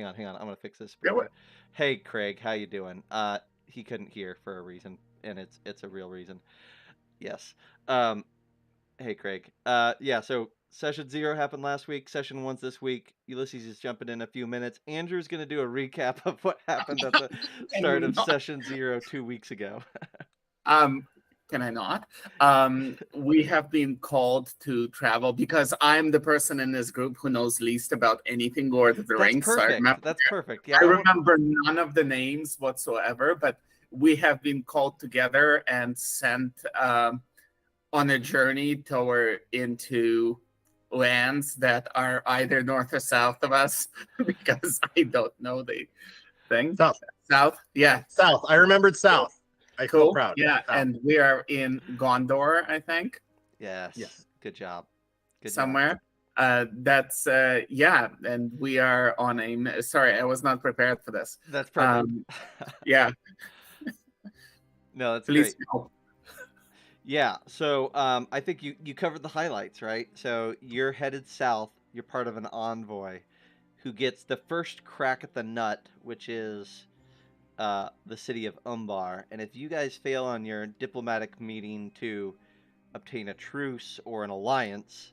hang on. I'm gonna fix this Yeah, for you. Hey, Craig, how you doing? He couldn't hear for a reason, and it's a real reason. Yes. Um, hey, Craig. Yeah. So session 0 happened last week. Session 1's this week. Ulysses is jumping in a few minutes. Andrew's gonna do a recap of what happened at the can start you of not? session 0 2 weeks ago. Um, can I not? We have been called to travel because I'm the person in this group who knows least about anything Lord of the That's Rings. So perfect. That's perfect. Yeah, I I want. remember none of the names whatsoever, but we have been called together and sent on a journey toward into lands that are either north or south of us because I don't know the thing. South. South, yeah, South. I remembered cool. South. I felt Cool. proud. Yeah, South. and we are in Gondor, I think, Yes. Yes. Good job. Good job. somewhere. That's yeah, and we are on a. Sorry, I was not prepared for this. That's perfect. Yeah, No, that's please great. help. Yeah, so I think you covered the highlights, right? So you're headed south. You're part of an envoy who gets the first crack at the nut, which is the city of Umbar. And if you guys fail on your diplomatic meeting to obtain a truce or an alliance,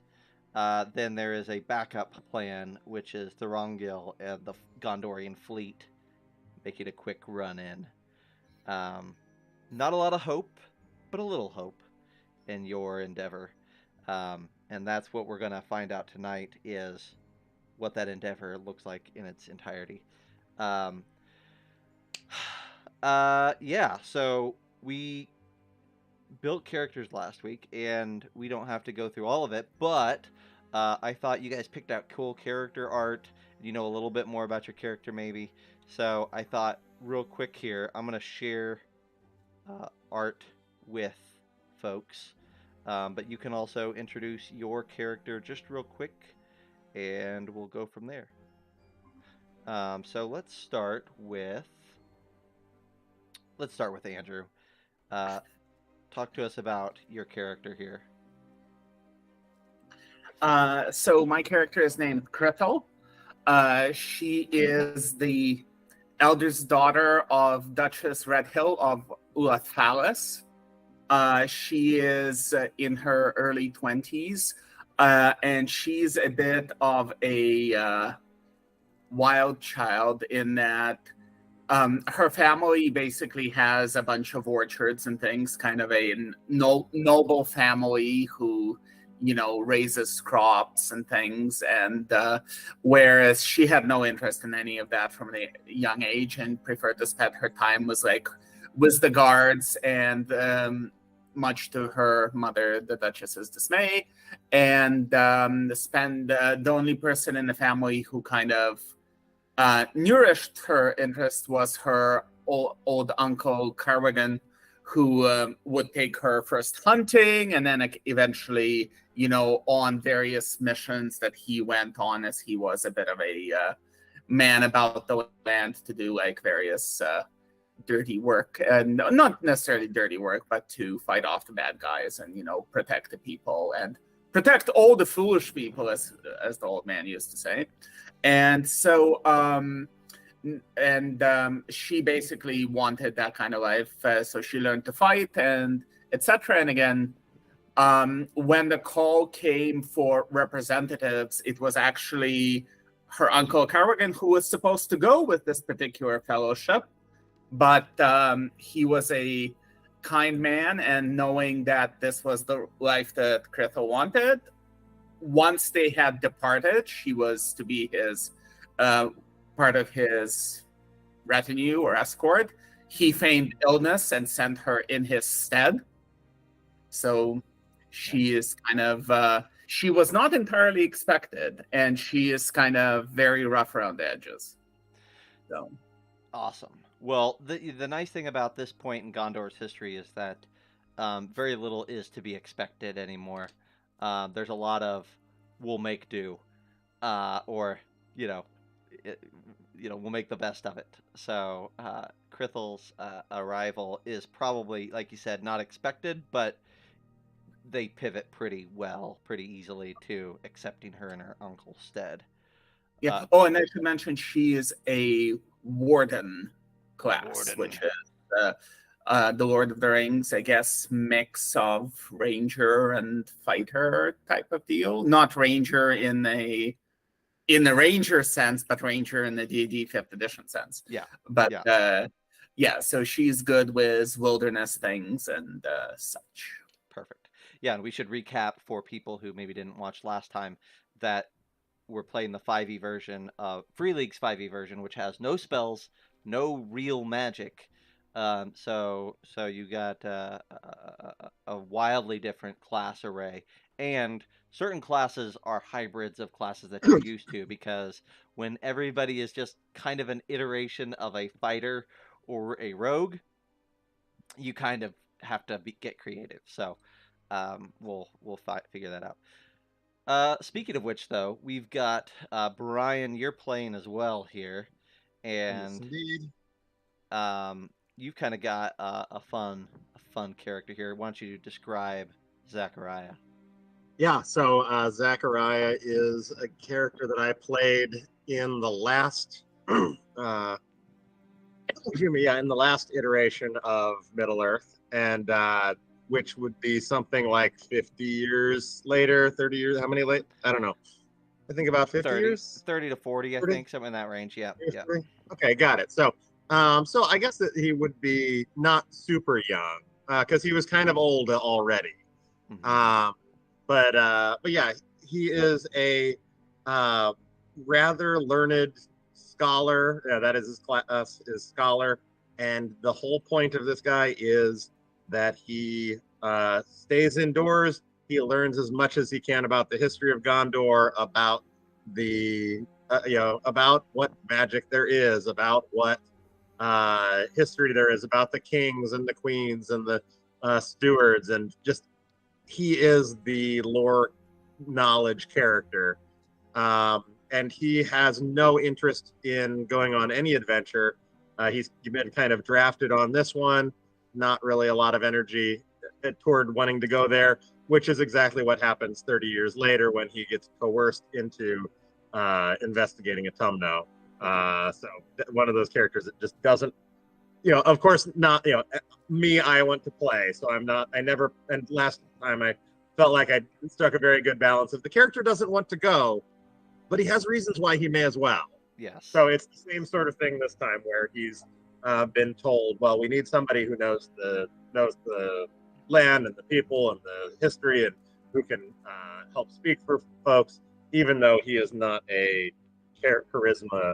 then there is a backup plan, which is Thorongil and the Gondorian fleet making a quick run in. Um, Not a lot of hope, but a little hope in your endeavor. And that's what we're going to find out tonight is what that endeavor looks like in its entirety. Um, yeah, so we built characters last week, and we don't have to go through all of it, but I thought you guys picked out cool character art. You know a little bit more about your character, maybe. So I thought, real quick here, I'm going to share art with folks. But you can also introduce your character just real quick, and we'll go from there. So let's start with Andrew. Uh, Talk to us about your character here. So my character is named Gretel. She is the eldest daughter of Duchess Redhill of Ulathalis. She is in her early 20s, and she's a bit of a wild child in that her family basically has a bunch of orchards and things, kind of a noble family who, raises crops and things. And whereas she had no interest in any of that from a young age and preferred to spend her time with the guards and much to her mother, the Duchess's dismay, and spend the only person in the family who kind of nourished her interest was her old uncle Carwigan, who would take her first hunting and then eventually, on various missions that he went on as he was a bit of a man about the land to do like various dirty work, and not necessarily dirty work, but to fight off the bad guys and, protect the people and protect all the foolish people, as the old man used to say. And so she basically wanted that kind of life, so she learned to fight and etc. And again, when the call came for representatives, it was actually her uncle Carwigan who was supposed to go with this particular fellowship, but he was a kind man, and knowing that this was the life that Gretel wanted, once they had departed, she was to be his part of his retinue or escort. He feigned illness and sent her in his stead. So she is kind of she was not entirely expected, and she is kind of very rough around the edges. So Awesome. Well, the nice thing about this point in Gondor's history is that very little is to be expected anymore. There's a lot of we'll make do, or you know, it, we'll make the best of it. So Crithel's arrival is probably, like you said, not expected, but they pivot pretty well, pretty easily to accepting her in her uncle's stead. Yeah. Oh, and I should mention she is a warden class, Warden. which is the Lord of the Rings, I guess, mix of ranger and fighter type of deal. Not ranger in the ranger sense, but ranger in the D&D 5th edition sense. Yeah. But Yeah. yeah, so she's good with wilderness things and such. Perfect. Yeah, and we should recap for people who maybe didn't watch last time that we're playing the 5e version of Free League's 5e version, which has no spells, no real magic. So you got a wildly different class array, and certain classes are hybrids of classes that you're used to, because when everybody is just kind of an iteration of a fighter or a rogue, you kind of have to get creative. So we'll figure that out. Speaking of which, though, we've got Brian. You're playing as well here, Yes, and indeed. you've kind of got a fun character here. Why don't you describe Zachariah? Yeah, so Zachariah is a character that I played in the last, excuse me, yeah, in the last iteration of Middle Earth, and which would be something like 50 years later, 30 years. How many late? I don't know. I think about 50 30, years. 30 to 40, I 30? think, something in that range. Yeah, yeah. Okay, got it. So I guess that he would be not super young because he was kind of old already. Mm-hmm. But yeah, he is a uh, rather learned scholar. Yeah, that is his scholar, and the whole point of this guy is that he stays indoors. He learns as much as he can about the history of Gondor, about the about what magic there is, about what history there is, about the kings and the queens and the stewards, and just he is the lore knowledge character. And he has no interest in going on any adventure. He's been kind of drafted on this one, not really a lot of energy toward wanting to go there, which is exactly what happens 30 years later when he gets coerced into investigating a Tumno. So one of those characters that just doesn't, of course, not, me, I want to play. So I never, and last time I felt like I struck a very good balance. If the character doesn't want to go, but he has reasons why he may as well. Yes. So it's the same sort of thing this time where he's been told, well, we need somebody who knows the land and the people and the history and who can help speak for folks, even though he is not a charisma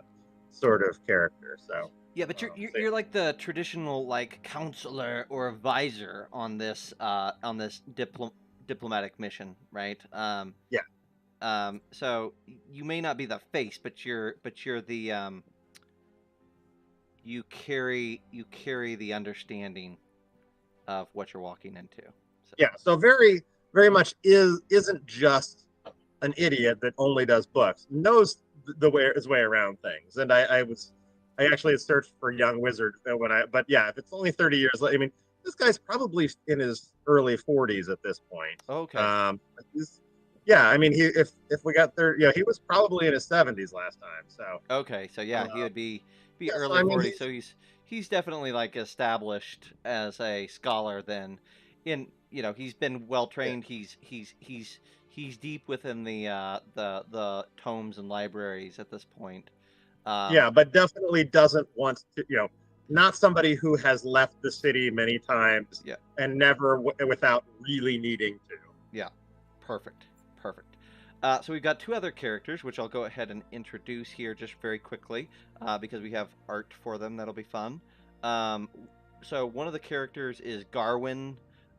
sort of character. So yeah, but you're like the traditional like counselor or advisor on this diplomatic mission, right? Yeah. So you may not be the face, but you're the you carry the understanding of what you're walking into. So. Yeah. So very very much isn't just an idiot that only does books. Knows his way around things. And I actually searched for young wizard but yeah, if it's only 30 years, I mean, this guy's probably in his early 40s at this point. Okay. Yeah, I mean, if we got 30, he was probably in his 70s last time. So okay, so yeah, he would be yeah, early 40s. So he's definitely like established as a scholar. Then, he's been well trained. Yeah. He's deep within the tomes and libraries at this point. Yeah, but definitely doesn't want to, not somebody who has left the city many times. Yeah. And never without really needing to. Yeah, perfect. So we've got two other characters, which I'll go ahead and introduce here just very quickly, because we have art for them. That'll be fun. So one of the characters is Garwin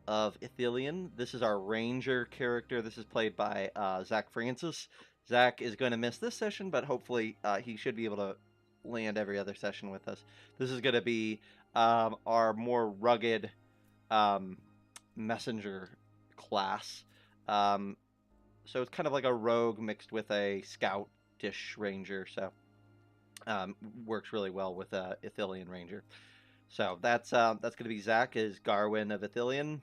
of Ecthelion. This is our ranger character. This is played by Zach Francis. Zach is going to miss this session, but hopefully he should be able to land every other session with us. This is going to be our more rugged messenger class. So it's kind of like a rogue mixed with a scout-ish ranger. So works really well with a Ecthelion ranger. So that's going to be Zach is Garwin of Ecthelion.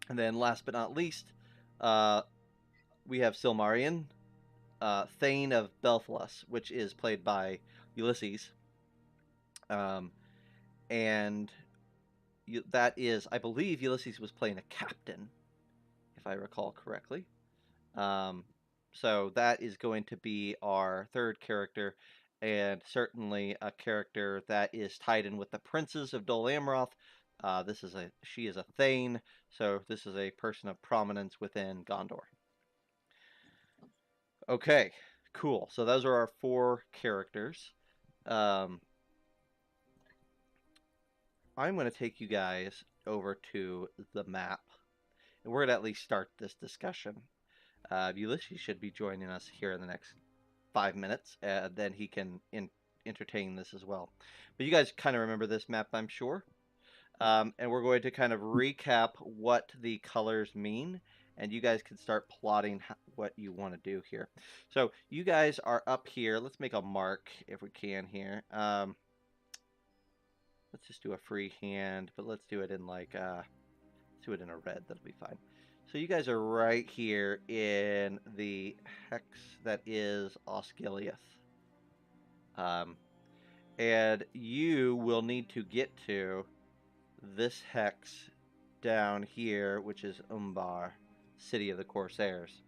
And then last but not least, we have Silmarion Thane of Belfalas, which is played by Ulysses. And that is, I believe Ulysses was playing a captain, if I recall correctly. So that is going to be our third character, and certainly a character that is tied in with the princes of Dol Amroth. She is a Thane, so this is a person of prominence within Gondor. Okay, cool. So those are our 4 characters. I'm going to take you guys over to the map, and we're going to at least start this discussion. Ulysses should be joining us here in the next 5 minutes, then he can entertain this as well. But you guys kind of remember this map, I'm sure. And we're going to kind of recap what the colors mean, and you guys can start plotting what you want to do here. So you guys are up here. Let's make a mark if we can here. Let's just do a free hand, but let's do it in like let's do it in a red. That'll be fine. So you guys are right here in the hex that is Osgiliath. And you will need to get to this hex down here, which is Umbar, City of the Corsairs.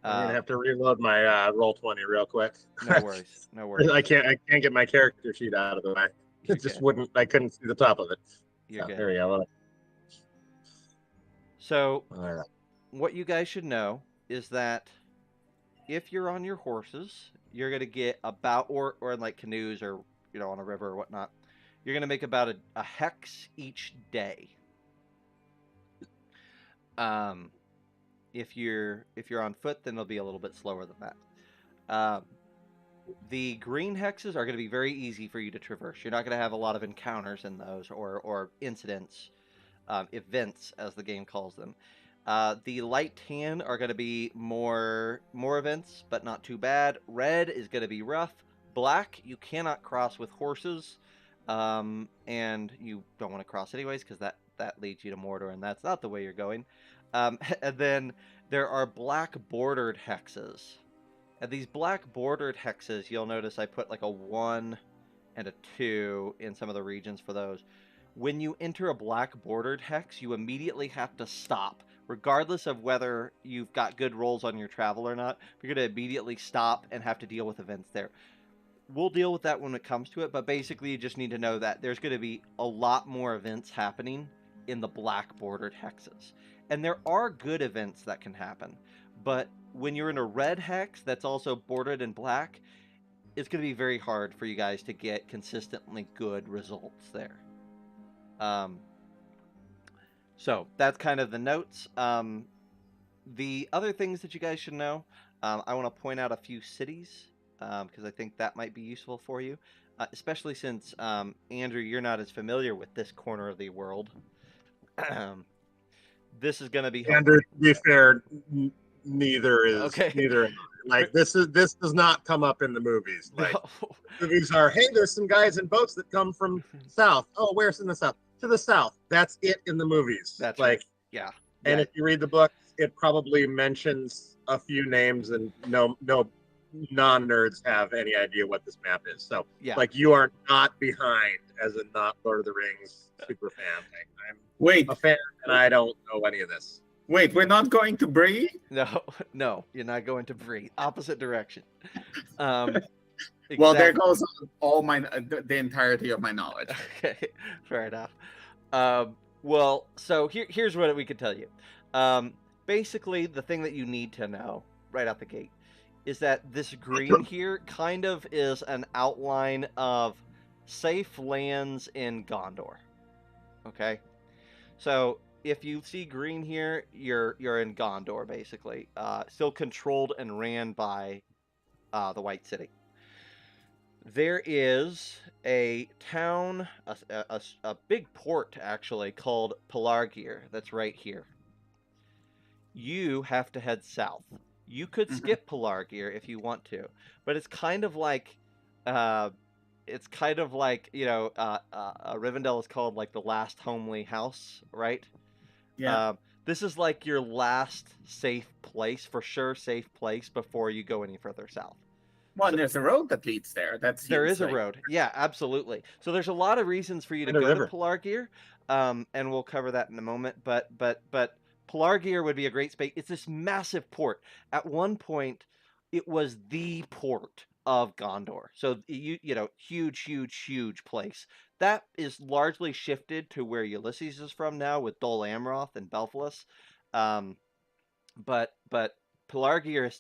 I'm gonna have to reload my Roll20 real quick. No worries, no worries. I can't get my character sheet out of the way. It just wouldn't. I couldn't see the top of it. You're good. There we go. So, All right. what you guys should know is that if you're on your horses, you're gonna get about, or in like canoes, or on a river or whatnot, you're gonna make about a hex each day. If you're on foot, then it'll be a little bit slower than that. The green hexes are going to be very easy for you to traverse. You're not going to have a lot of encounters in those, or incidents, events, as the game calls them. The light tan are going to be more events, but not too bad. Red is going to be rough. Black, you cannot cross with horses, and you don't want to cross anyways, because that leads you to Mordor, and that's not the way you're going. And then there are black bordered hexes. And these black bordered hexes, you'll notice I put like a 1 and a 2 in some of the regions for those. When you enter a black bordered hex, you immediately have to stop, regardless of whether you've got good rolls on your travel or not. You're going to immediately stop and have to deal with events there. We'll deal with that when it comes to it, but basically you just need to know that there's going to be a lot more events happening in the black bordered hexes. And there are good events that can happen, but when you're in a red hex that's also bordered in black, it's going to be very hard for you guys to get consistently good results there. So that's kind of the notes. The other things that you guys should know, I want to point out a few cities, because I think that might be useful for you, especially since, Andrew, you're not as familiar with this corner of the world. This is going to be helpful. Andrew, to be fair, neither is. Okay. Neither. Like this does not come up in the movies. Like No. movies are, hey, there's some guys in boats that come from south. Oh, where's in the south? To the south. That's it in the movies. That's like, right. Yeah. And Yeah. if you read the book, it probably mentions a few names, and no non-nerds have any idea what this map is. So, Yeah. like, you are not behind as a not Lord of the Rings super fan. Wait, I'm a fan, and I don't know any of this. wait, we're not going to Bree? No, you're not going to Bree. Opposite direction. Well, there Exactly. goes all the entirety of my knowledge. Okay, fair enough. Well, so here's what we could tell you. Basically, the thing that you need to know right out the gate is that this green here kind of is an outline of safe lands in Gondor. Okay, so if you see green here, you're in Gondor, basically, still controlled and ran by the White City. There is a town, a big port actually, called Pelargir that's right here. You have to head south. You could skip Pelargir if you want to, but it's kind of like, Rivendell is called like the last homely house, right? Yeah. This is like your last safe place, for sure, safe place before you go any further south. Well, So, and there's a road that leads there. That there seems is a like road. Yeah, absolutely. So there's a lot of reasons for you to And a go to river. Pelargir, and we'll cover that in a moment. But Pelargir would be a great space. It's this massive port. At one point, it was the port of Gondor. So huge, huge, huge place. That is largely shifted to where Ulysses is from now, with Dol Amroth and Belfalis. Um, but Pelargir is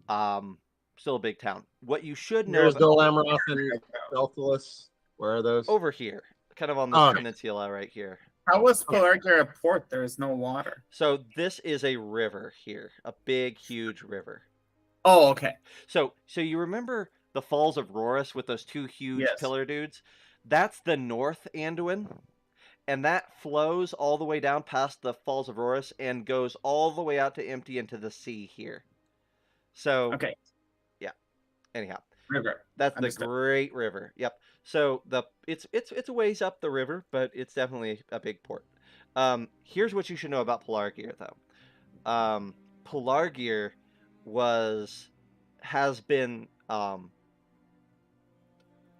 um, still a big town. What you should know Where's about Dol Amroth and Belfalis? Where are those? over here, kind of on this Oh, okay. peninsula right here. how was Pelargir a port? There is no water. So this is a river here, a big, huge river. Oh, okay. So you remember the Falls of Rorus with those two huge Yes. pillar dudes? That's the North Anduin, and that flows all the way down past the Falls of Rorus and goes all the way out to empty into the sea here. So Okay. yeah. Anyhow, River. that's Understood. the Great River. Yep. So it's a ways up the river, but it's definitely a big port. Here's what you should know about Pelargir, though. Pelargir has been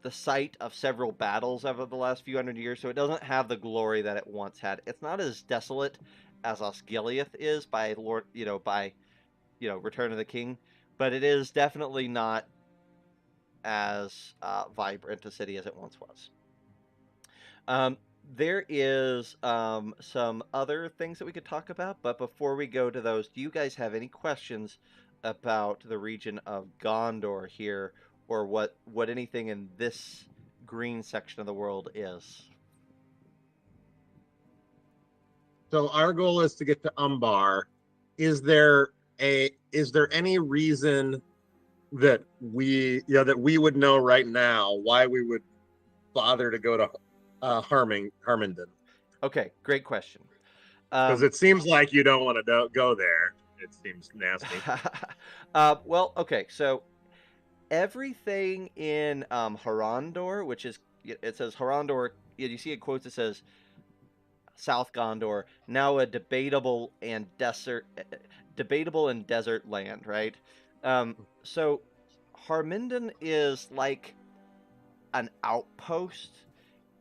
the site of several battles over the last few hundred years, so it doesn't have the glory that it once had. It's not as desolate as Osgiliath is by Return of the King, but it is definitely not as vibrant a city as it once was. There is some other things that we could talk about, but before we go to those, do you guys have any questions about the region of Gondor here, or what anything in this green section of the world is? So our goal is to get to Umbar. Is there any reason that we would know right now why we would bother to go to Harmenden? Okay, great question. Because it seems like you don't want to go there. It seems nasty. Well, okay, so everything in Harondor, which is, it says Harondor, you see in quotes it says South Gondor, now a debatable and desert land, right? So Harmenden is like an outpost.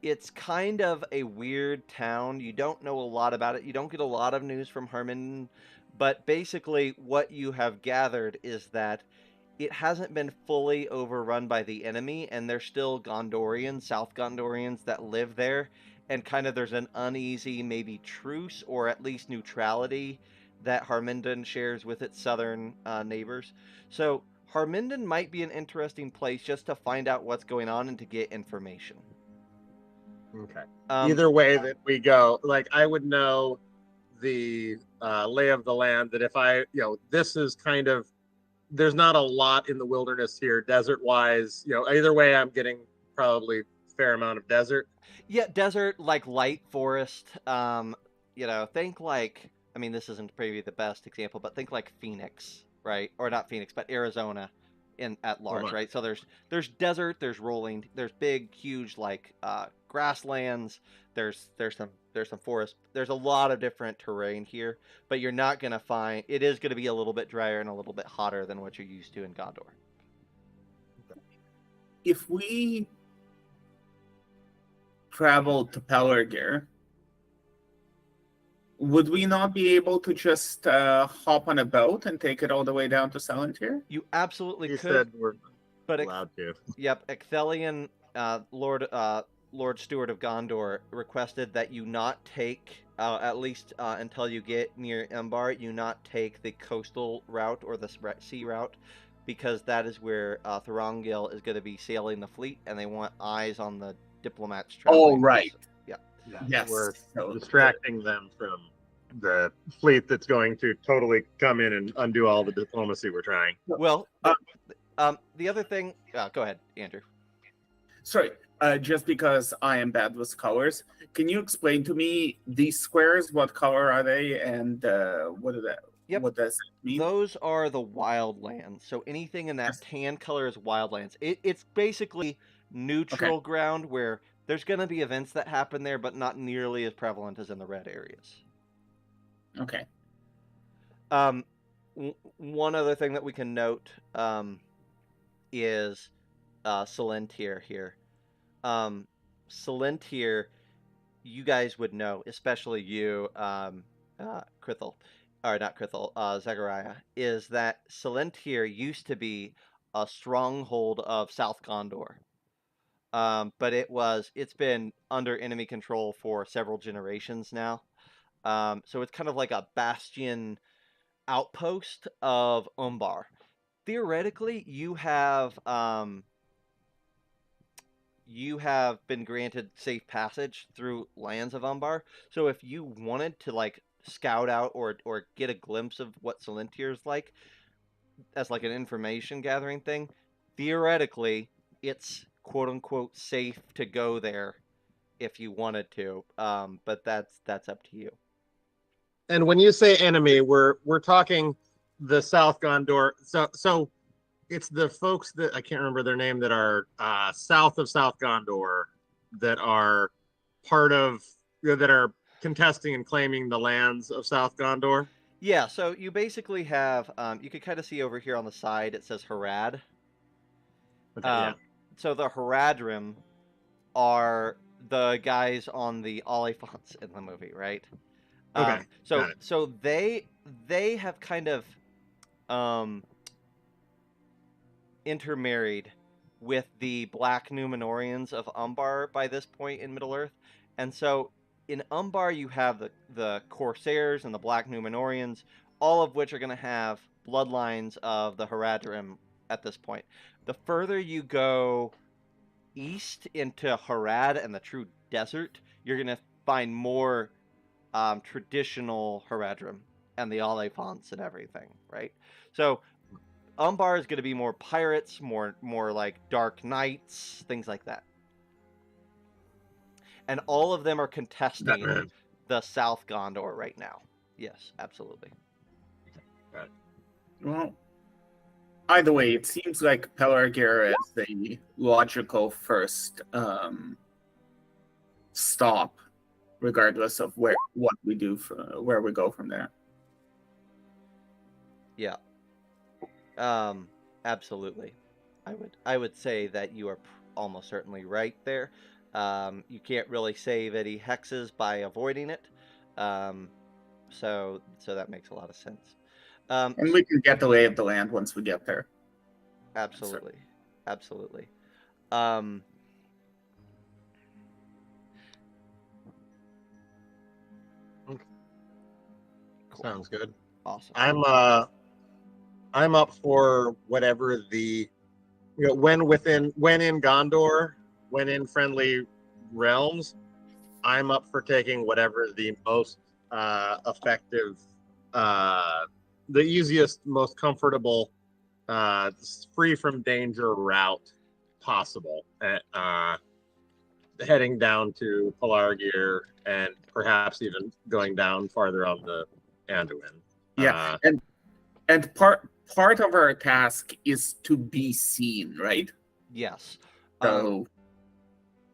It's kind of a weird town. You don't know a lot about it. You don't get a lot of news from Harmenden, but basically what you have gathered is that it hasn't been fully overrun by the enemy, and there's still Gondorians, South Gondorians that live there, and kind of there's an uneasy maybe truce or at least neutrality that Harmenden shares with its southern neighbors. So Harmenden might be an interesting place just to find out what's going on and to get information. Okay. Either way that we go, like I would know the lay of the land, that if this is kind of, there's not a lot in the wilderness here, desert-wise. Either way, I'm getting probably a fair amount of desert. Yeah, desert, like light forest. Think like, I mean, this isn't maybe the best example, but think like Phoenix, right? Or not Phoenix, but Arizona at large, right? So there's desert, there's big, huge like grasslands. There's some forest. There's a lot of different terrain here, but you're not gonna find. It is gonna be a little bit drier and a little bit hotter than what you're used to in Gondor. If we travel to Pelargir, would we not be able to just hop on a boat and take it all the way down to Salantir? You absolutely You could. said we're but allowed to. Yep, Ecthelion, Lord Steward of Gondor, requested that you not take, at least until you get near Umbar, you not take the coastal route or the sea route, because that is where Thorongil is going to be sailing the fleet, and they want eyes on the diplomats traveling. Oh, right. Yeah. Yes. We're distracting them from the fleet that's going to totally come in and undo all the diplomacy we're trying. Well, the other thing, go ahead, Andrew. Sorry, just because I am bad with colors, can you explain to me these squares? What color are they, and what are that? Yep. What does it mean? Those are the wildlands. So anything in that tan color is wildlands. It's basically neutral ground where there's going to be events that happen there, but not nearly as prevalent as in the red areas. Okay. One other thing that we can note is Salentir here. Salentir, you guys would know, especially you, Krithel, or not Krithel, Zechariah, is that Salentir used to be a stronghold of South Gondor. But it's been under enemy control for several generations now. So it's kind of like a bastion outpost of Umbar. Theoretically, you have been granted safe passage through lands of Umbar. So if you wanted to like scout out or get a glimpse of what Salentir is like as like an information gathering thing, theoretically it's quote unquote safe to go there if you wanted to. But that's up to you. And when you say enemy, we're talking the South Gondor. So it's the folks that I can't remember their name that are south of South Gondor that are part of that are contesting and claiming the lands of South Gondor. Yeah, so you basically have you can kind of see over here on the side it says Harad. Okay, yeah. So the Haradrim are the guys on the Oliphants in the movie, right? Okay, got it. So they have kind of um, intermarried with the Black Numenorians of Umbar by this point in Middle Earth, and so in Umbar you have the Corsairs and the Black Numenorians, all of which are going to have bloodlines of the Haradrim at this point. The further you go east into Harad and the true desert, you're going to find more traditional Haradrim and the Oliphants and everything, right? So Umbar is going to be more pirates, more like dark knights, things like that. And all of them are contesting the South Gondor right now. Yes, absolutely. Well, either way, it seems like Pelargir is the logical first stop, regardless of what we do, where we go from there. Yeah. Absolutely. I would say that you are almost certainly right there. You can't really save any hexes by avoiding it. So that makes a lot of sense. And we can get the lay of the land once we get there. Absolutely. Absolutely. Cool. Sounds good. Awesome. I'm up for whatever the when in Gondor, when in friendly realms, I'm up for taking whatever the most effective, the easiest, most comfortable, free from danger route possible. Heading down to Pelargir and perhaps even going down farther on the Anduin. Yeah, and part of our task is to be seen, right? Yes. So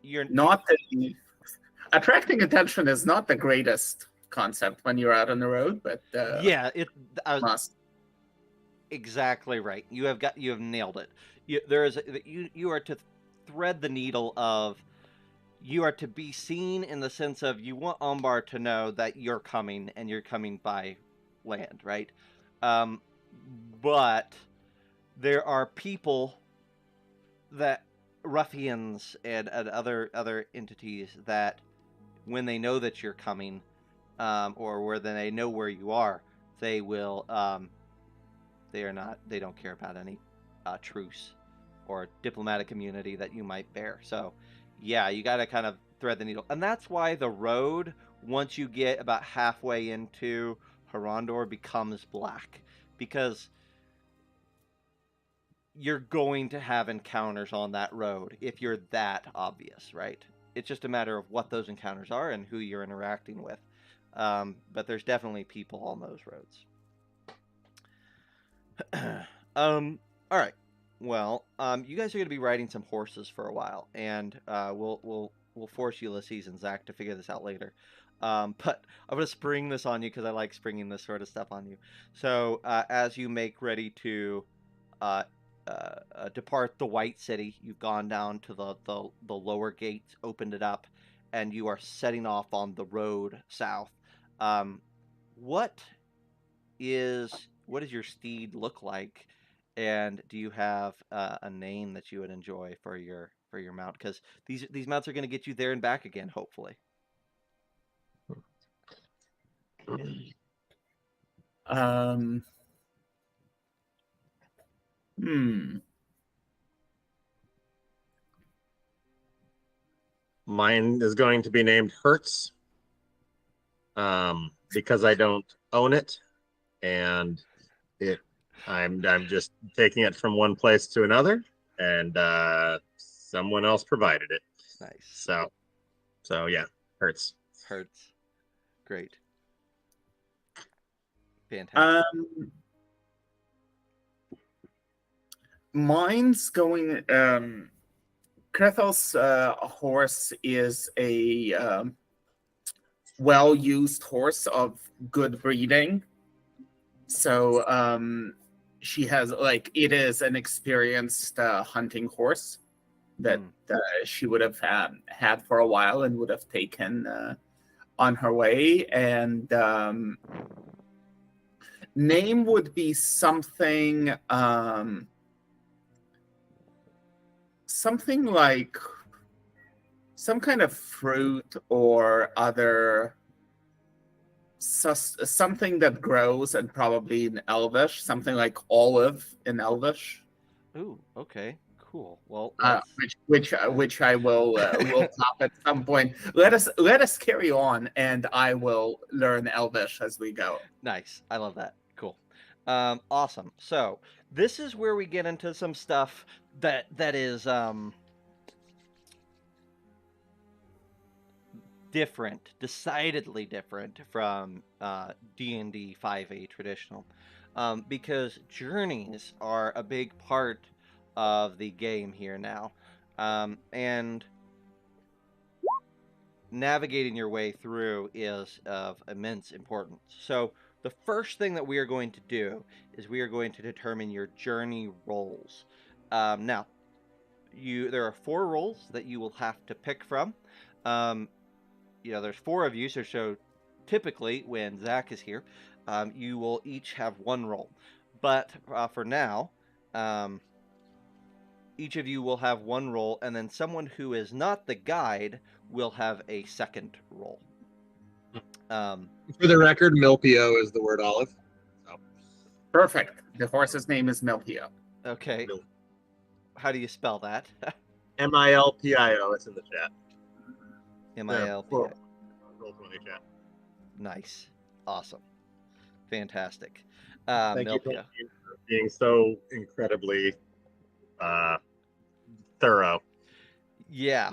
you're not attracting attention is not the greatest concept when you're out on the road, but yeah, must. Exactly right. You have nailed it. You are to thread the needle of you are to be seen in the sense of you want Umbar to know that you're coming and you're coming by land, right? But there are people that ruffians and other entities that when they know that you're coming, or where they know where you are, they will they don't care about any truce or diplomatic immunity that you might bear. So yeah, you got to kind of thread the needle, and that's why the road, once you get about halfway into Harondor, becomes black, because you're going to have encounters on that road if you're that obvious, right? It's just a matter of what those encounters are and who you're interacting with. But there's definitely people on those roads. All right. Well, you guys are going to be riding some horses for a while, and we'll force Ulysses and Zach to figure this out later. But I'm gonna spring this on you because I like springing this sort of stuff on you. So as you make ready to uh, depart the White City, you've gone down to the lower gates, opened it up, and you are setting off on the road south. Um, what what does your steed look like, and do you have a name that you would enjoy for your mount? Because these mounts are going to get you there and back again, hopefully. Um, hmm. Mine is going to be named Hertz, because I don't own it, and I'm just taking it from one place to another, and someone else provided it. Nice. So yeah, Hertz. Hertz. Great. Fantastic. Mine's going. Krethel's horse is a well-used horse of good breeding. So she has it is an experienced hunting horse that she would have had for a while and would have taken on her way. And name would be something something like some kind of fruit or other something that grows, and probably in Elvish, something like olive in Elvish. Ooh, okay, cool. Well, which I will top at some point. Let us carry on, and I will learn Elvish as we go. Nice. I love that. Cool. Awesome. So this is where we get into some stuff that is different, decidedly different from D&D 5e traditional, because journeys are a big part of the game here now, and navigating your way through is of immense importance. So the first thing that we are going to do is we are going to determine your journey rolls. Now, there are 4 rolls that you will have to pick from. There's 4 of you, so typically when Zach is here, you will each have 1 roll. But for now, each of you will have 1 roll, and then someone who is not the guide will have a second roll. For the record, Milpio is the word olive. So. Perfect. The horse's name is Milpio. Okay. How do you spell that? Milpio. It's in the chat. Milpio. Roll20 chat. Nice. Awesome. Fantastic. Thank you Milpio. for being so incredibly thorough. Yeah.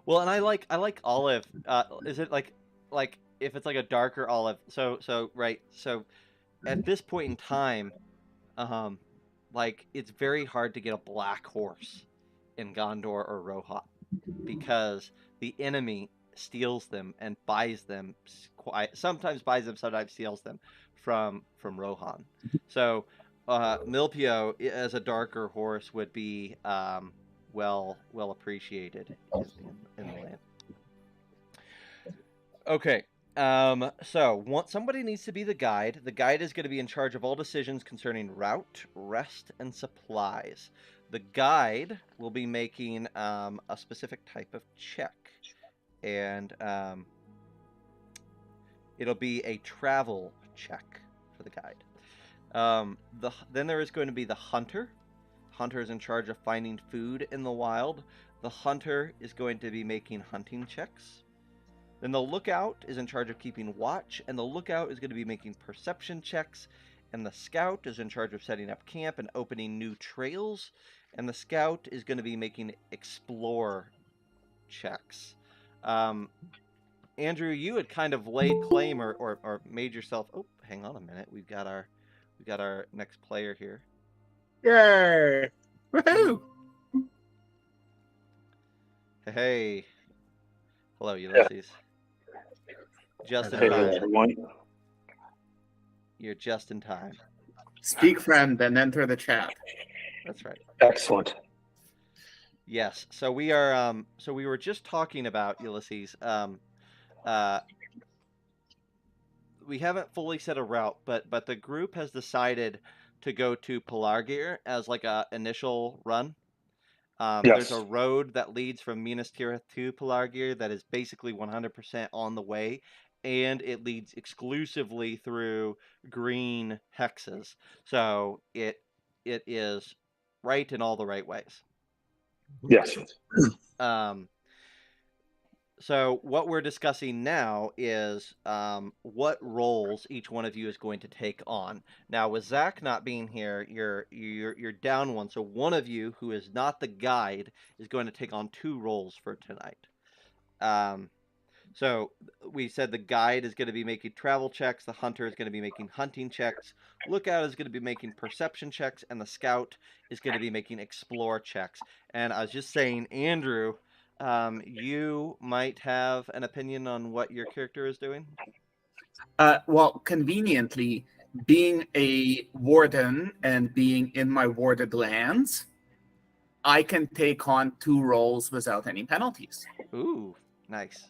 Well, and I like olive. Is it like if it's like a darker olive? So right. So at this point in time, it's very hard to get a black horse in Gondor or Rohan because the enemy steals them and buys them. Sometimes buys them, sometimes steals them from Rohan. So Milpio as a darker horse would be well appreciated in the land. Okay. So somebody needs to be the guide. The guide is going to be in charge of all decisions concerning route, rest, and supplies. The guide will be making a specific type of check, and it'll be a travel check for the guide. Then there is going to be the hunter. Hunter is in charge of finding food in the wild. The hunter is going to be making hunting checks. Then the lookout is in charge of keeping watch, and the lookout is going to be making perception checks, and the scout is in charge of setting up camp and opening new trails, and the scout is going to be making explore checks. Andrew, you had kind of laid claim or made yourself. Oh, hang on a minute. We've got our next player here. Yay! Woohoo! Hey. Hello, Ulysses. Just in Hey, time. everyone. You're just in time. Speak, friend, and enter the chat. That's right. Excellent. Yes. So we are. So we were just talking about Ulysses. We haven't fully set a route, but the group has decided to go to Pelargir as like a initial run. There's a Yes. road that leads from Minas Tirith to Pelargir that is basically 100% on the way, and it leads exclusively through green hexes. So it is right in all the right ways. Yes. Um, so what we're discussing now is what roles each one of you is going to take on. Now, with Zach not being here, you're down one. So one of you who is not the guide is going to take on 2 roles for tonight. So we said the guide is going to be making travel checks, the hunter is going to be making hunting checks, lookout is going to be making perception checks, and the scout is going to be making explore checks. And I was just saying, Andrew, you might have an opinion on what your character is doing. Well, conveniently, being a warden and being in my warded lands, I can take on 2 roles without any penalties. Ooh, nice.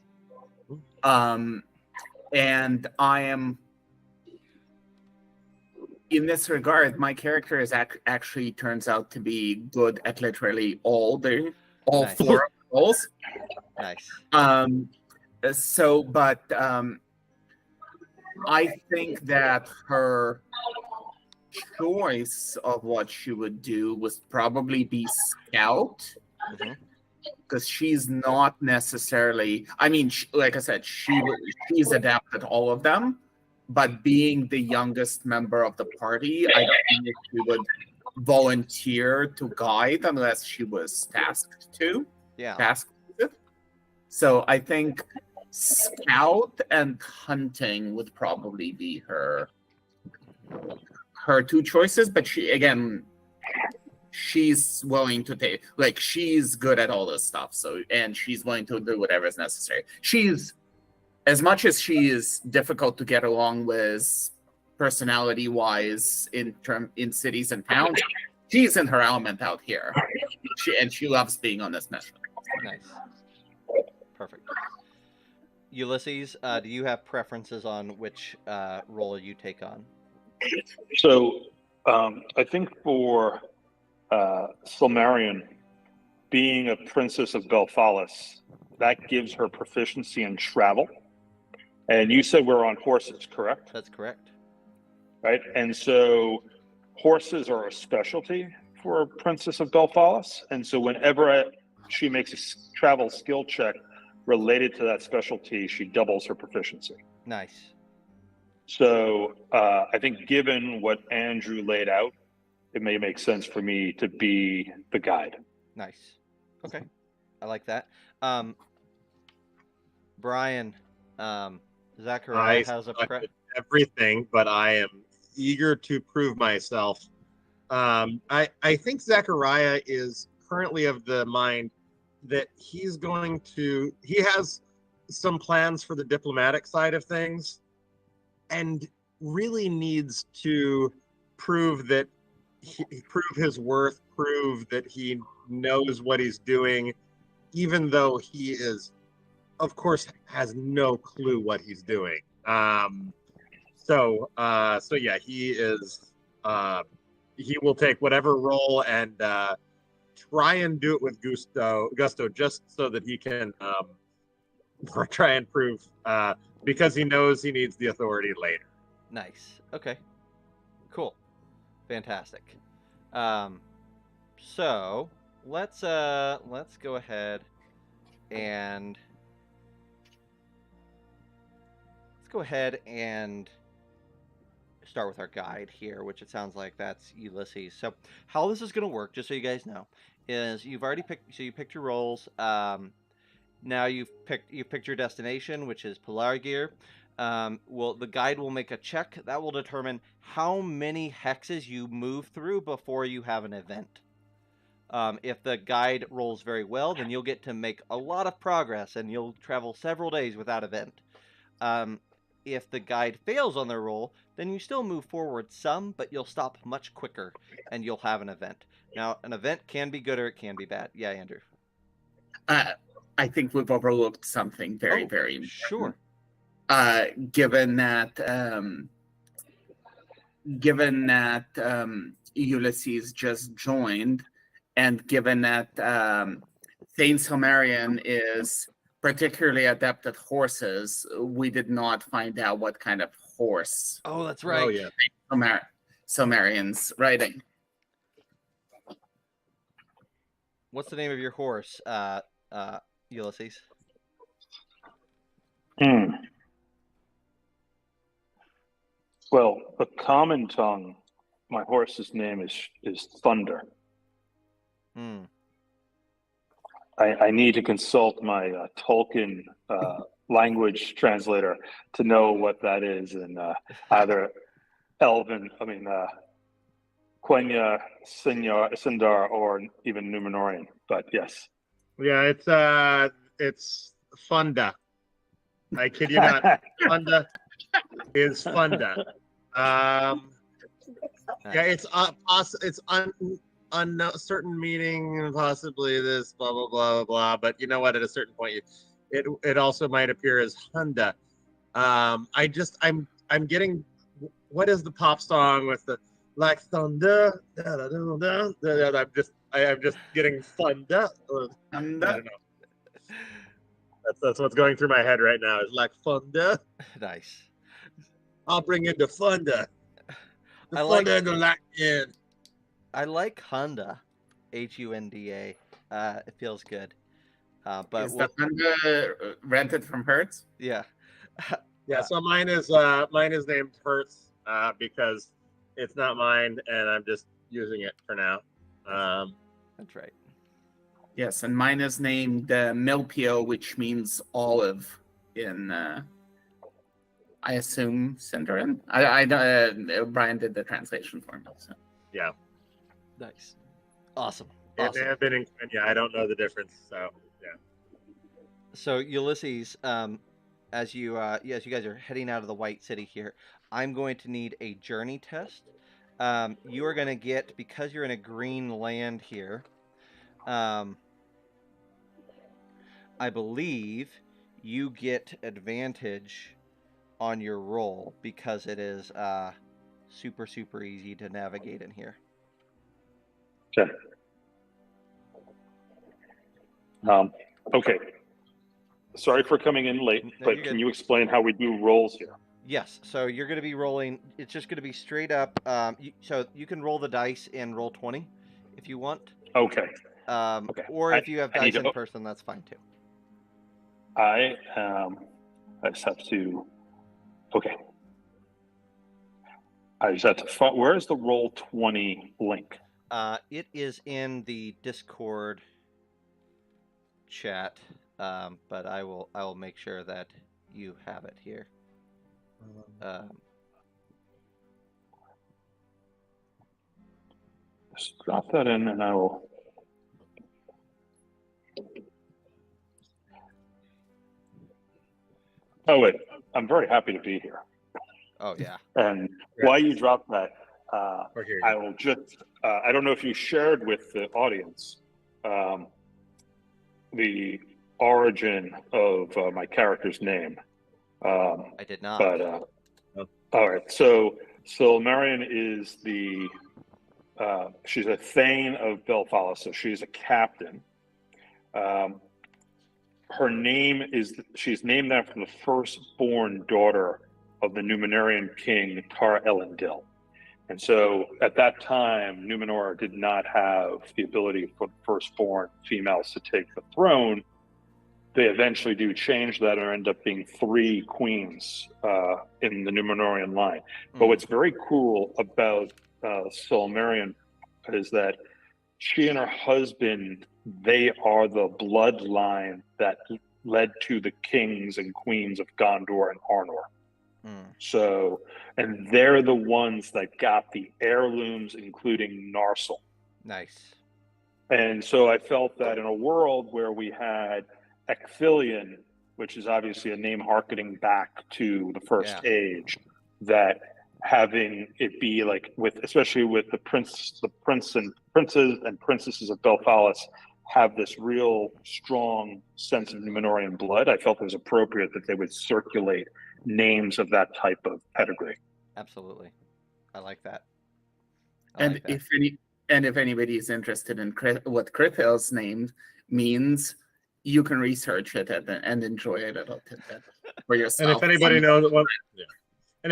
And I am, in this regard, my character is actually turns out to be good at literally all Nice. 4 roles. Nice. I think that her choice of what she would do would probably be scout, because she's not necessarily. I mean, like I said, she's adapted all of them, but being the youngest member of the party, I don't think she would volunteer to guide unless she was tasked to. Yeah. Tasked with it. So I think scout and hunting would probably be her 2 choices, but she's willing to take, like, she's good at all this stuff, and she's willing to do whatever is necessary. She's, as much as she is difficult to get along with personality wise in cities and towns, she's in her element out here. She loves being on this mission. Nice. Perfect. Ulysses, do you have preferences on which role you take on? So I think for Silmarion, being a princess of Belfalis, that gives her proficiency in travel. And you said we're on horses, correct? That's correct. Right. And so horses are a specialty for a princess of Belfalis. And so whenever she makes a travel skill check related to that specialty, she doubles her proficiency. Nice. So I think given what Andrew laid out, it may make sense for me to be the guide. Nice. Okay. I like that. Brian, Zachariah has a everything, but I am eager to prove myself. I think Zachariah is currently of the mind that he has some plans for the diplomatic side of things, and really needs to prove his worth, prove that he knows what he's doing, even though he is, of course, has no clue what he's doing. So yeah, he is. He will take whatever role and try and do it with gusto, just so that he can try and prove, because he knows he needs the authority later. Nice. Okay. Cool. Fantastic. So let's go ahead and start with our guide here, which it sounds like that's Ulysses. So how this is going to work, just so you guys know, is you've already picked. So you picked your roles. Now you've picked your destination, which is Pelargir. Well, the guide will make a check that will determine how many hexes you move through before you have an event. If the guide rolls very well, then you'll get to make a lot of progress and you'll travel several days without event. If the guide fails on their roll, then you still move forward some, but you'll stop much quicker, and you'll have an event. Now, an event can be good or it can be bad. Yeah, Andrew. I think we've overlooked something very, Oh, very important. sure. Given that Ulysses just joined, and given that Thane Silmarion is particularly adept at horses, we did not find out what kind of horse Oh, that's right. Oh yeah. Silmarion's riding. What's the name of your horse, Ulysses? Well, the common tongue, my horse's name is Thunder. Hmm. I need to consult my Tolkien language translator to know what that is in either Elven, Quenya, Sindar, or even Numenorian. But yes. Yeah, it's Funda. I kid you not. Funda is Funda. Yeah, it's uncertain meaning, possibly this, blah blah blah blah blah. But you know what? At a certain point, it also might appear as Hunda. I'm getting, what is the pop song with the like thunder? Da, da, da, da, da, da, I'm just getting Funda. I don't know. That's what's going through my head right now. Is like Funda. Nice. I'll bring in the Funda. The I like- Funda and the Latin. I like Honda, Hunda. It feels good. But Is the Honda rented from Hertz? yeah. Yeah, so mine is named Hertz because it's not mine, and I'm just using it for now. That's right. Yes, and mine is named Milpio, which means olive in, I assume, Sindarin. Brian did the translation for me. So. Yeah, Nice. Awesome. it may have been in Kenya. I don't know the difference. So yeah. So Ulysses, as you guys are heading out of the White City here, I'm going to need a journey test. You are going to get, because you're in a green land here, I believe you get advantage on your roll because it is super, super easy to navigate in here. Okay. Okay. Sorry for coming in late, No, but you're can good. you explain how we do rolls here? Yes, so you're going to be rolling. It's just going to be straight up. So you can roll the dice and roll 20 if you want. Okay. Okay. Or if you have dice in person, that's fine too. I just have to. Okay. I just have to. Where's the roll 20 link? It is in the Discord chat, but I will make sure that you have it here. Just drop that in, and I will. Oh wait, I'm very happy to be here. Oh yeah. And while you drop that, I will just. I don't know if you shared with the audience the origin of my character's name. I did not. But all right, so Marion is the she's a Thane of Belfala, so she's a captain. Her name is, she's named after the firstborn daughter of the Numenorian king Tar Elendil. And so at that time, Numenor did not have the ability for the firstborn females to take the throne. They eventually do change that and end up being 3 queens in the Numenorian line. But what's very cool about Silmarion is that she and her husband, they are the bloodline that led to the kings and queens of Gondor and Arnor. So, and they're the ones that got the heirlooms, including Narsil. Nice. And so I felt that in a world where we had Ecthelion which is obviously a name harkening back to the First Yeah. Age, that having it be like especially with the prince and princes and princesses of Belfalis have this real strong sense of Numenorean blood, I felt it was appropriate that they would circulate names of that type of pedigree. Absolutely. I like that. And if anybody is interested in what Crithel's name means, you can research it and enjoy it a little bit for yourself. And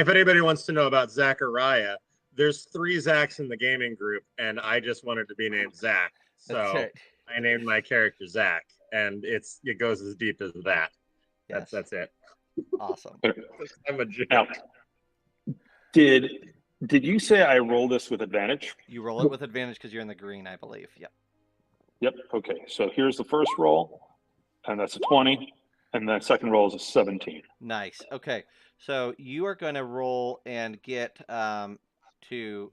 if anybody wants to know about Zachariah, there's 3 Zachs in the gaming group, and I just wanted to be named Zach, so right. I named my character Zach, and it goes as deep as that. Yes. That's it. Awesome. I'm a joke. Now, did you say I roll this with advantage? You roll it with advantage because you're in the green, I believe. Yep. Yep. Okay. So here's the first roll, and that's a 20, and the second roll is a 17. Nice. Okay. So you are going to roll and get to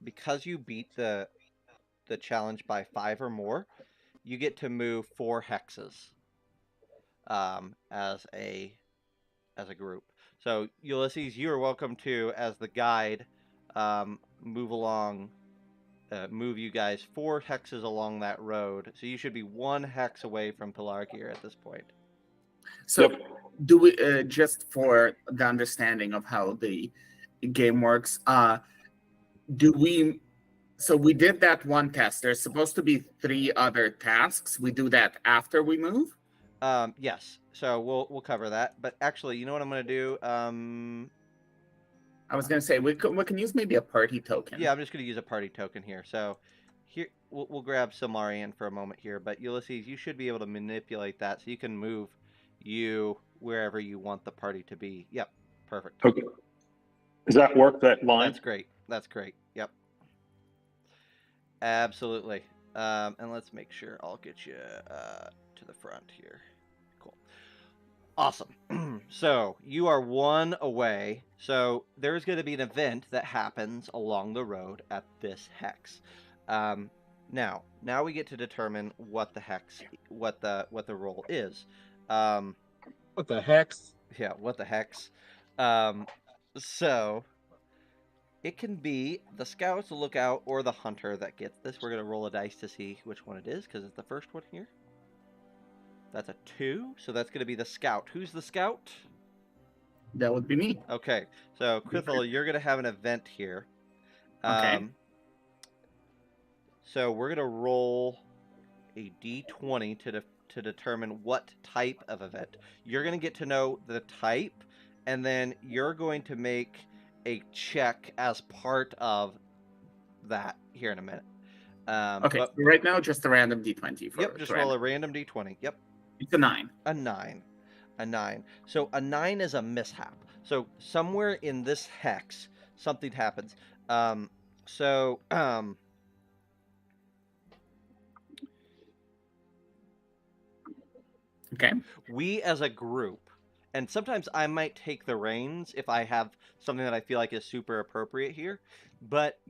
because you beat the challenge by 5 or more, you get to move 4 hexes as a group. So Ulysses, you are welcome to, as the guide, move you guys 4 hexes along that road. So you should be 1 hex away from Pelargir at this point. So do we, just for the understanding of how the game works, so we did that one task. There's supposed to be 3 other tasks. We do that after we move? Yes. So we'll cover that. But actually, you know what I'm going to do? I was going to say, we can use maybe a party token. Yeah, I'm just going to use a party token here. So here, we'll grab Silmarian for a moment here. But Ulysses, you should be able to manipulate that so you can move you wherever you want the party to be. Yep. Perfect. Okay. Does that work, that line? That's great. That's great. Yep. Absolutely. And let's make sure I'll get you to the front here. Cool. Awesome. So you are 1 away. So there's going to be an event that happens along the road at this hex. Now we get to determine what the hex, what the roll is. What the hex? Yeah, what the hex. So it can be the scout, the lookout, or the hunter that gets this. We're going to roll a dice to see which one it is, because it's the first one here. That's a 2, so that's going to be the scout. Who's the scout? That would be me. Okay, so Crithel, you're going to have an event here. Okay. So we're going to roll a d20 to determine what type of event. You're going to get to know the type, and then you're going to make a check as part of that here in a minute. Okay, so right now just a random d20. Yep, just roll a random d20. Yep. It's a 9. A 9. A 9. So a 9 is a mishap. So somewhere in this hex, something happens. Okay. We as a group, and sometimes I might take the reins if I have something that I feel like is super appropriate here, but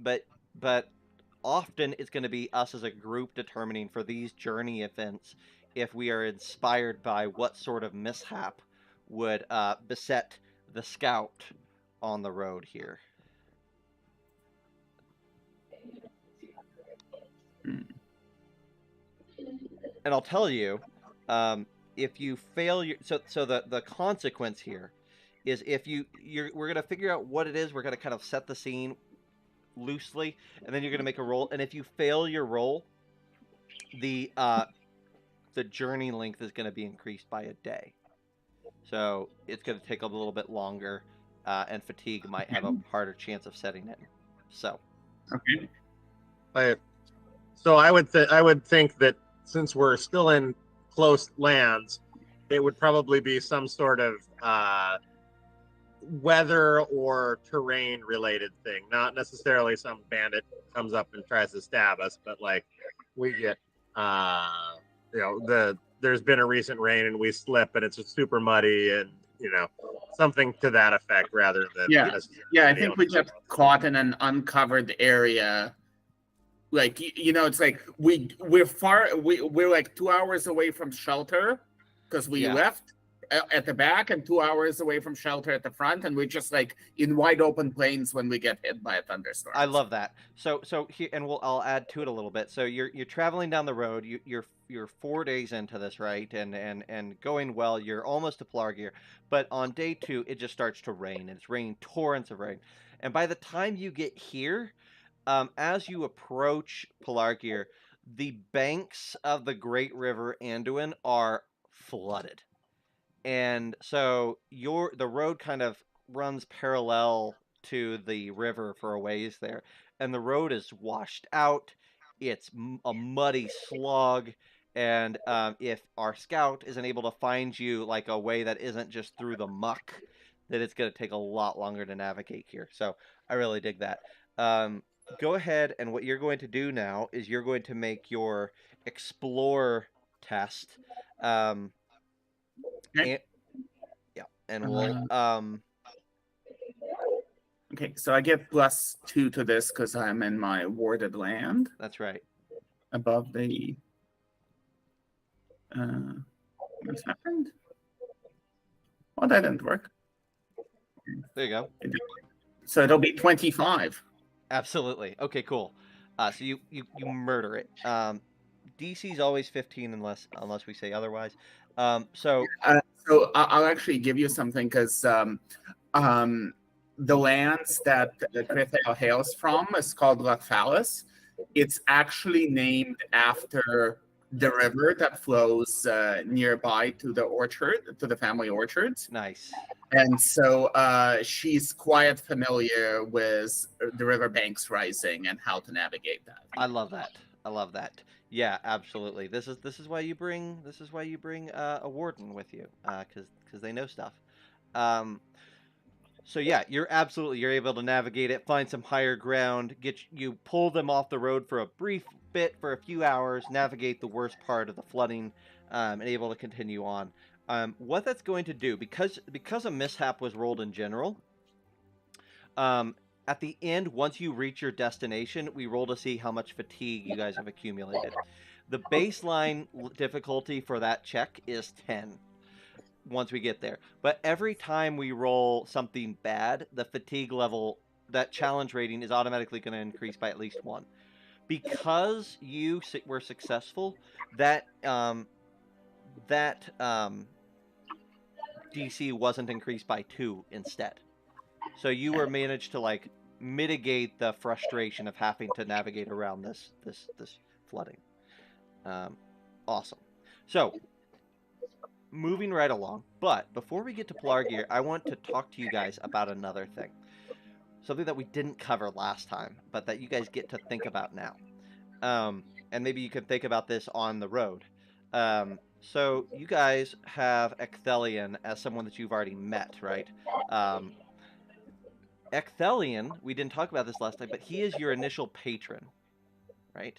often it's going to be us as a group determining for these journey events if we are inspired by what sort of mishap would beset the scout on the road here. And I'll tell you, if you fail your so the consequence here is if we're gonna figure out what it is. We're gonna kind of set the scene loosely, and then you're gonna make a roll. And if you fail your roll, the journey length is gonna be increased by a day. So it's gonna take a little bit longer, and fatigue might have a harder chance of setting in. So. Okay. So I would think that since we're still in close lands, it would probably be some sort of weather or terrain related thing, not necessarily some bandit comes up and tries to stab us, but like we get there's been a recent rain and we slip and it's super muddy and something to that effect rather than I think we get caught in an uncovered area. Like it's like we're like 2 hours away from shelter, because we Yeah. left at the back and 2 hours away from shelter at the front, and we're just like in wide open plains when we get hit by a thunderstorm. I love that. So here, and I'll add to it a little bit. So you're traveling down the road. You're 4 days into this, right? And going well. You're almost to Pelargir, but on day 2, it just starts to rain, and it's raining torrents of rain. And by the time you get here, as you approach Pelargir, the banks of the Great River Anduin are flooded. And so the road kind of runs parallel to the river for a ways there, and the road is washed out. It's a muddy slog, and if our scout isn't able to find you like a way that isn't just through the muck, then it's going to take a lot longer to navigate here. So I really dig that. Go ahead, and what you're going to do now is you're going to make your explore test. Okay. And, yeah, and we'll Okay, so I get +2 to this because I'm in my warded land that's right. above the. What's happened? Oh, that didn't work. There you go. So it'll be 25. Absolutely. Okay, cool. So you murder it. DC's always 15 unless we say otherwise. So I'll actually give you something because the lands that Crithel hails from is called Lathalis. It's actually named after the river that flows nearby to the orchard, to the family orchards. nice. And so she's quite familiar with the river banks rising and how to navigate that. I love that. I love that. Yeah, absolutely. This is why you bring a warden with you, because they know stuff. So yeah, you're able to navigate it, find some higher ground, you pull them off the road for a brief bit for a few hours, navigate the worst part of the flooding, and able to continue on. What that's going to do, because a mishap was rolled in general, at the end, once you reach your destination, we roll to see how much fatigue you guys have accumulated. The baseline difficulty for that check is 10 once we get there. But every time we roll something bad, the fatigue level, that challenge rating, is automatically going to increase by at least 1. Because you were successful, that DC wasn't increased by 2 instead. So you were managed to like mitigate the frustration of having to navigate around this flooding. Awesome. So moving right along, but before we get to Pelargir, I want to talk to you guys about another thing. Something that we didn't cover last time, but that you guys get to think about now. And maybe you can think about this on the road. So you guys have Ecthelion as someone that you've already met, right? Ecthelion, we didn't talk about this last time, but he is your initial patron, right?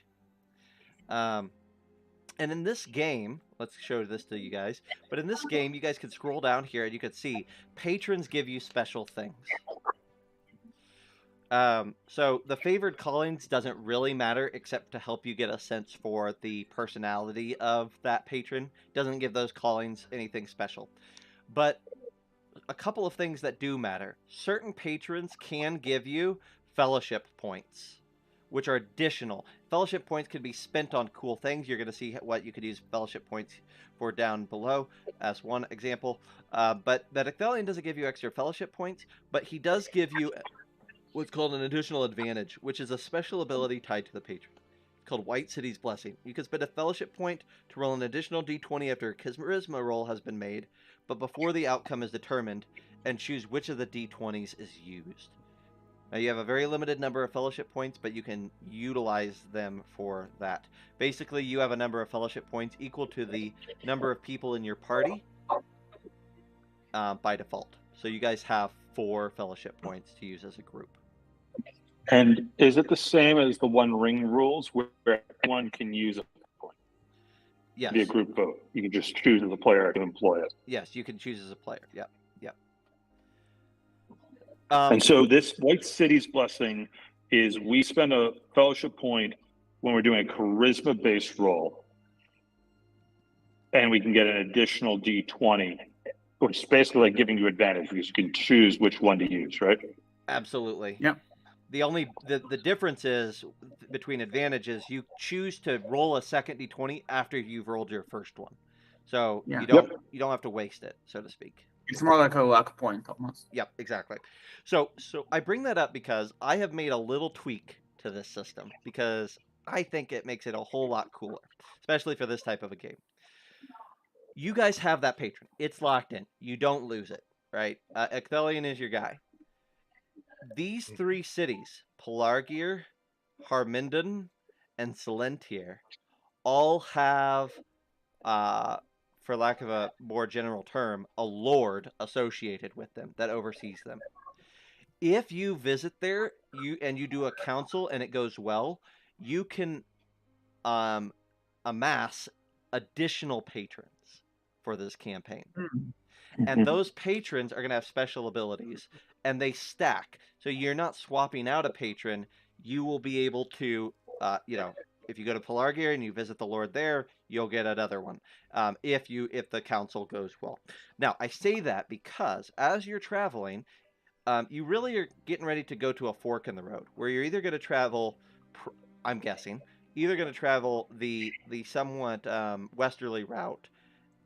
And in this game, let's show this to you guys, but in this game, you guys can scroll down here and you can see patrons give you special things. So the favored callings doesn't really matter except to help you get a sense for the personality of that patron. Doesn't give those callings anything special. But a couple of things that do matter. Certain patrons can give you fellowship points, which are additional. Fellowship points can be spent on cool things. You're going to see what you could use fellowship points for down below as one example. But that Ecthelion doesn't give you extra fellowship points, but he does give you what's called an additional advantage, which is a special ability tied to the patron. It's called White City's Blessing. You can spend a fellowship point to roll an additional d20 after a charisma roll has been made, but before the outcome is determined, and choose which of the d20s is used. Now, you have a very limited number of fellowship points, but you can utilize them for that. Basically, you have a number of fellowship points equal to the number of people in your party by default. So you guys have 4 fellowship points to use as a group. And is it the same as the One Ring rules, where everyone can use a point? Yes. It'd be a group vote. You can just choose as a player to employ it. Yes, you can choose as a player. Yep. And so this White City's Blessing is we spend a fellowship point when we're doing a charisma-based roll. and we can get an additional D20, which is basically like giving you advantage because you can choose which one to use, right? Absolutely. Yep. The difference is between advantages, you choose to roll a second D20 after you've rolled your first one. So Yeah. you don't have to waste it, so to speak. It's more like a luck point almost. Yep, exactly. So I bring that up because I have made a little tweak to this system because I think it makes it a whole lot cooler, especially for this type of a game. You guys have that patron. It's locked in. You don't lose it, right? Ecthelion is your guy. These three cities, Pelargir, Harmindon, and Selentier, all have, for lack of a more general term, a lord associated with them that oversees them. If you visit there, you do a council and it goes well, you can amass additional patrons for this campaign. And those patrons are going to have special abilities, and they stack. So you're not swapping out a patron. You will be able to, if you go to Pelargir and you visit the Lord there, you'll get another one. If the council goes well. Now I say that because as you're traveling, you really are getting ready to go to a fork in the road where you're either going to travel, I'm guessing, either going to travel the somewhat westerly route,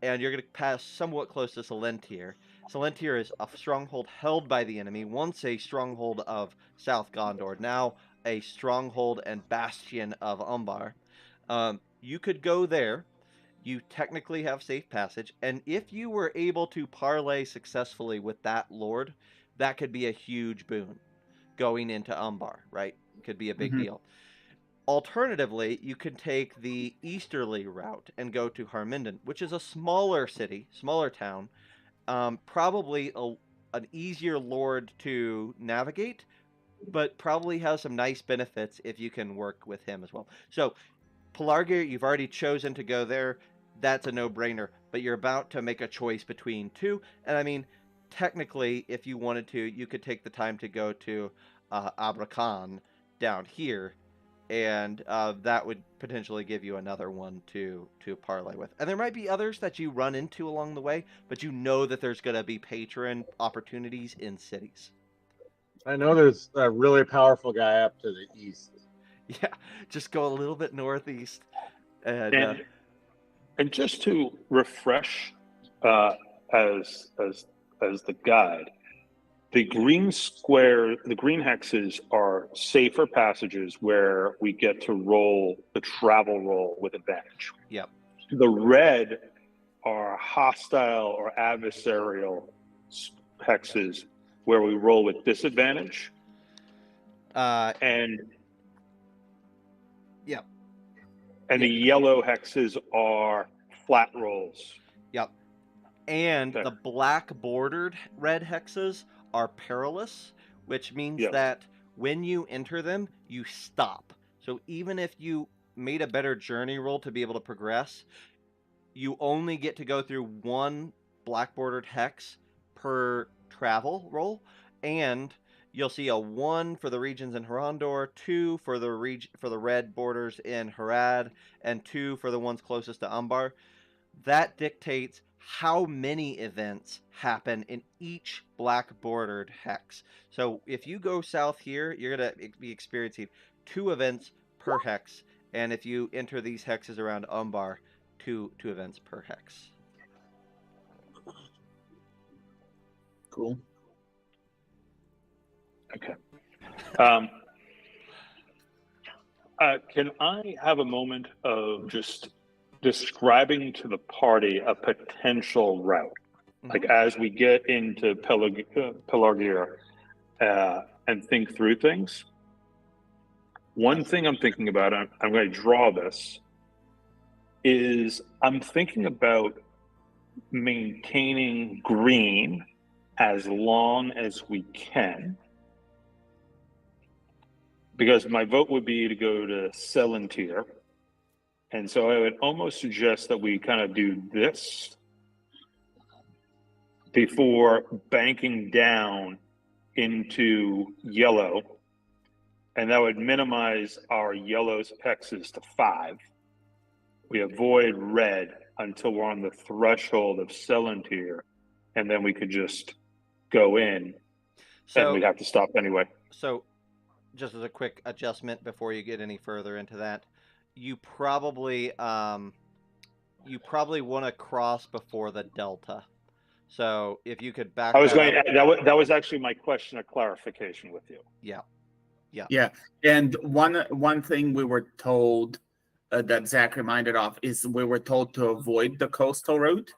and you're going to pass somewhat close to Selentier. Selentier is a stronghold held by the enemy, once a stronghold of South Gondor, now a stronghold and bastion of Umbar. You could go there. You technically have safe passage, and if you were able to parlay successfully with that lord, that could be a huge boon going into Umbar, right? Could be a big deal. Alternatively, you could take the easterly route and go to Harmindon, which is a smaller city, smaller town, probably an easier lord to navigate, but probably has some nice benefits if you can work with him as well. So, Pelargir, you've already chosen to go there. That's a no-brainer, but you're about to make a choice between two. And I mean, technically, if you wanted to, you could take the time to go to Abrakan down here, and that would potentially give you another one to parlay with. And there might be others that you run into along the way, but you know that there's going to be patron opportunities in cities. I know there's a really powerful guy up to the east. Yeah, just go a little bit northeast. And just to refresh as the guide, the green hexes are safer passages where we get to roll the travel roll with advantage. Yep. The red are hostile or adversarial hexes where we roll with disadvantage. And yep. And the yellow hexes are flat rolls. Yep. And the black bordered red hexes are perilous, which means that when you enter them, you stop. So even if you made a better journey roll to be able to progress, you only get to go through one black bordered hex per travel roll, and you'll see a 1 for the regions in Harondor, 2 for the red borders in Harad, and 2 for the ones closest to Umbar. That dictates how many events happen in each black bordered hex. So if you go south here, you're going to be experiencing 2 events per hex, and if you enter these hexes around Umbar, 2 events per hex. Cool. Okay. Can I have a moment of just describing to the party a potential route? Like as we get into Pelargir and think through things. One thing I'm thinking about, I'm going to draw this, is I'm thinking about maintaining green as long as we can. Because my vote would be to go to Selentier. And so I would almost suggest that we kind of do this before banking down into yellow. And that would minimize our yellow's hexes to 5. We avoid red, until we're on the threshold of Celantir, and then we could just go in, and So we'd have to stop anyway. so just as a quick adjustment before you get any further into that, you probably want to cross before the delta. So if you could back I was that going. up, That was actually my question of clarification with you. yeah. Yeah, and one thing we were told that Zach reminded of is we were told to avoid the coastal route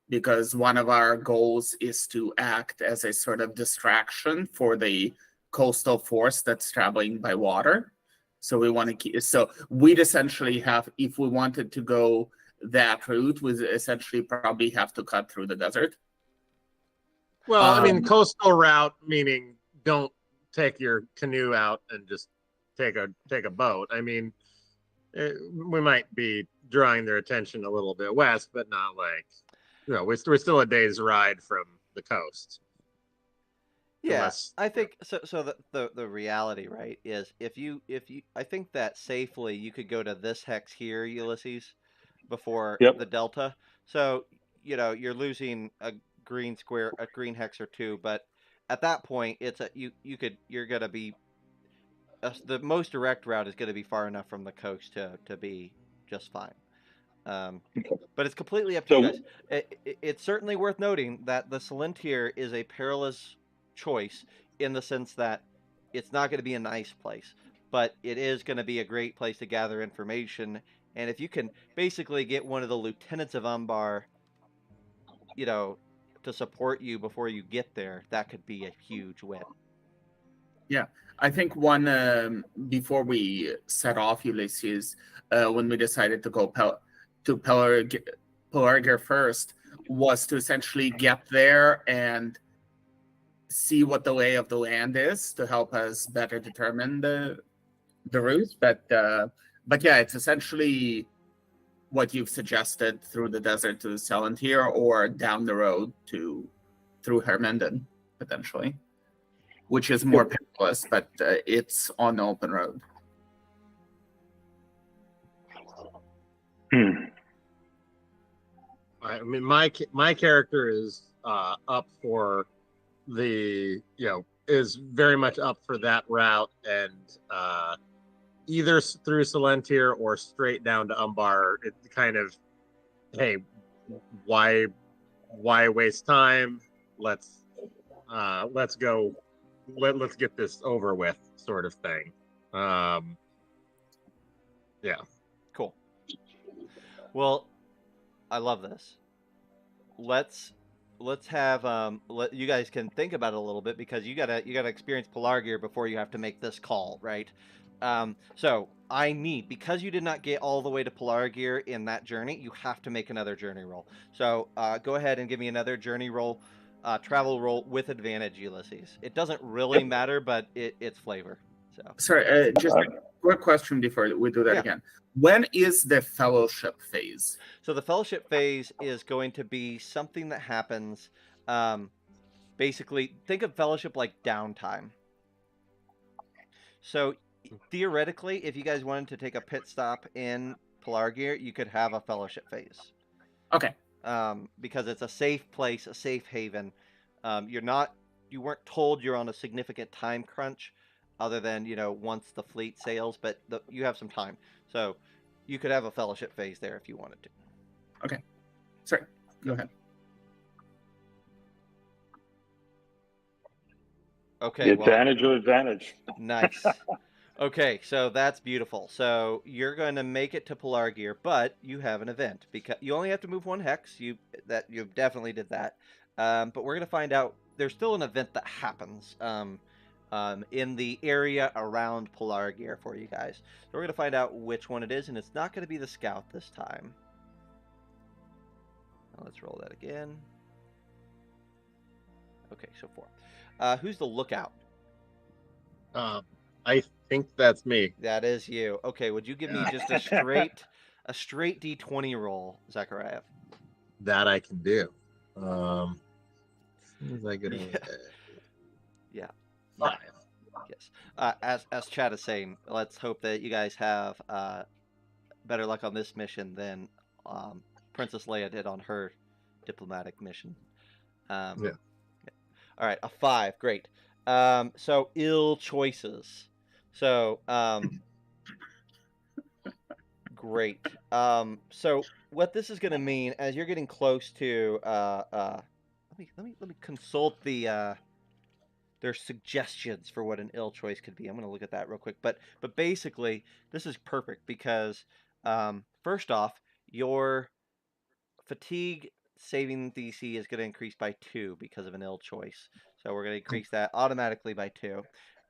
because one of our goals is to act as a sort of distraction for the coastal force that's traveling by water. So we want to keep. So we'd essentially have, if we wanted to go that route, we essentially probably have to cut through the desert. Well, I mean, coastal route meaning don't take your canoe out and just take a boat. I mean, we might be drawing their attention a little bit west, but not like, we're still a day's ride from the coast. Yeah, Unless, I think so. So the reality, right, is if you I think that safely you could go to this hex here, Ulysses, before Yep. the delta. So you're losing a green square, a green hex or two, but at that point, it's you're gonna be the most direct route is gonna be far enough from the coast to be just fine. But it's completely up to you guys. It's certainly worth noting that the Celantir is a perilous choice in the sense that it's not going to be a nice place, but it is going to be a great place to gather information. And if you can basically get one of the lieutenants of Umbar, to support you before you get there, that could be a huge win. Yeah, I think one before we set off, Ulysses, when we decided to go to Pelargir first, was to essentially get there and see what the lay of the land is to help us better determine the route. But yeah, it's essentially what you've suggested through the desert to Celantir or down the road through Hermenden, potentially, which is more perilous, but it's on the open road. I mean, my character is up for the, is very much up for that route, and either through Celantir or straight down to Umbar. It kind of, hey, why waste time? Let's go. Let's get this over with, sort of thing. Yeah. Cool. Well, I love this. Let's have you guys can think about it a little bit because you gotta experience Pelargir before you have to make this call, right? So I need, because you did not get all the way to Pelargir in that journey, you have to make another journey roll. So go ahead and give me another journey roll, travel roll with advantage, Ulysses. It doesn't really matter, but it's flavor. So Sorry, just a quick question before we do that again. When is the fellowship phase? So the fellowship phase is going to be something that happens. Basically, think of fellowship like downtime. So theoretically, if you guys wanted to take a pit stop in Pelargir, you could have a fellowship phase. Okay. Because it's a safe place, a safe haven. You weren't told you're on a significant time crunch, other than once the fleet sails, but you have some time, so you could have a fellowship phase there if you wanted to. Okay. Sorry. Go ahead. Okay. Advantage or advantage. Nice. Okay, so that's beautiful. So you're going to make it to Pelargir, but you have an event because you only have to move one hex. You definitely did that. But we're going to find out there's still an event that happens in the area around Pelargir for you guys. So we're going to find out which one it is, and it's not going to be the scout this time. Now let's roll that again. Okay, so 4. Who's the lookout? I think that's me. That is you. Okay, would you give me just a straight D20 roll, Zachariah? That I can do. As soon as I get Yeah. 5. Yes. As Chad is saying, let's hope that you guys have better luck on this mission than Princess Leia did on her diplomatic mission. Yeah. All right, a 5, great. So ill choices. So great. So what this is going to mean as you're getting close to let me consult their suggestions for what an ill choice could be. I'm going to look at that real quick. But basically, this is perfect because first off, your fatigue saving DC is going to increase by 2 because of an ill choice. So we're going to increase that automatically by 2.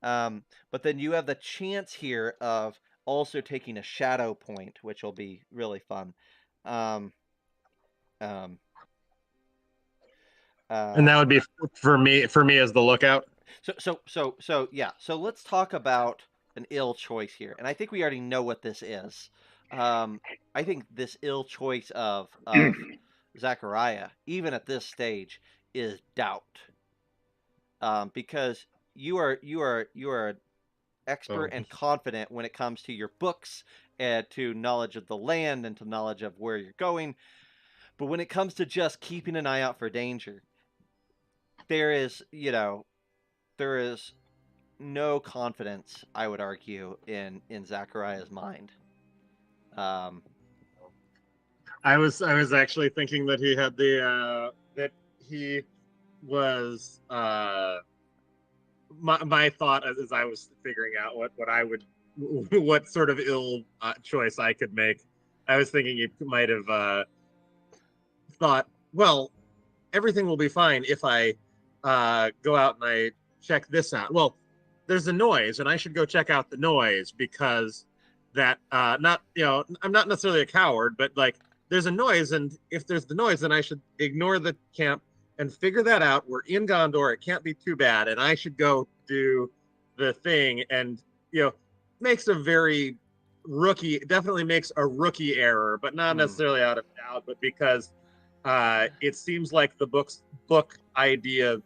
But then you have the chance here of also taking a shadow point, which will be really fun. Um, um, And that would be for me as the lookout. So yeah. So let's talk about an ill choice here, and I think we already know what this is. I think this ill choice of Zachariah, even at this stage, is doubt. Because you are expert and confident when it comes to your books and to knowledge of the land and to knowledge of where you're going. But when it comes to just keeping an eye out for danger, there is, there is no confidence, I would argue, in Zachariah's mind. I was actually thinking that he had that he was my thought as I was figuring out what I would what sort of ill choice I could make. I was thinking he might have thought, well, everything will be fine if I go out and I check this out. Well, there's a noise, and I should go check out the noise because that not I'm not necessarily a coward, but like there's a noise, and if there's the noise, then I should ignore the camp and figure that out. We're in Gondor; it can't be too bad, and I should go do the thing. And makes a very definitely makes a rookie error, but not necessarily out of doubt, but because it seems like the book idea,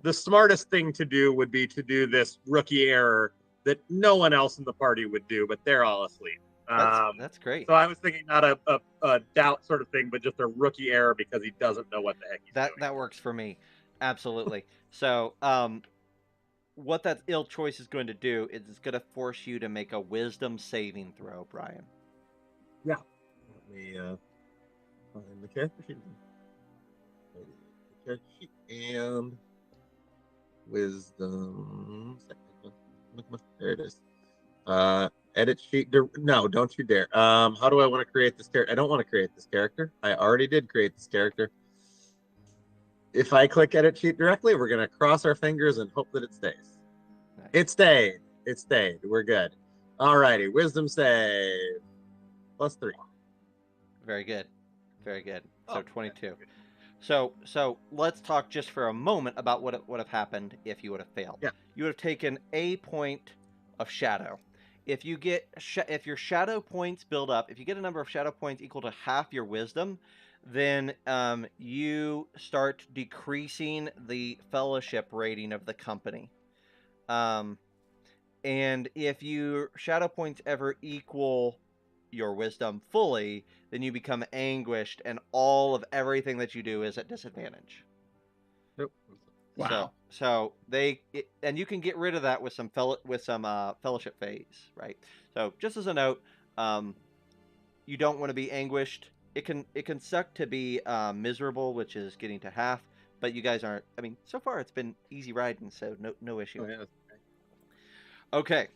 the smartest thing to do would be to do this rookie error that no one else in the party would do, but they're all asleep. That's great. So I was thinking not a doubt sort of thing, but just a rookie error because he doesn't know what the heck he's doing. That works for me, absolutely. So what that ill choice is going to do is it's going to force you to make a wisdom saving throw, Brian. Yeah. Let me find the character sheet. And wisdom. There it is. Edit sheet. No, don't you dare. How do I want to create this character? I don't want to create this character. I already did create this character. If I click edit sheet directly, we're gonna cross our fingers and hope that it stays. Nice. It stayed. It stayed. We're good. Alrighty. Wisdom save. +3. Very good. Very good. So 22. So let's talk just for a moment about what would have happened if you would have failed. Yeah. You would have taken a point of shadow. If you get if your shadow points build up, if you get a number of shadow points equal to half your wisdom, then you start decreasing the fellowship rating of the company. And if your shadow points ever equal your wisdom fully, then you become anguished, and all of everything that you do is at disadvantage. Nope. Wow. So and you can get rid of that with some fellowship phase, right? So just as a note, you don't want to be anguished. It can suck to be miserable, which is getting to half, but you guys aren't. I mean, so far it's been easy riding, so no issue. Oh, yeah. Okay.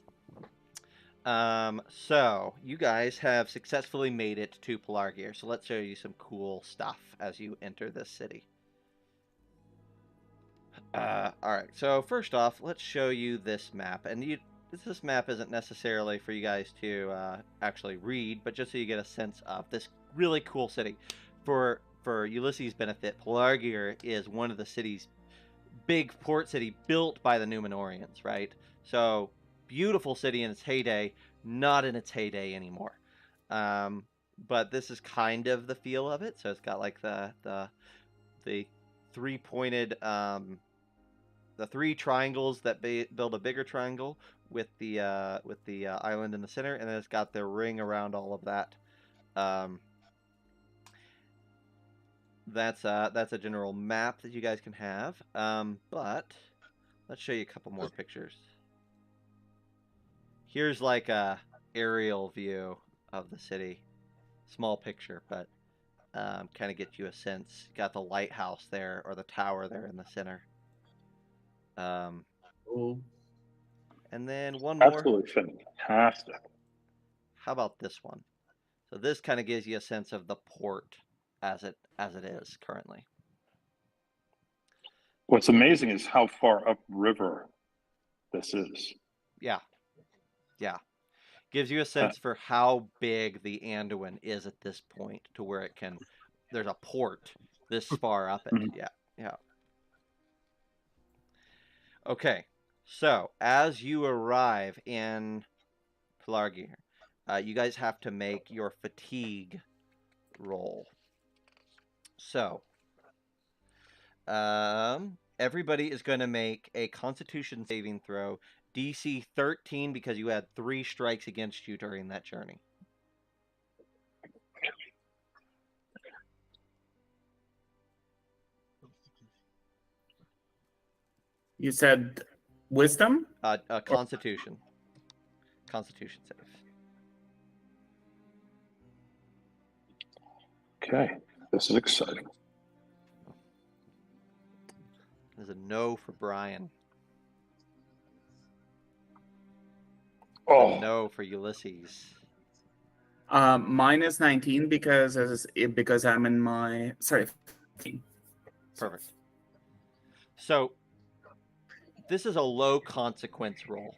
So you guys have successfully made it to Pelargir. So let's show you some cool stuff as you enter this city. All right. So first off, let's show you this map. And this map isn't necessarily for you guys to actually read, but just so you get a sense of this really cool city. For Ulysses' benefit, Pelargir is one of the cities, big port city built by the Númenóreans, right? So beautiful city in its heyday, not in its heyday anymore. But this is kind of the feel of it. So it's got like the three-pointed, the three triangles that build a bigger triangle with the island in the center, and then it's got the ring around all of that. that's a general map that you guys can have. But let's show you a couple more pictures. Here's like a aerial view of the city. Small picture, but kind of get you a sense. Got the lighthouse there, or the tower there in the center. Cool. And then one more. Absolutely fantastic. How about this one? So this kind of gives you a sense of the port as it is currently. What's amazing is how far upriver this is. Yeah. Gives you a sense for how big the Anduin is at this point, to where it can. There's a port this far up it. Mhm. Yeah. Okay, so as you arrive in Pelargir, you guys have to make your fatigue roll. So, everybody is going to make a Constitution saving throw, DC 13, because you had 3 strikes against you during that journey. You said wisdom? Constitution save. Okay, this is exciting. There's a no for Brian. Oh, No for Ulysses. Mine is 19 because I'm in my 15. Perfect. So this is a low consequence roll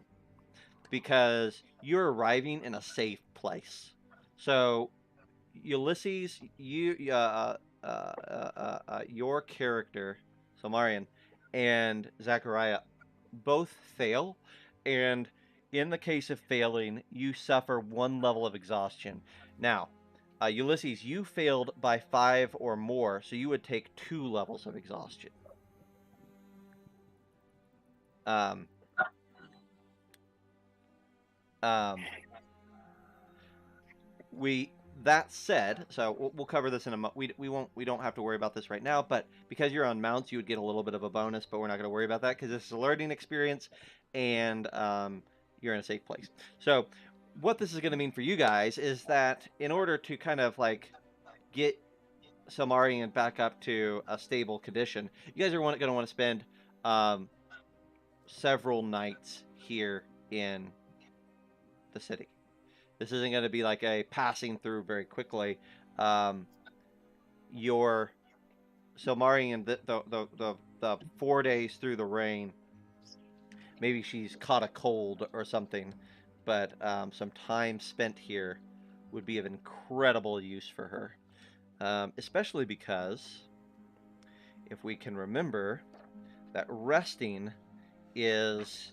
because you're arriving in a safe place. So Ulysses, your character, Salmarian, and Zachariah both fail, and in the case of failing, you suffer 1 level of exhaustion. Now, Ulysses, you failed by 5 or more, so you would take 2 levels of exhaustion. That said, so we'll cover this in a we don't have to worry about this right now, but because you're on mounts, you would get a little bit of a bonus, but we're not going to worry about that because this is a learning experience, and you're in a safe place. So what this is going to mean for you guys is that in order to kind of like get Salmarian back up to a stable condition, you guys are going to want to spend several nights here in the city. This isn't going to be like a passing through very quickly. Your Salmarian, the 4 days through the rain, maybe she's caught a cold or something, but some time spent here would be of incredible use for her, especially because if we can remember that resting is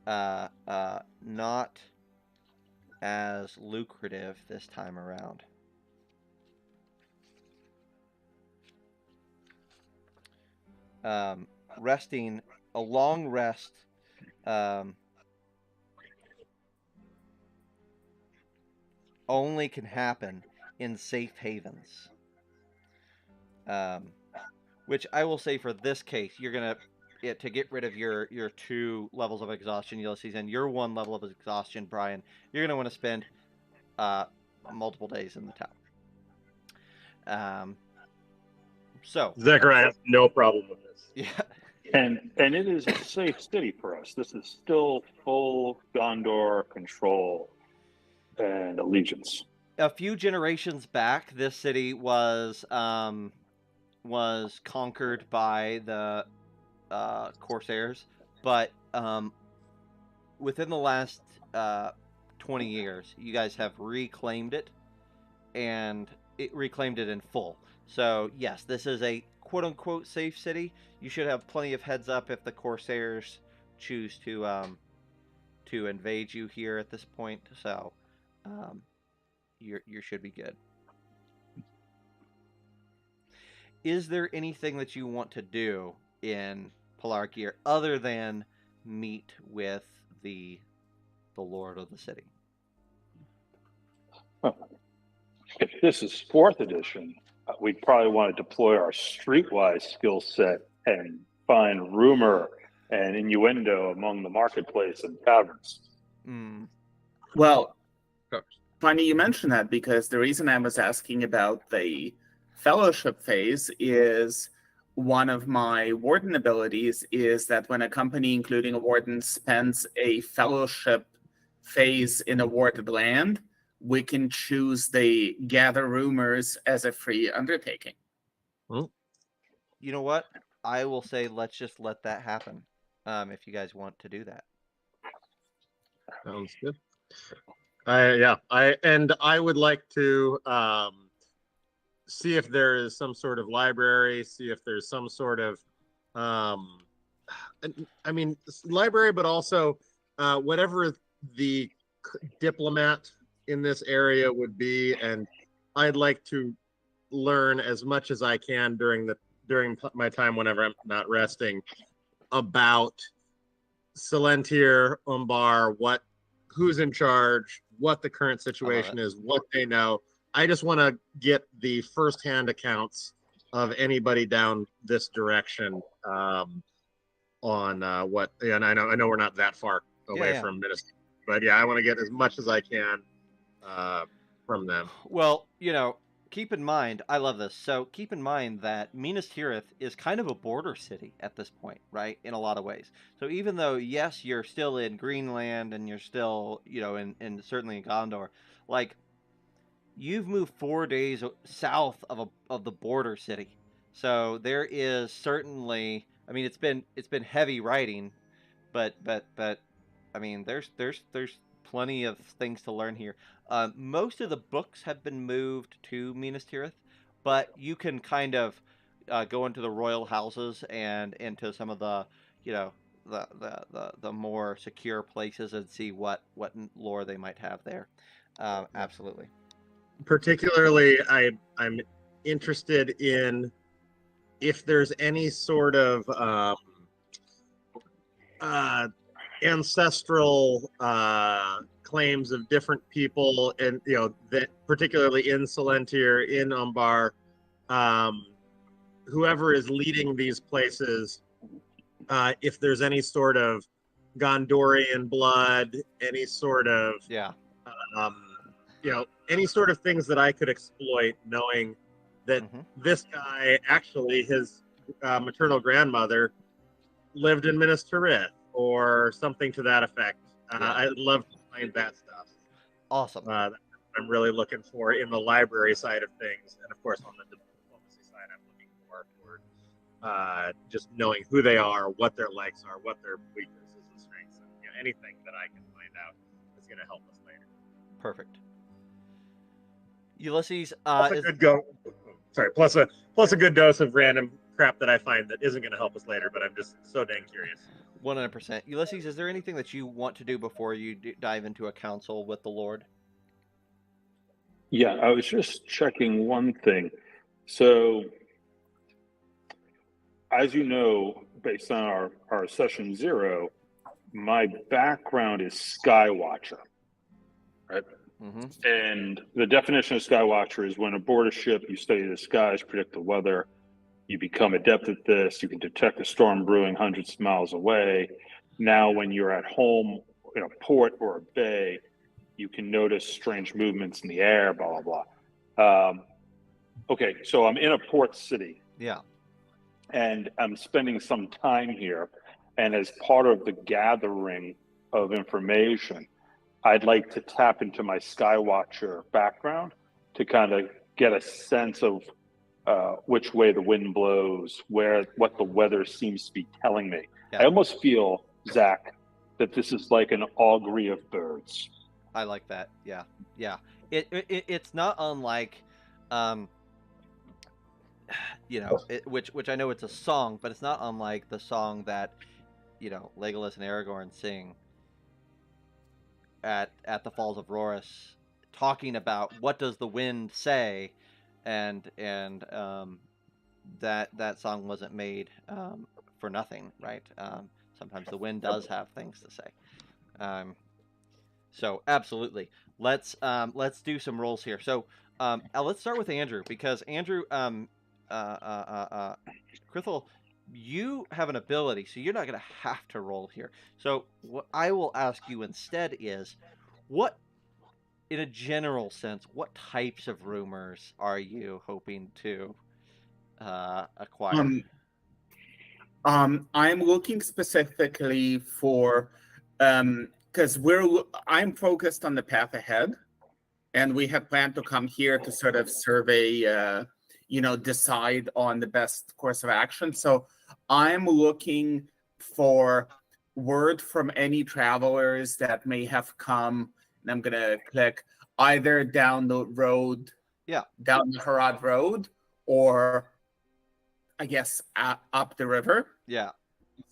not as lucrative this time around. Resting, a long rest, only can happen in safe havens. Which I will say for this case, you're gonna to get rid of your 2 levels of exhaustion, Ulysses, and your 1 level of exhaustion, Brian. You're gonna want to spend multiple days in the town. So Zechariah has no problem with this. yeah. and it is a safe city for us. This is still full Gondor control and allegiance. A few generations back, this city was conquered by the Corsairs, but within the last 20 years, you guys have reclaimed it, and it reclaimed it in full. So yes, this is a quote-unquote safe city. You should have plenty of heads up if the Corsairs choose to invade you here at this point. So you should be good. Is there anything that you want to do in Pelargir other than meet with the Lord of the city? If this is 4th edition, we'd probably want to deploy our streetwise skill set and find rumor and innuendo among the marketplace and taverns. Mm. Well, funny you mention that, because the reason I was asking about the fellowship phase is one of my warden abilities is that when a company, including a warden, spends a fellowship phase in a warded land, we can choose the gather rumors as a free undertaking. You know what? I will say let's just let that happen. If you guys want to do that. Sounds good. I would like to see if there is some sort of library, see if there's some sort of library, but also whatever the diplomat in this area would be, and I'd like to learn as much as I can during my time whenever I'm not resting about Silentier, Umbar, who's in charge, what the current situation is, what they know. I just want to get the firsthand accounts of anybody down this direction on what. And I know we're not that far away from Minnesota, but I want to get as much as I can from them. Well, keep in mind, I love this. So keep in mind that Minas Tirith is kind of a border city at this point, right? In a lot of ways. So even though, yes, you're still in Greenland and you're still, in certainly in Gondor, like you've moved 4 days south of the border city. So there is certainly, I mean, it's been heavy riding, but I mean, there's plenty of things to learn here. Most of the books have been moved to Minas Tirith, but you can kind of go into the royal houses and into some of the, the more secure places and see what lore they might have there. Absolutely. Particularly, I'm interested in if there's any sort of ancestral claims of different people, and that particularly in Silentier, in Umbar, whoever is leading these places, if there's any sort of Gondorian blood, any sort of any sort of things that I could exploit, knowing that this guy, actually his maternal grandmother lived in Minas Tirith or something to that effect. I'd love to find that stuff. Awesome. I'm really looking for in the library side of things, and of course on the diplomacy side, I'm looking for just knowing who they are, what their likes are, what their weaknesses and strengths, and anything that I can find out is going to help us later. Perfect. Ulysses, plus a good dose of random crap that I find that isn't going to help us later, but I'm just so dang curious. 100%. Ulysses, is there anything that you want to do before you dive into a council with the Lord? Yeah, I was just checking one thing. So, as you know, based on our session 0, my background is Skywatcher, right? Mm-hmm. And the definition of Skywatcher is when aboard a ship, you study the skies, predict the weather, you become adept at this, you can detect a storm brewing hundreds of miles away. Now, when you're at home in a port or a bay, you can notice strange movements in the air, blah, blah, blah. Okay, so I'm in a port city. Yeah. And I'm spending some time here. And as part of the gathering of information, I'd like to tap into my Skywatcher background to kind of get a sense of which way the wind blows, what the weather seems to be telling me. Yeah. I almost feel, Zach, that this is like an augury of birds. I like that. Yeah. It's not unlike, which I know it's a song, but it's not unlike the song that, Legolas and Aragorn sing at the Falls of Rhoris, talking about what does the wind say, and that song wasn't made for nothing, right? Sometimes the wind does have things to say. So absolutely, let's do some rolls here. So let's start with Andrew because Andrew, Crithel, you have an ability, so you're not going to have to roll here. So what I will ask you instead is, what, in a general sense, what types of rumors are you hoping to acquire? I'm looking specifically for because I'm focused on the path ahead, and we had planned to come here to sort of survey, decide on the best course of action. So I'm looking for word from any travelers that may have come, and I'm gonna click either down the road, Yeah. down the Harad Road, or I guess up the river Yeah.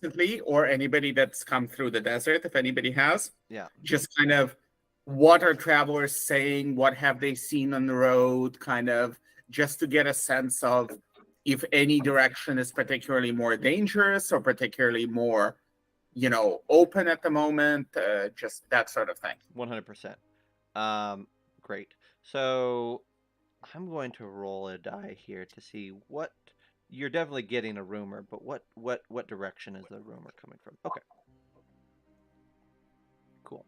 recently, or anybody that's come through the desert, if anybody has. Yeah. Just kind of what are travelers saying? What have they seen on the road? Kind of just to get a sense of if any direction is particularly more dangerous or particularly more, open at the moment. Just that sort of thing. 100%. Great. So I'm going to roll a die here to see what you're definitely getting a rumor, but what direction is the rumor coming from? Okay. Cool.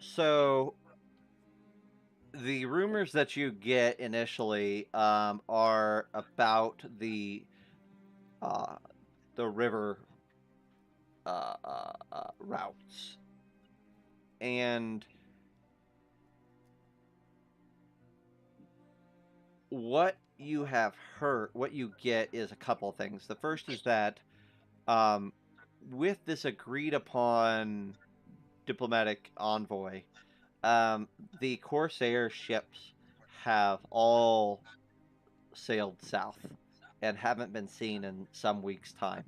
So the rumors that you get initially are about the river routes, and what you have heard, what you get is a couple of things. The first is that with this agreed upon diplomatic envoy, the Corsair ships have all sailed south and haven't been seen in some weeks' time.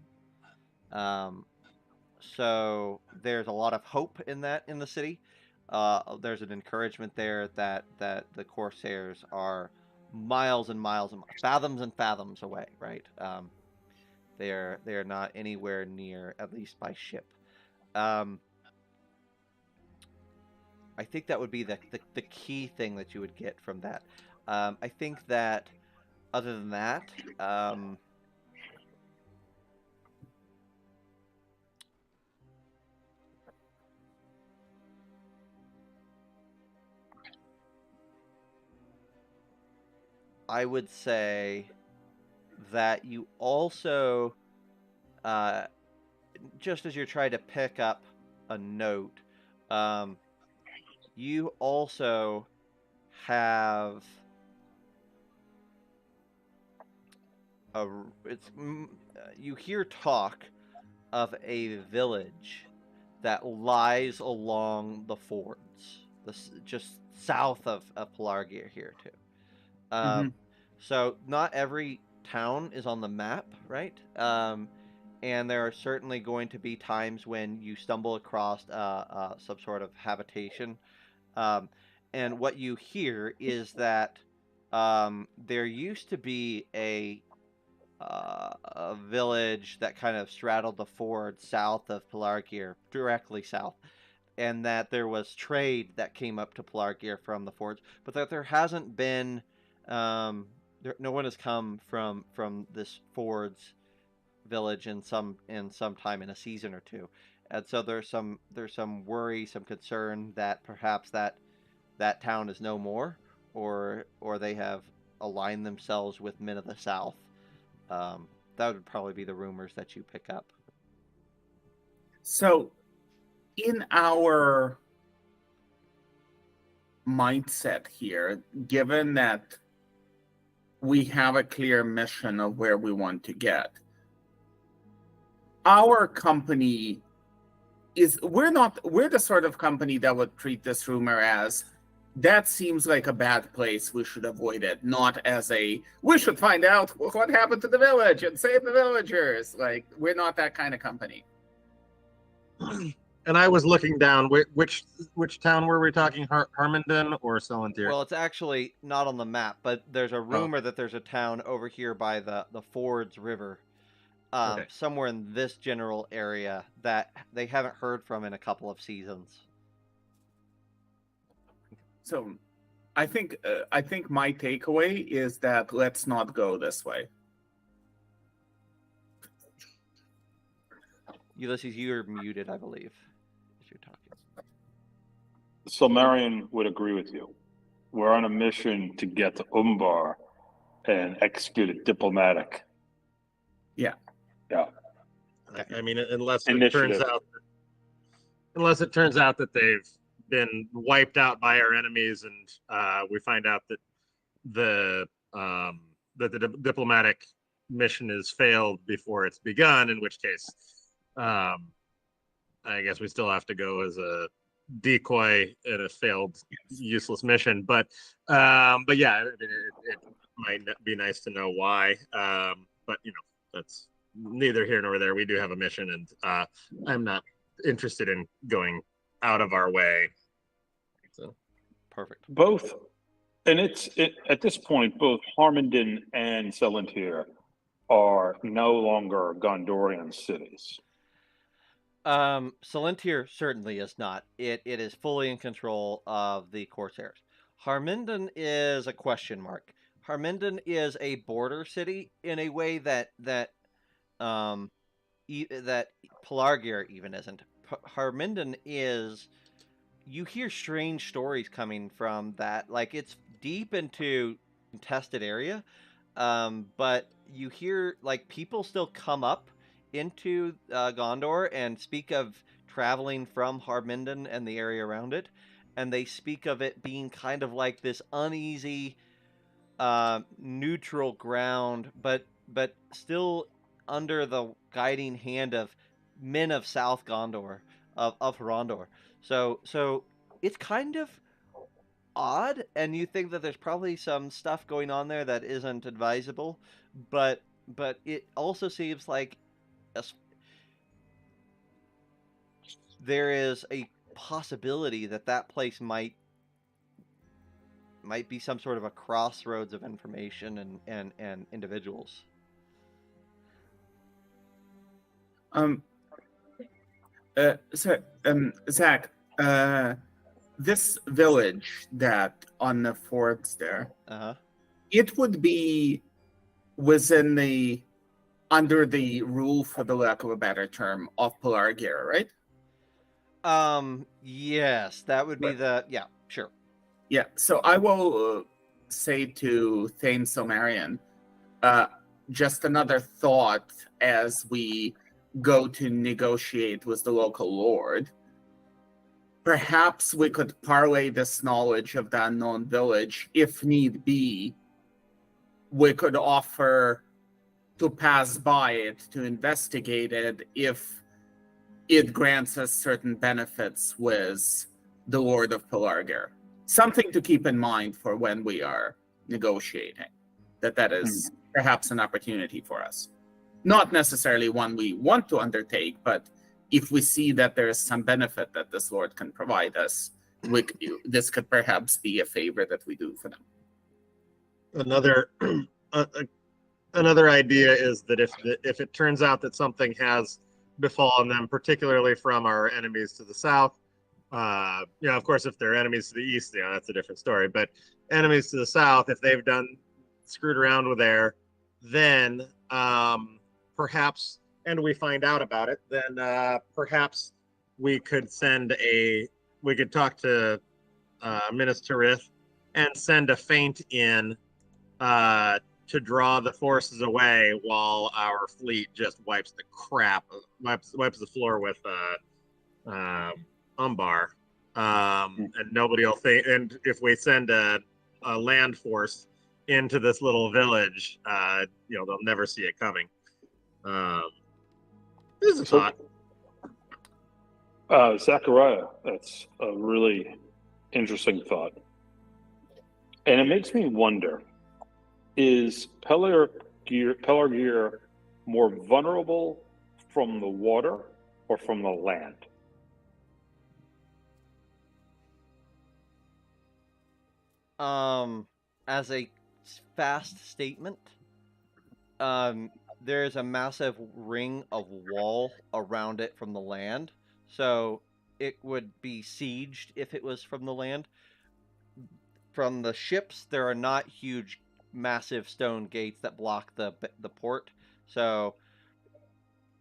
So there's a lot of hope in the city. There's an encouragement there that the Corsairs are miles and miles and fathoms and fathoms away, right? They're not anywhere near, at least by ship. I think that would be the key thing that you would get from that. I think that other than that, I would say that you also, just as you're trying to pick up a note, you also have you hear talk of a village that lies along the fords, just south of Pelargir here too. So not every town is on the map, right? And there are certainly going to be times when you stumble across some sort of habitation. And what you hear is that there used to be a village that kind of straddled the ford south of Pelargir, directly south, and that there was trade that came up to Pelargir from the fords, but that there hasn't been, no one has come from this fords village in some time in a season or two, and so there's some worry, some concern that perhaps that town is no more, or they have aligned themselves with men of the South. That would probably be the rumors that you pick up. So, in our mindset here, given that we have a clear mission of where we want to get, our company we're the sort of company that would treat this rumor as, that seems like a bad place, we should avoid it, not as we should find out what happened to the village and save the villagers. Like, we're not that kind of company. And I was looking down. Which town were we talking? Harmondon or Celantir? Well, it's actually not on the map, but there's a rumor that there's a town over here by the Fords River, somewhere in this general area that they haven't heard from in a couple of seasons. So I think my takeaway is that let's not go this way. Ulysses, you're muted, I believe, as you're talking. So Marion would agree with you. We're on a mission to get to Umbar and execute a diplomatic. Yeah. Yeah. I mean, unless it Initiative. turns out that they've been wiped out by our enemies, and we find out that the diplomatic mission is failed before it's begun, in which case, I guess we still have to go as a decoy in a failed, useless mission. But yeah, I mean, it might be nice to know why. But that's neither here nor there. We do have a mission, and I'm not interested in going out of our way. So Perfect. Both, and at this point, both Harmondon and Selentir are no longer Gondorian cities. Selentir certainly is not. It is fully in control of the Corsairs. Harmenden is a question mark. Harmenden is a border city in a way that Pelargir even isn't. Harmenden is. You hear strange stories coming from that. Like, it's deep into contested area, but you hear like people still come up into Gondor and speak of traveling from Harmenden and the area around it, and they speak of it being kind of like this uneasy, neutral ground, but still under the guiding hand of men of South Gondor, of Rondor. So it's kind of odd, and you think that there's probably some stuff going on there that isn't advisable, but it also seems like there is a possibility that that place might be some sort of a crossroads of information and individuals. Zach, this village that on the forts there, it would be within under the rule, for the lack of a better term, of Pelargir, right? Yes, that would be yeah, sure. Yeah, so I will say to Thane Silmarion, just another thought as we go to negotiate with the local lord. Perhaps we could parlay this knowledge of the unknown village, if need be. We could offer to pass by it, to investigate it, if it grants us certain benefits with the Lord of Pelargir. Something to keep in mind for when we are negotiating, that is perhaps an opportunity for us. Not necessarily one we want to undertake, but if we see that there is some benefit that this Lord can provide us, this could perhaps be a favor that we do for them. Another idea is that if it turns out that something has befallen them, particularly from our enemies to the south, of course, if they're enemies to the east, that's a different story. But enemies to the south, if they've screwed around with there, then perhaps, and we find out about it, then perhaps we could talk to Minas Tirith and send a feint in to draw the forces away while our fleet just wipes the floor with Umbar, and nobody will think. And if we send a land force into this little village, they'll never see it coming. This is a thought. Zachariah, that's a really interesting thought, and it makes me wonder: is Pelargir more vulnerable from the water or from the land? As a fast statement, there's a massive ring of wall around it from the land, so it would be sieged if it was from the land. from the ships, there are not huge, massive stone gates that block the port. So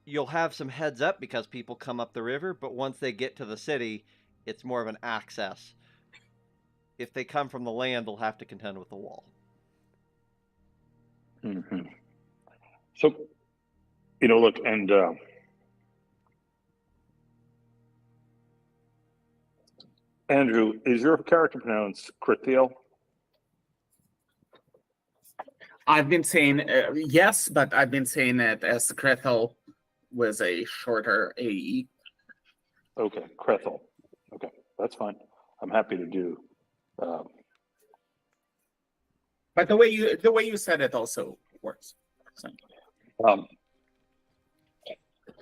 you'll have some heads up because people come up the river, but once they get to the city, it's more of an access. If they come from the land, they'll have to contend with the wall. Mm-hmm. So, look, and Andrew, is your character pronounced Crithiel? I've been saying yes, but I've been saying it as Krethel was a shorter AE. Okay, Krethel. Okay, that's fine. I'm happy to do. But the way you said it also works. So.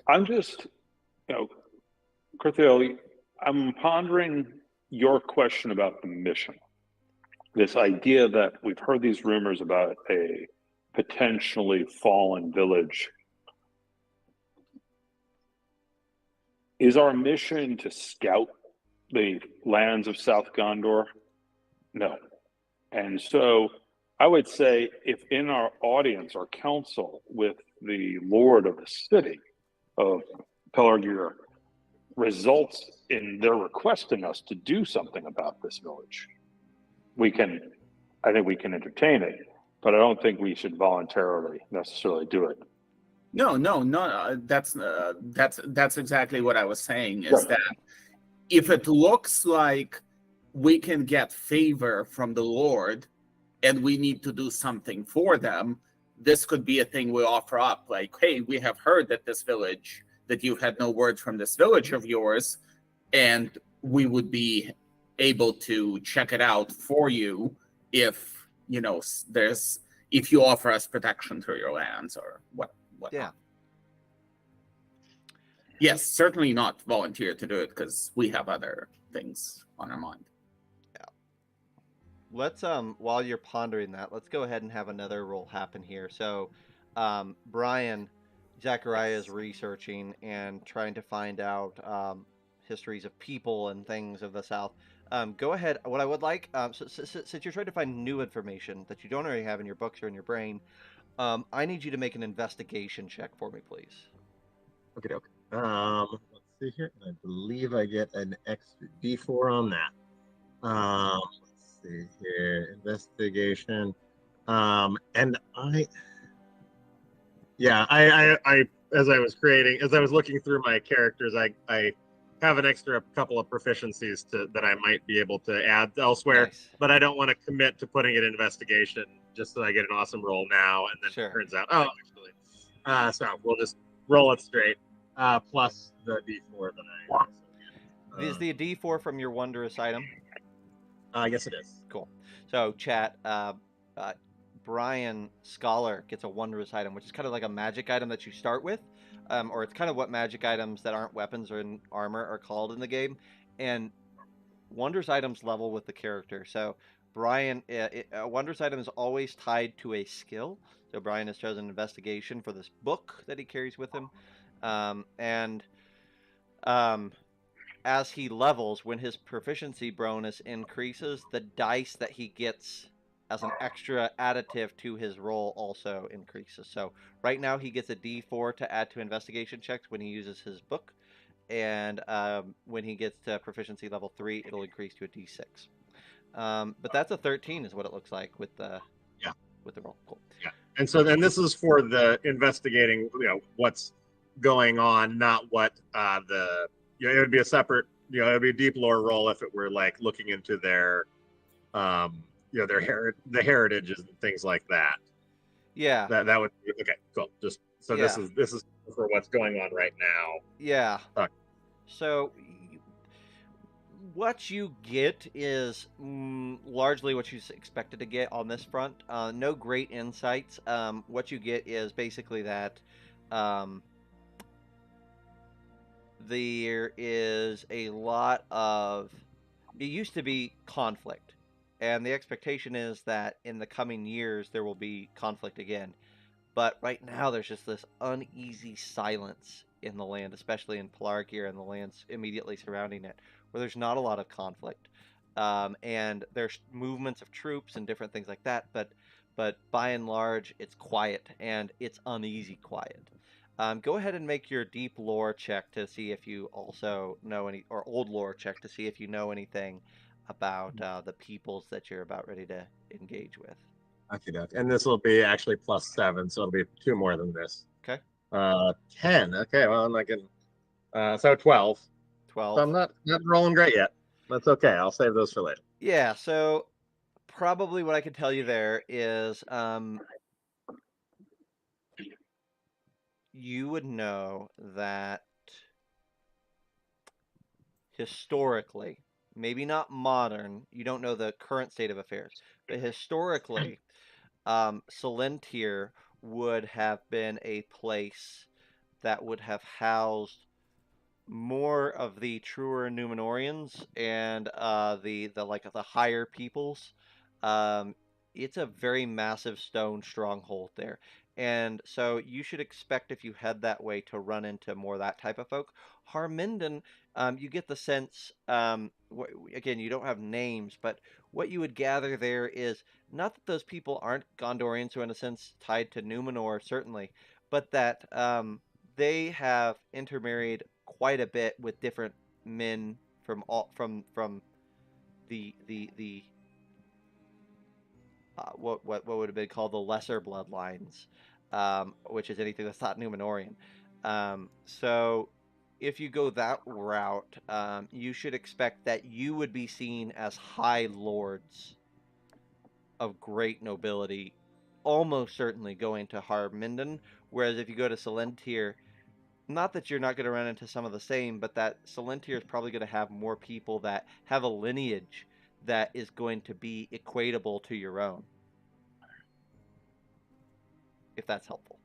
I'm just, Crithiel, I'm pondering your question about the mission. This idea that we've heard these rumors about a potentially fallen village. Is our mission to scout the lands of South Gondor? No. And so I would say if in our audience, our council with the Lord of the city of Pelargir results in their requesting us to do something about this village, I think we can entertain it, but I don't think we should voluntarily necessarily do it. No. That's exactly what I was saying. Is that if it looks like we can get favor from the Lord, and we need to do something for them, this could be a thing we offer up. Like, hey, we have heard that that you've had no word from this village of yours, and we would be able to check it out for you if if you offer us protection through your lands or what. Yeah. Yes, certainly not volunteer to do it because we have other things on our mind. Yeah. Let's while you're pondering that, let's go ahead and have another roll happen here. So, Brian, Zachariah is researching and trying to find out histories of people and things of the South. Go ahead. What I would like, since you're trying to find new information that you don't already have in your books or in your brain, I need you to make an investigation check for me, please. Okay. Let's see here. I believe I get an extra D4 on that. Let's see here. Investigation. And I as I was looking through my characters, I have an extra couple of proficiencies that I might be able to add elsewhere, Nice. but I don't want to commit to putting it in investigation just so I get an awesome roll now, and then it turns out, actually. So we'll just roll it straight, plus the D4 that I also get. Is the D4 from your wondrous item? Yes, it is. Cool. So, chat, Brian Scholar gets a wondrous item, which is kind of like a magic item that you start with, or it's kind of what magic items that aren't weapons or in armor are called in the game. And wondrous items level with the character. So, Brian, a wondrous item is always tied to a skill. So, Brian has chosen investigation for this book that he carries with him. As he levels, when his proficiency bonus increases, the dice that he gets as an extra additive to his roll also increases. So right now he gets a D4 to add to investigation checks when he uses his book, and when he gets to proficiency level 3, it'll increase to a D6. But that's a 13 is what it looks like with the roll. Cool. Yeah, and so then this is for the investigating, what's going on, not what it would be a separate, it would be a deep lore roll if it were like looking into their the heritages and things like that. Yeah. That would be okay. Cool. Just so this is for what's going on right now. Yeah. So what you get is largely what you expected to get on this front. No great insights. What you get is basically that there is a lot of. It used to be conflict, and the expectation is that in the coming years there will be conflict again. But right now there's just this uneasy silence in the land, especially in Pelargir and the lands immediately surrounding it, where there's not a lot of conflict. and there's movements of troops and different things like that. But by and large, it's quiet, and it's uneasy quiet. Go ahead and make your deep lore check to see if you also know any, or old lore check to see if you know anything about the peoples that you're about ready to engage with. Okay, and this will be actually +7, so it'll be 2 more than this. Okay. 10. Okay, well, I'm not getting. So 12. 12. So I'm not rolling great yet. That's okay. I'll save those for later. Yeah, so probably what I can tell you there is you would know that historically, maybe not modern, you don't know the current state of affairs, but historically, Salentir would have been a place that would have housed more of the truer Numenorians and the higher peoples. It's a very massive stone stronghold there, and so you should expect if you head that way to run into more that type of folk. Harmenden, you get the sense. Again, you don't have names, but what you would gather there is not that those people aren't Gondorians, who in a sense tied to Numenor, certainly, but that they have intermarried quite a bit with different men from all from the what would have been called the lesser bloodlines, which is anything that's not Numenorian. So if you go that route, you should expect that you would be seen as high lords of great nobility, almost certainly going to Harmenden. Whereas if you go to Salentir, not that you're not going to run into some of the same, but that Salentir is probably going to have more people that have a lineage that is going to be equatable to your own. If that's helpful.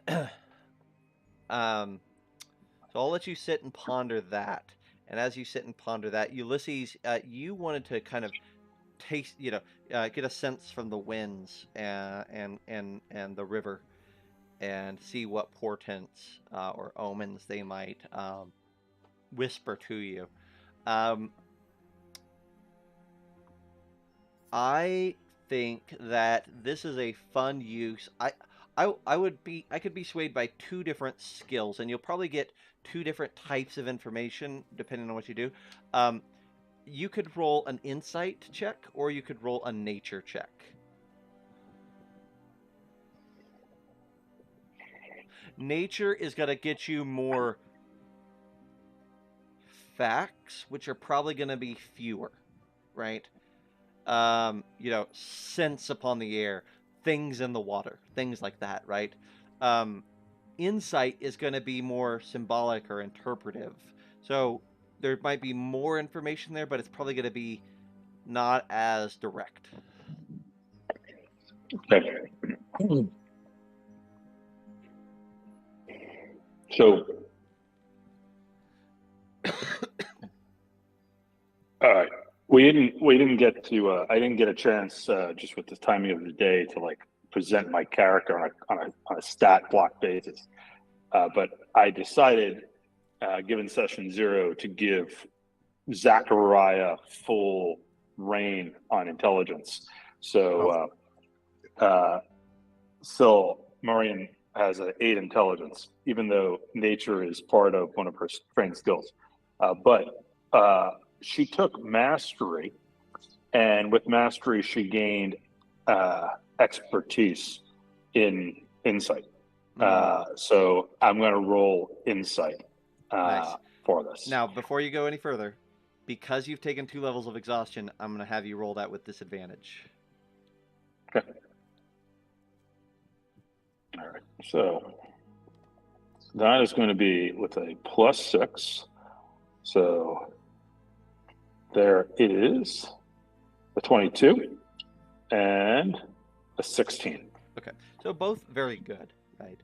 So I'll let you sit and ponder that. And as you sit and ponder that, Ulysses, you wanted to kind of taste, get a sense from the winds and the river, and see what portents or omens they might whisper to you. I think that this is a fun use. I could be swayed by 2 different skills, and you'll probably get 2 different types of information depending on what you do. You could roll an insight check, or you could roll a nature check. Nature is going to get you more facts, which are probably going to be fewer, right? Scents upon the air, things in the water, things like that, right? Insight is going to be more symbolic or interpretive. So there might be more information there, but it's probably going to be not as direct. Okay. So, all right. We didn't get to. I didn't get a chance, just with the timing of the day, to like present my character on a stat block basis. But I decided, given session 0, to give Zachariah full reign on intelligence. So, Marion has an 8 intelligence, even though nature is part of one of her trained skills. But she took mastery, and with mastery, she gained expertise in insight. So I'm going to roll insight Nice. for this. Now, before you go any further, because you've taken 2 levels of exhaustion, I'm going to have you roll that with disadvantage. Okay. All right. So that is going to be with a +6. So there is a 22 and a 16. Okay. So both very good, right?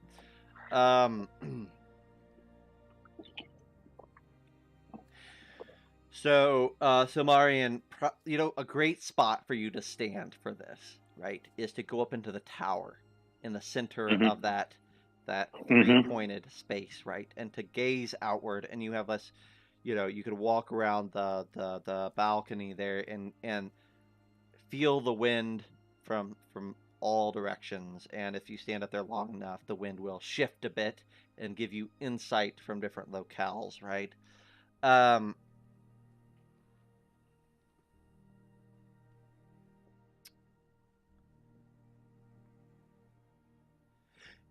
So Marion, a great spot for you to stand for this, right, is to go up into the tower in the center of that 3-pointed space, right, and to gaze outward, and you you could walk around the balcony there and feel the wind from all directions. And if you stand up there long enough, the wind will shift a bit and give you insight from different locales, right? Um,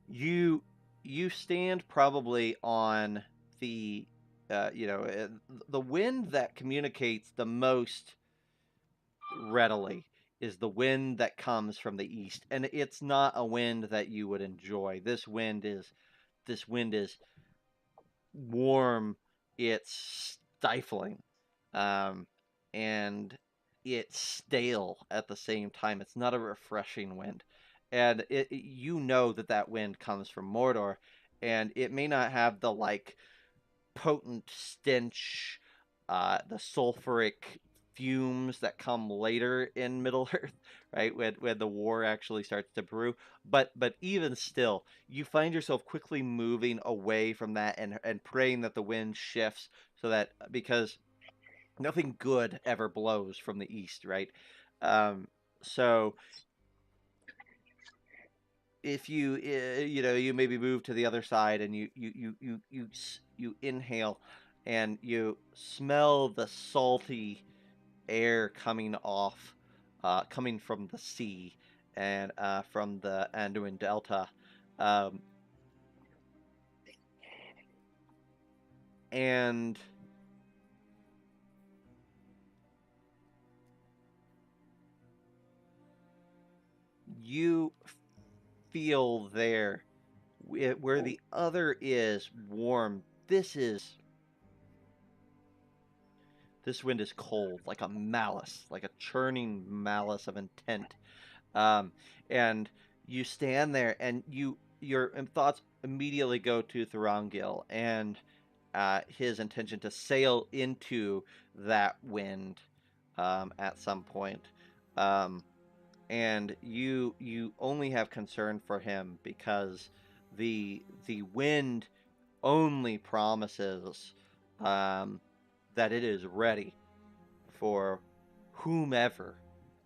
you you stand probably on the the wind that communicates the most readily is the wind that comes from the east, and it's not a wind that you would enjoy. This wind is warm, it's stifling, um, and it's stale at the same time. It's not a refreshing wind, and you know that wind comes from Mordor, and it may not have the potent stench, the sulfuric fumes that come later in Middle Earth, right? When the war actually starts to brew. But even still, you find yourself quickly moving away from that and praying that the wind shifts so that because nothing good ever blows from the east, right? So if you maybe move to the other side and you inhale and you smell the salty air coming from the sea and from the Anduin Delta, um, and you feel there where the other is warm. This wind is cold, like a malice, like a churning malice of intent. Um, and you stand there, and your thoughts immediately go to Thorongil and his intention to sail into that wind at some point. Um, and you only have concern for him because the wind only promises that it is ready for whomever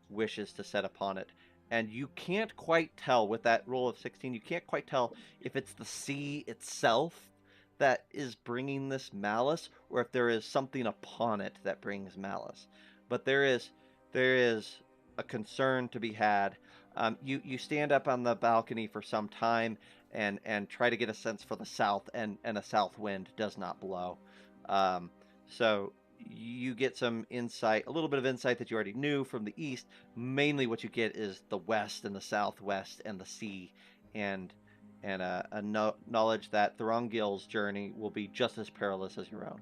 wishes to set upon it. And you can't quite tell with that roll of 16, you can't quite tell if it's the sea itself that is bringing this malice or if there is something upon it that brings malice. But there is a concern to be had. You stand up on the balcony for some time and try to get a sense for the south, and a south wind does not blow. Um, so you get some insight, a little bit of insight that you already knew from the east. Mainly, what you get is the west and the southwest and the sea, and knowledge that Thorongil's journey will be just as perilous as your own.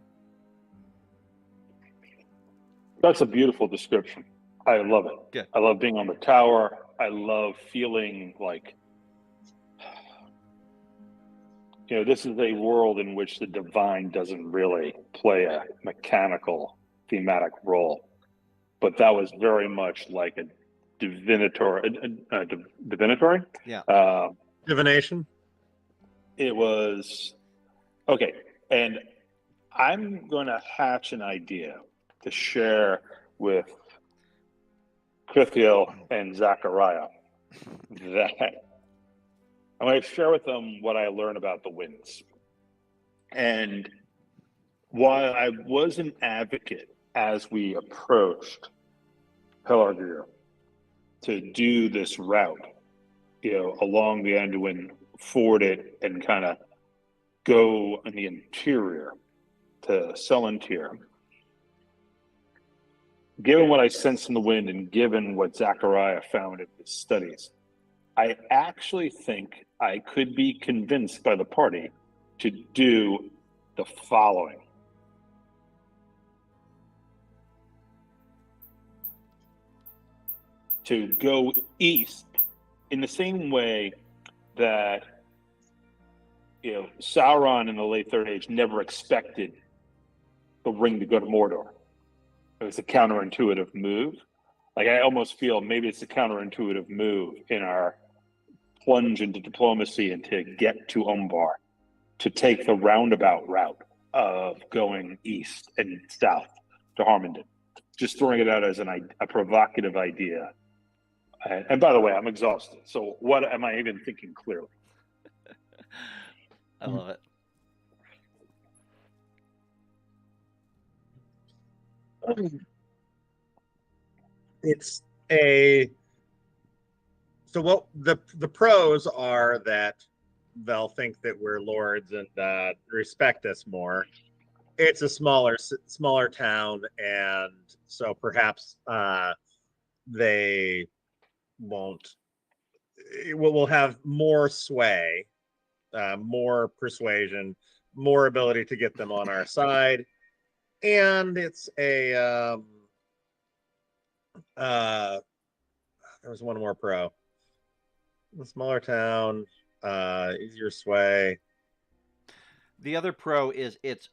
That's a beautiful description. I love it. Good. I love being on the tower. I love feeling like, this is a world in which the divine doesn't really play a mechanical thematic role, but that was very much like a divinatory. Divinatory? Yeah. Divination. It was okay, and I'm going to hatch an idea to share with Crithiel and Zachariah that I'm going to share with them what I learned about the winds. And while I was an advocate as we approached Pelargir to do this route, along the Anduin, ford it, and kind of go in the interior to Sellentir, given what I sensed in the wind and given what Zachariah found in his studies, I actually think I could be convinced by the party to do the following. To go east in the same way that Sauron in the late Third Age never expected the ring to go to Mordor. It was a counterintuitive move. Like, I almost feel maybe it's a counterintuitive move in our plunge into diplomacy and to get to Umbar, to take the roundabout route of going east and south to Harmondon. Just throwing it out as a provocative idea. And by the way, I'm exhausted. So what am I even thinking clearly? I love it. It's so what the pros are that they'll think that we're lords and respect us more. It's a smaller town, and so perhaps they won't. We'll have more sway, more persuasion, more ability to get them on our side, and it's a there was one more pro. A smaller town, easier sway. The other pro is it's,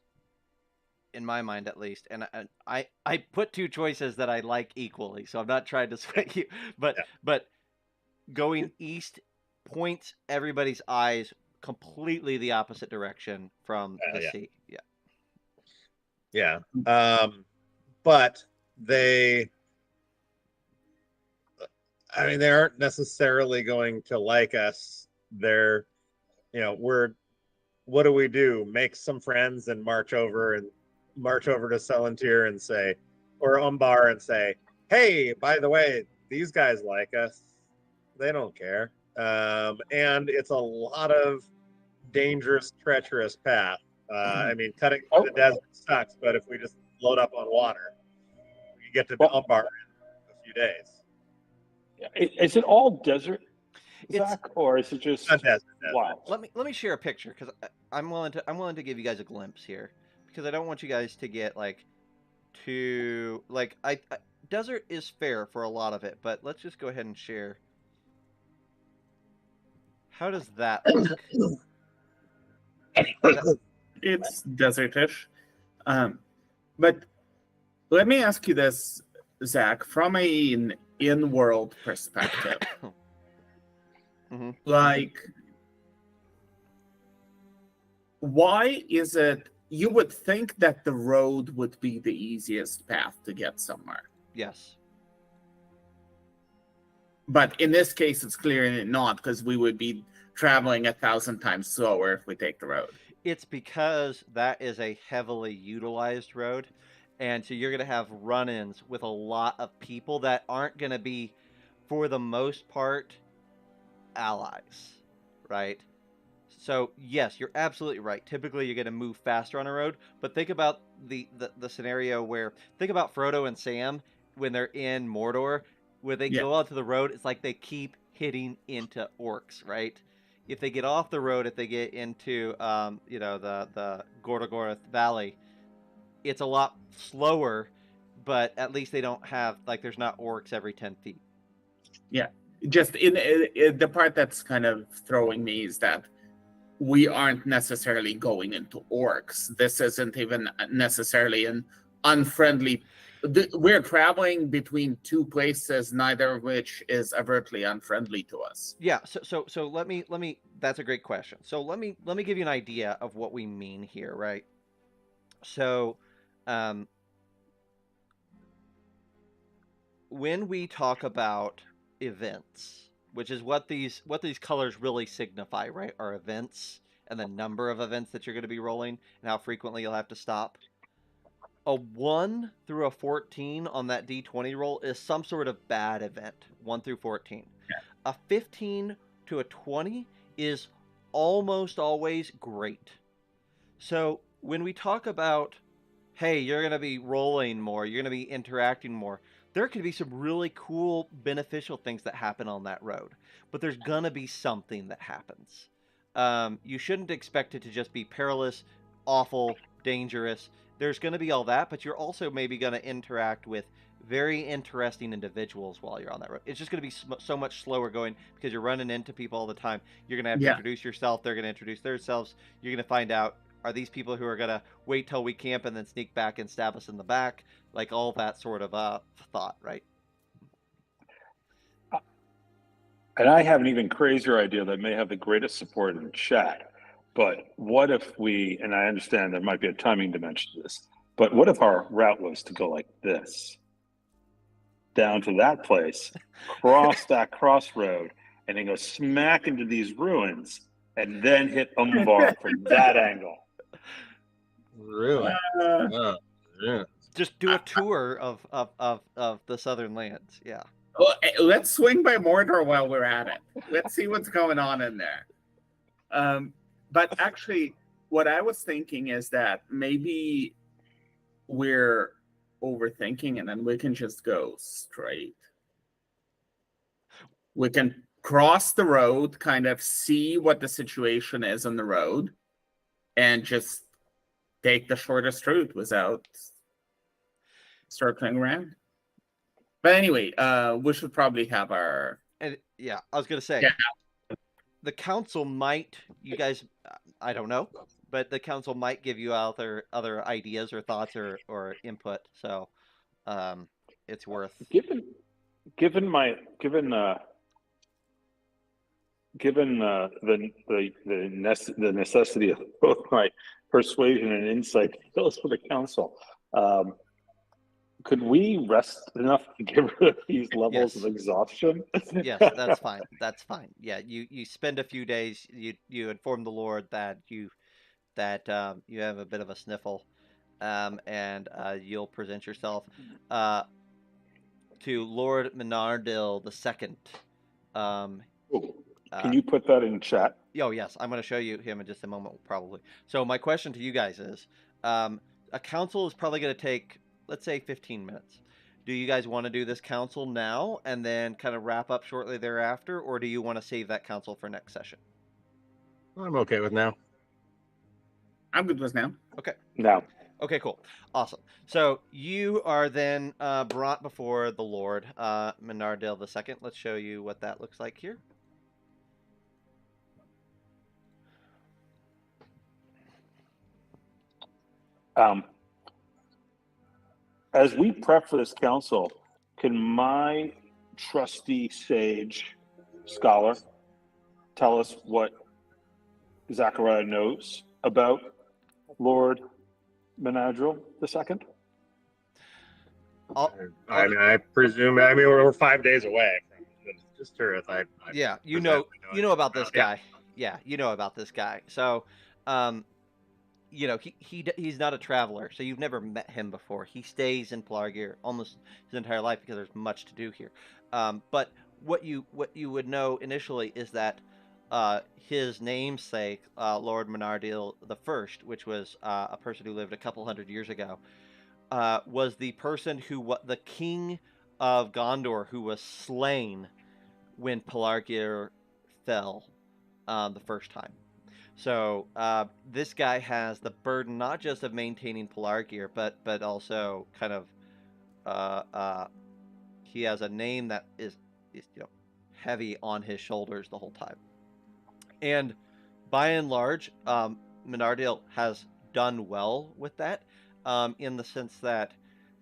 in my mind at least, and I put two choices that I like equally, so I'm not trying to sway you, but going east points everybody's eyes completely the opposite direction from the sea. Yeah. But they aren't necessarily going to like us. They're, what do we do? Make some friends and march over to Selentir and say, or Umbar and say, hey, by the way, these guys like us. They don't care. And it's a lot of dangerous, treacherous path. Cutting through the desert sucks, but if we just load up on water, we get to Umbar in a few days. Is it all desert, Zach, or is it just desert? Wild? Let me share a picture, because I'm willing to give you guys a glimpse here, because I don't want you guys to get too desert is fair for a lot of it, but let's just go ahead and share. How does that look? It's desertish. But let me ask you this, Zach, from an in-world perspective. Mm-hmm. Why is it you would think that the road would be the easiest path to get somewhere? Yes. But in this case, it's clearly not, because we would be traveling 1,000 times slower if we take the road. It's because that is a heavily utilized road, and so you're going to have run-ins with a lot of people that aren't going to be, for the most part, allies, right? So yes, you're absolutely right. Typically, you're going to move faster on a road, but think about the scenario where, think about Frodo and Sam when they're in Mordor, where they go out to the road. It's like they keep hitting into orcs, right? If they get off the road, if they get into the Gondor Valley, it's a lot slower, but at least they don't have there's not orcs every 10 feet. Yeah, just in the part that's kind of throwing me is that we aren't necessarily going into orcs. This isn't even necessarily an unfriendly. We're traveling between two places, neither of which is overtly unfriendly to us. Yeah. So let me. That's a great question. So let me give you an idea of what we mean here, right? So, when we talk about events, which is what these colors really signify, right? Are events and the number of events that you're going to be rolling and how frequently you'll have to stop. A 1 through a 14 on that D20 roll is some sort of bad event, 1 through 14. Yeah. A 15 to a 20 is almost always great. So when we talk about, hey, you're going to be rolling more, you're going to be interacting more, there could be some really cool, beneficial things that happen on that road. But there's going to be something that happens. You shouldn't expect it to just be perilous, awful, dangerous. There's going to be all that, but you're also maybe going to interact with very interesting individuals while you're on that road. It's just going to be so much slower going because you're running into people all the time. You're going to have to introduce yourself. They're going to introduce themselves. You're going to find out, are these people who are going to wait till we camp and then sneak back and stab us in the back? Like all that sort of thought, right? And I have an even crazier idea that may have the greatest support in the chat. But what if we, and I understand there might be a timing dimension to this, but what if our route was to go like this, down to that place, cross that crossroad, and then go smack into these ruins, and then hit Umbar from that angle? Really? Uh, Yeah. Just do a tour of the southern lands. Yeah. well, let's swing by Mordor while we're at it. Let's see what's going on in there. But actually, what I was thinking is that maybe we're overthinking and then we can just go straight. We can cross the road, kind of see what the situation is on the road, and just take the shortest route without circling around. But anyway, we should probably have our... And yeah, I was gonna say, Yeah. the council might, you guys, I don't know, but the council might give you other ideas or thoughts or input. So, it's worth. Given the necessity of both my persuasion and insight skills for the council, could we rest enough to get rid of these levels Yes. of exhaustion? Yes, that's fine. That's fine. Yeah, you spend a few days. You inform the Lord that you have a bit of a sniffle, and you'll present yourself to Lord Menardil II. Can you put that in chat? Oh yes, I'm going to show you him in just a moment, probably. So my question to you guys is, a council is probably going to take, let's say, 15 minutes. Do you guys want to do this council now and then kind of wrap up shortly thereafter, or do you want to save that council for next session? I'm okay with now. I'm good with now. Okay. No. Okay, cool. Awesome. So you are then brought before the Lord Menardil II. Let's show you what that looks like here. As we prep for this council, can my trusty sage scholar tell us what Zachariah knows about Lord Menadril II? I presume. I mean, we're 5 days away from just Earth. Yeah, you know about this guy. Yeah, you know about this guy. So, he's not a traveler, so you've never met him before. He stays in Pelargir almost his entire life because there's much to do here. But what you would know initially is that his namesake, Lord Menardil I, which was a person who lived a couple hundred years ago, was the person the king of Gondor, who was slain when Pelargir fell the first time. So this guy has the burden not just of maintaining Pelargir, but also kind of he has a name that is heavy on his shoulders the whole time. And by and large, Menardil has done well with that, in the sense that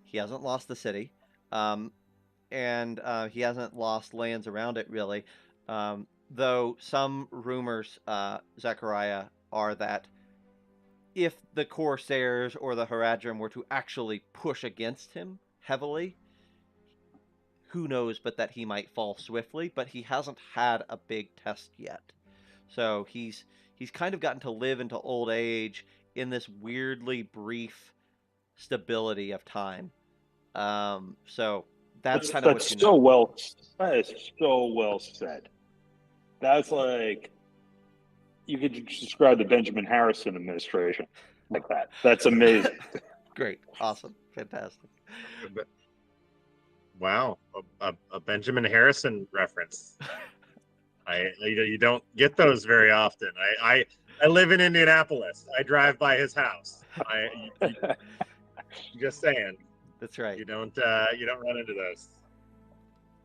he hasn't lost the city, and he hasn't lost lands around it really. Though some rumors, Zechariah, are that if the Corsairs or the Haradrim were to actually push against him heavily, who knows but that he might fall swiftly, but he hasn't had a big test yet. So he's kind of gotten to live into old age in this weirdly brief stability of time. So that's kind of what you know. That is so well said. That's like, you could describe the Benjamin Harrison administration like that. That's amazing. Great. Awesome. Fantastic. Wow, a Benjamin Harrison reference. You don't get those very often. I live in Indianapolis. I drive by his house. Just saying. That's right. You don't run into those.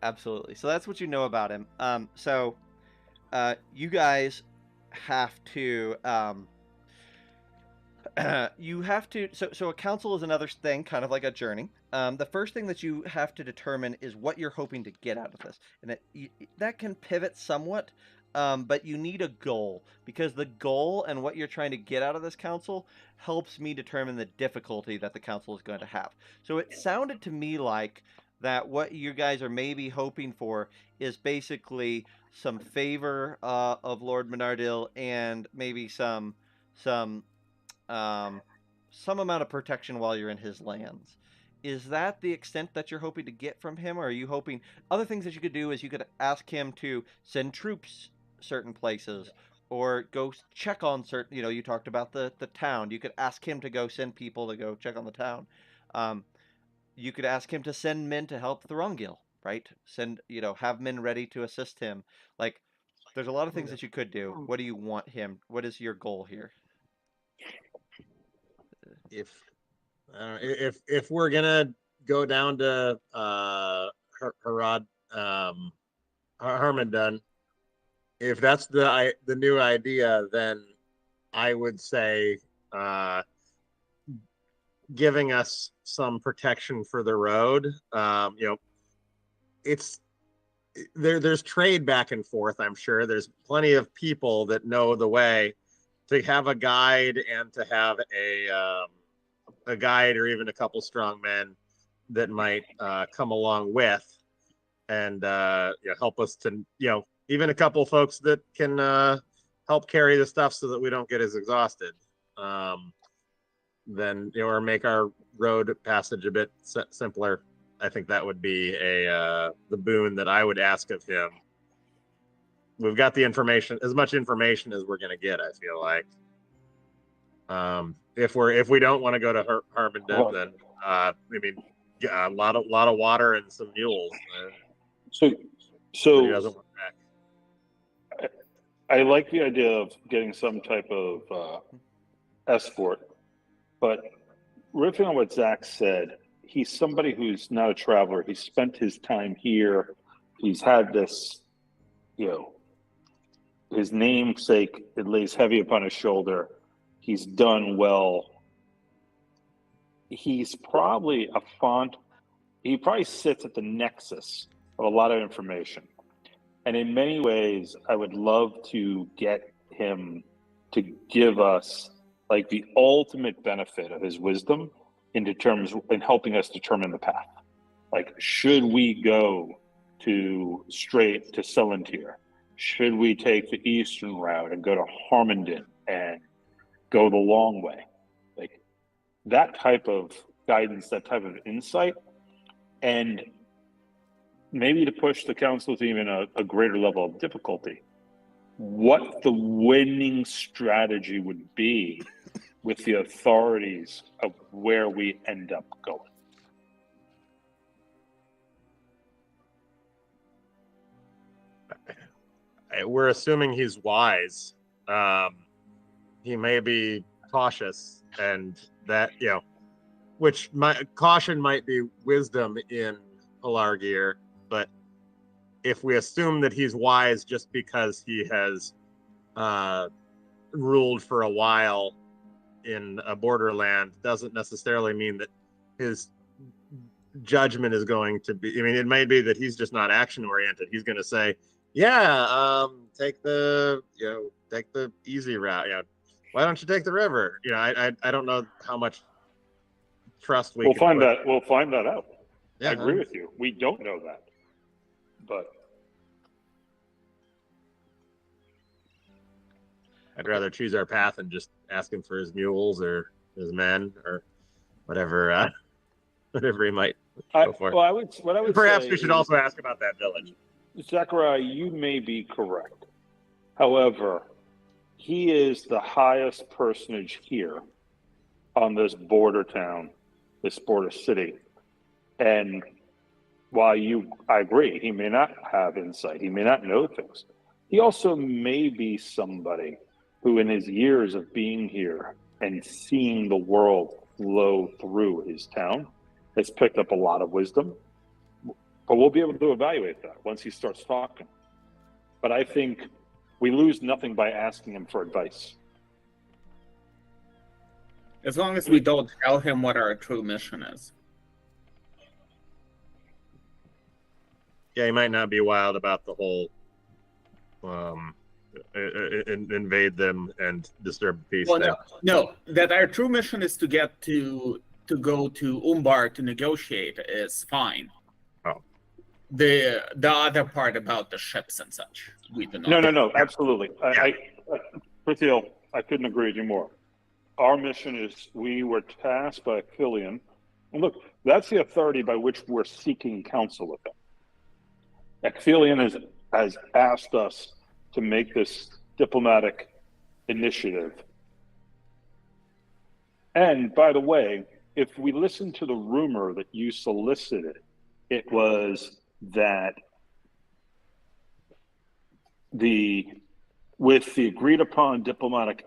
Absolutely. So that's what you know about him. So you guys have to so a council is another thing, kind of like a journey. The first thing that you have to determine is what you're hoping to get out of this, and that can pivot somewhat but you need a goal, because the goal and what you're trying to get out of this council helps me determine the difficulty that the council is going to have. So it sounded to me like that what you guys are maybe hoping for is basically some favor of Lord Menardil, and maybe some um, some amount of protection while you're in his lands. Is that the extent that you're hoping to get from him, or are you hoping other things that you could do? Is you could ask him to send troops certain places, or go check on certain. You talked about the town. You could ask him to go send people to go check on the town. Um, you could ask him to send men to help Thorongil, right? Have men ready to assist him. Like, there's a lot of things that you could do. What do you want him? What is your goal here? If we're gonna go down to Harad Harmondon, if that's the new idea, then I would say giving us some protection for the road. It's there's trade back and forth. I'm sure there's plenty of people that know the way. To have a guide and to have a guide or even a couple strong men that might come along with and help us to even a couple folks that can help carry the stuff so that we don't get as exhausted. Then or make our road passage a bit simpler. I think that would be the boon that I would ask of him. We've got the information, as much information as we're going to get, I feel like. If we don't want to go to Harmondon, then a lot of water and some mules. So he doesn't want back. I like the idea of getting some type of escort, but riffing on what Zach said, he's somebody who's not a traveler. He spent his time here. He's had this, his namesake, it lays heavy upon his shoulder. He's done well. He's probably he probably sits at the nexus of a lot of information. And in many ways, I would love to get him to give us like the ultimate benefit of his wisdom in helping us determine the path. Like, should we go straight to Celantir? Should we take the eastern route and go to Harmondon and go the long way? Like, that type of guidance, that type of insight, and maybe to push the council to even a greater level of difficulty, what the winning strategy would be with the authorities of where we end up going. We're assuming he's wise. He may be cautious, and that which caution might be wisdom in Pelargir, but if we assume that he's wise just because he has ruled for a while in a borderland, doesn't necessarily mean that his judgment is going to be. I mean, it may be that he's just not action oriented. He's going to say, take the easy route. Why don't you take the river? I don't know how much trust we'll find that out. I agree with you. We don't know that, but I'd rather choose our path and just ask him for his mules or his men or whatever he might go for. Perhaps we should also ask about that village. Zachariah, you may be correct. However, he is the highest personage here on this border town, this border city. And while I agree, he may not have insight, he may not know things, he also may be somebody who in his years of being here and seeing the world flow through his town has picked up a lot of wisdom. But we'll be able to evaluate that once he starts talking. But I think we lose nothing by asking him for advice. As long as we don't tell him what our true mission is. Yeah, he might not be wild about the whole invade them and disturb peace Well, there. no. That our true mission is to get to go to Umbar to negotiate is fine. Oh. The other part about the ships and such, we do not. No, absolutely. Prithiel, I couldn't agree with you more. Our mission is we were tasked by Ecthelion, and look, that's the authority by which we're seeking counsel with them. Ecthelion has asked us to make this diplomatic initiative. And by the way, if we listen to the rumor that you solicited, it was that with the agreed upon diplomatic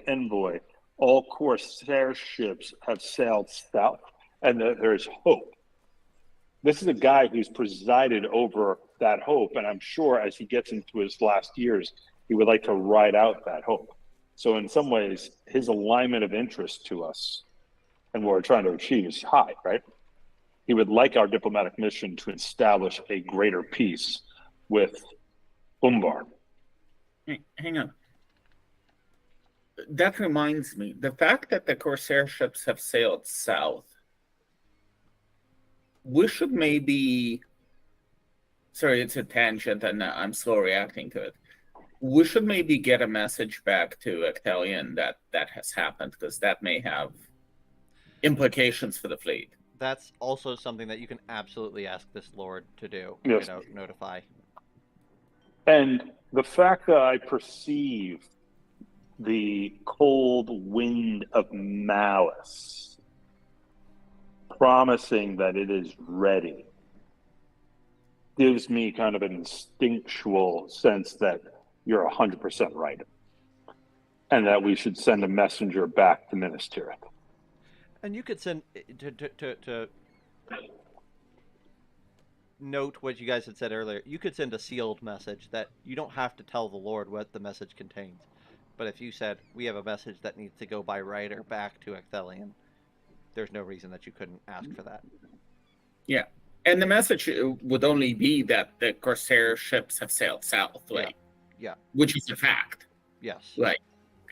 envoy, all Corsair ships have sailed south, and that there's hope. This is a guy who's presided over that hope, and I'm sure as he gets into his last years, he would like to ride out that hope. So in some ways, his alignment of interest to us and what we're trying to achieve is high, right? He would like our diplomatic mission to establish a greater peace with Umbar. Hang on. That reminds me, the fact that the Corsair ships have sailed south, we should maybe, sorry, it's a tangent and I'm slow reacting to it. We should maybe get a message back to Ecthelion that has happened, because that may have implications for the fleet. That's also something that you can absolutely ask this lord to do. Yes. Notify. And the fact that I perceive the cold wind of malice promising that it is ready gives me kind of an instinctual sense that you're 100% right, and that we should send a messenger back to Minas Tirith. And you could send to note what you guys had said earlier. You could send a sealed message that you don't have to tell the Lord what the message contains. But if you said, we have a message that needs to go by writer back to Ecthelion, there's no reason that you couldn't ask for that. Yeah. And the message would only be that the Corsair ships have sailed south, like, yeah. Which is a fact. Yes. Like,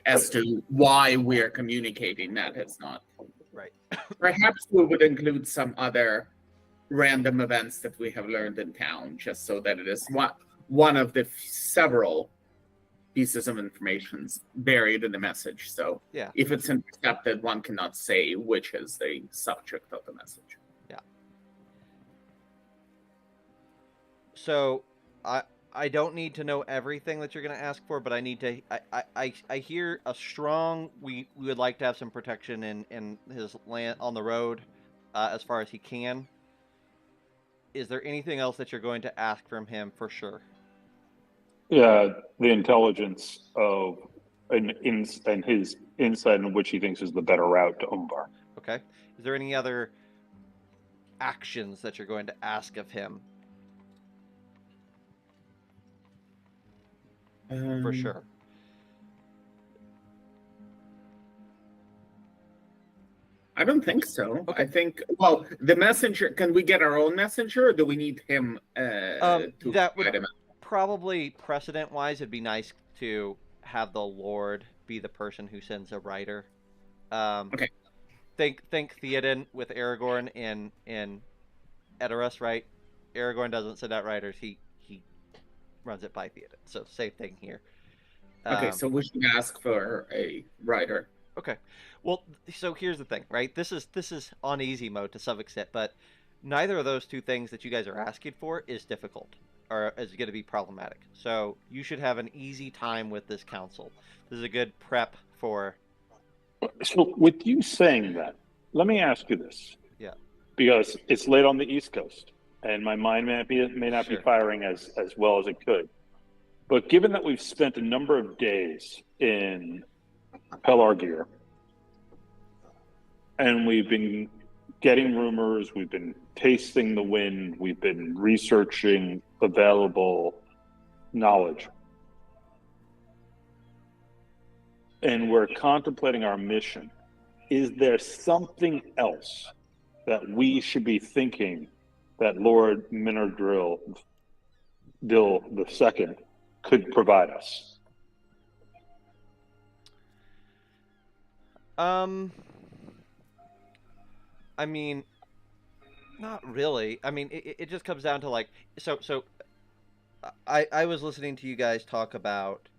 as to why we're communicating that is not. Right. Perhaps we would include some other random events that we have learned in town, just so that it is one of the several pieces of information buried in the message. So yeah, if it's intercepted, one cannot say which is the subject of the message. Yeah. So I don't need to know everything that you're going to ask for, but I need to. I hear a strong. We would like to have some protection in his land on the road, as far as he can. Is there anything else that you're going to ask from him for sure? Yeah, the intelligence of and his insight in which he thinks is the better route to Umbar. Okay. Is there any other actions that you're going to ask of him? For sure. I don't think so. Okay. I think, well, the messenger, can we get our own messenger, or do we need him to that would guide him? probably, precedent-wise, it'd be nice to have the Lord be the person who sends a writer. Okay. Think Theoden with Aragorn in Edoras, right? Aragorn doesn't send out writers. He runs it by Theoden. So same thing here. Okay, so we should ask for a writer. Okay. Well, so here's the thing, right? This is on easy mode to some extent, but neither of those two things that you guys are asking for is difficult or is going to be problematic. So you should have an easy time with this council. This is a good prep for. So with you saying that, let me ask you this. Yeah. Because it's late on the East Coast, and my mind may not be firing as well as it could. But given that we've spent a number of days in Pelargir, and we've been getting rumors, we've been tasting the wind, we've been researching available knowledge, and we're contemplating our mission, is there something else that we should be thinking that Lord Minardrill II could provide us? I mean, not really. I mean, it just comes down to like, so I was listening to you guys talk about,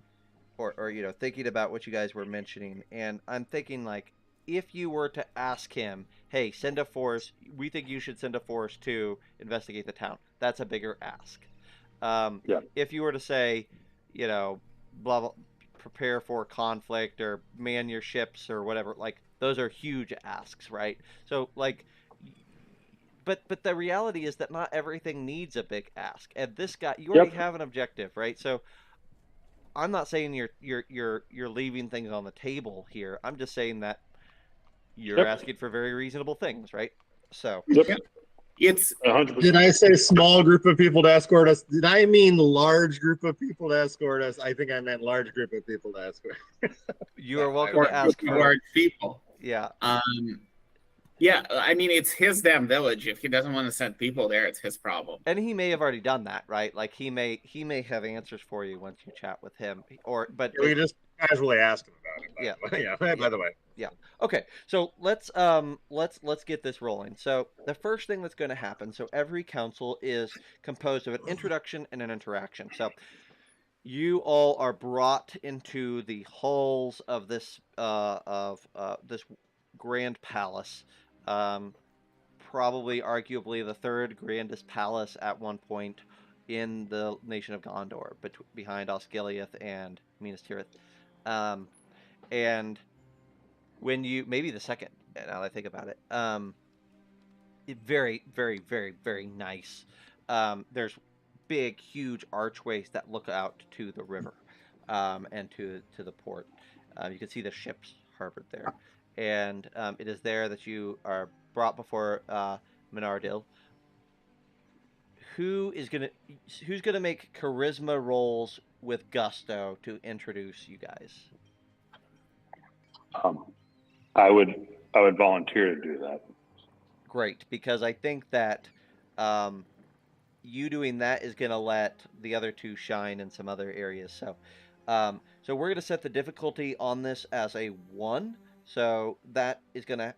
or you know, thinking about what you guys were mentioning, and I'm thinking like, if you were to ask him, hey, send a force, we think you should send a force to investigate the town. That's a bigger ask. Yeah. If you were to say, you know, blah blah, prepare for conflict or man your ships or whatever, like those are huge asks, right? So like, but the reality is that not everything needs a big ask. And this guy, you already Yep. have an objective, right? So I'm not saying you're leaving things on the table here. I'm just saying that you're Yep. asking for very reasonable things, right? So Yep. Yeah. It's 100%. Did I say small group of people to escort us? Did I mean large group of people to escort us? I think I meant large group of people to escort. you are welcome or to ask for, large people. yeah. Yeah, I mean, it's his damn village. If he doesn't want to send people there, it's his problem. And he may have already done that, right? Like he may have answers for you once you chat with him, or but We just casually ask him about it. Yeah. By the way. Yeah. Okay. So let's get this rolling. So the first thing that's going to happen. So every council is composed of an introduction and an interaction. So you all are brought into the halls of this this grand palace. Probably, arguably, the third grandest palace at one point in the nation of Gondor, behind Osgiliath and Minas Tirith. And when you maybe the second, now that I think about it, very, very, very, very nice. There's big, huge archways that look out to the river, and to the port. You can see the ships harbored there, and it is there that you are brought before Menardil. Who's gonna make charisma rolls with gusto to introduce you guys? I would volunteer to do that. Great, because I think that you doing that is going to let the other two shine in some other areas. So, so we're going to set the difficulty on this as a 1. So that is going to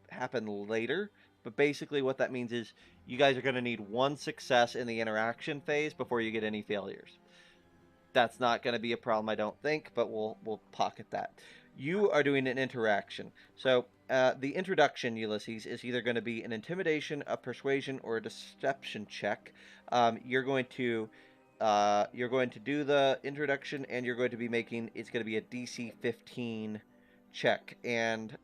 happen later. But basically, what that means is you guys are going to need 1 success in the interaction phase before you get any failures. That's not going to be a problem, I don't think, but we'll pocket that. You are doing an interaction. So the introduction, Ulysses, is either going to be an intimidation, a persuasion, or a deception check. You're going to do the introduction, and you're going to be making. It's going to be a DC 15 check, and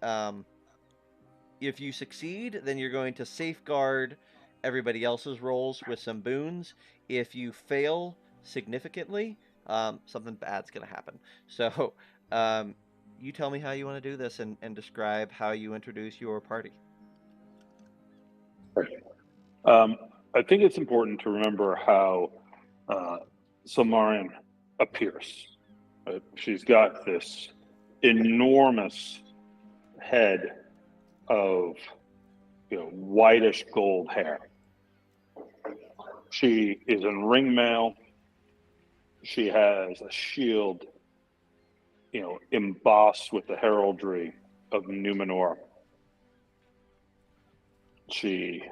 if you succeed, then you're going to safeguard everybody else's rolls with some boons. If you fail significantly, something bad's going to happen. So you tell me how you want to do this, and describe how you introduce your party. I think it's important to remember how Silmarion appears. She's got this enormous head of whitish gold hair. She is in ringmail. She has a shield, embossed with the heraldry of Numenor. She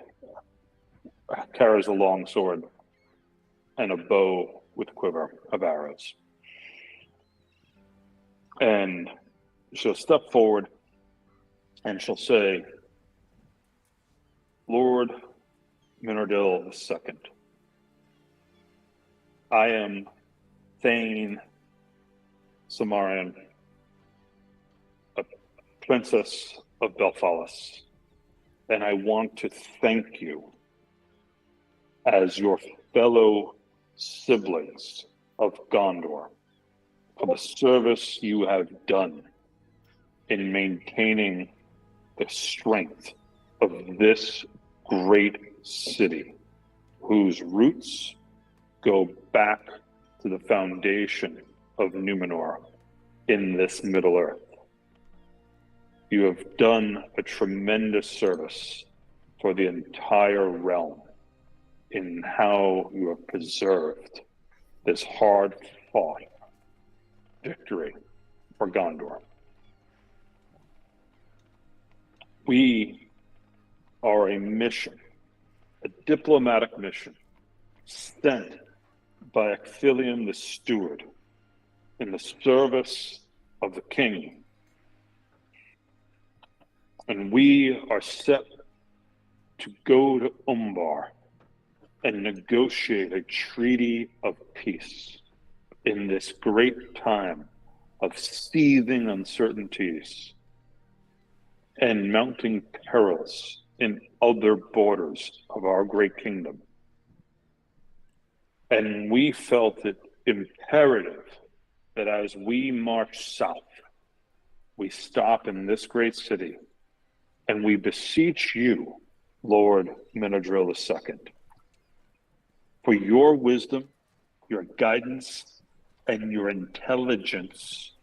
carries a long sword and a bow with a quiver of arrows. And she'll step forward and she'll say, Lord Menardil II, I am Thane Silmarion, a princess of Belfalis, and I want to thank you as your fellow siblings of Gondor for the service you have done in maintaining the strength of this great city, whose roots go back to the foundation of Numenor in this Middle Earth. You have done a tremendous service for the entire realm in how you have preserved this hard fought victory for Gondor. We are a mission, a diplomatic mission, sent by Ecthelion the steward in the service of the king. And we are set to go to Umbar and negotiate a treaty of peace in this great time of seething uncertainties and mounting perils in other borders of our great kingdom. And we felt it imperative that as we march south, we stop in this great city and we beseech you, Lord Menadril II, for your wisdom, your guidance, and your intelligence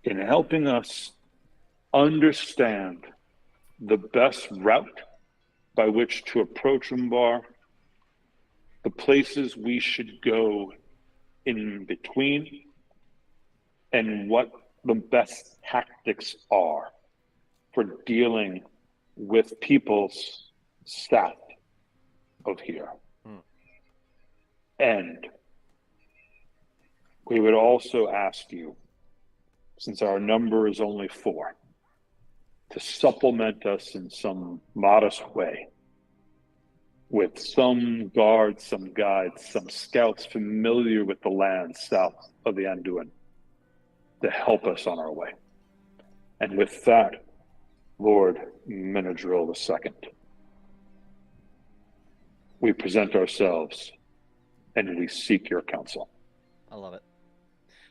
in helping us understand the best route by which to approach Umbar, the places we should go in between, and what the best tactics are for dealing with peoples south of here. And we would also ask you, since our number is only 4, to supplement us in some modest way with some guards, some guides, some scouts familiar with the land south of the Anduin to help us on our way. And with that, Lord Menadril II, we present ourselves and we seek your counsel. I love it.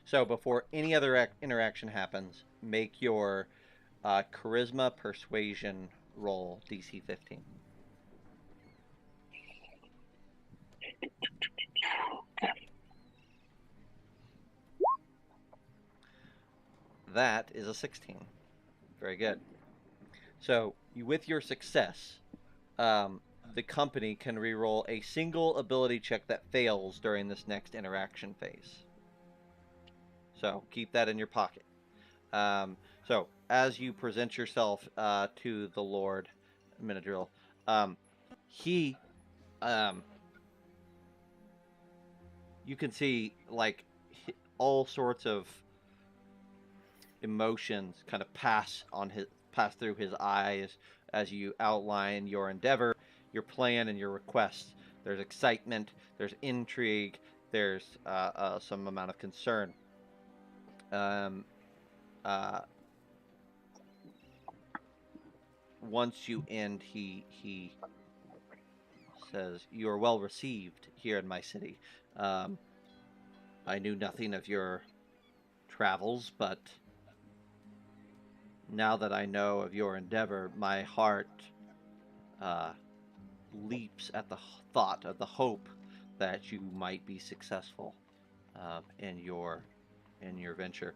So before any other interaction happens, make your charisma persuasion roll DC 15. That is a 16. Very good. So with your success, the company can reroll a single ability check that fails during this next interaction phase. So keep that in your pocket. So as you present yourself to the Lord Menadril, he, you can see like all sorts of emotions kind of pass through his eyes as you outline your endeavor, your plan, and your requests. There's excitement, there's intrigue, there's some amount of concern. Once you end, he says, "You are well received here in my city. I knew nothing of your travels, but now that I know of your endeavor, my heart leaps at the thought of the hope that you might be successful in your venture.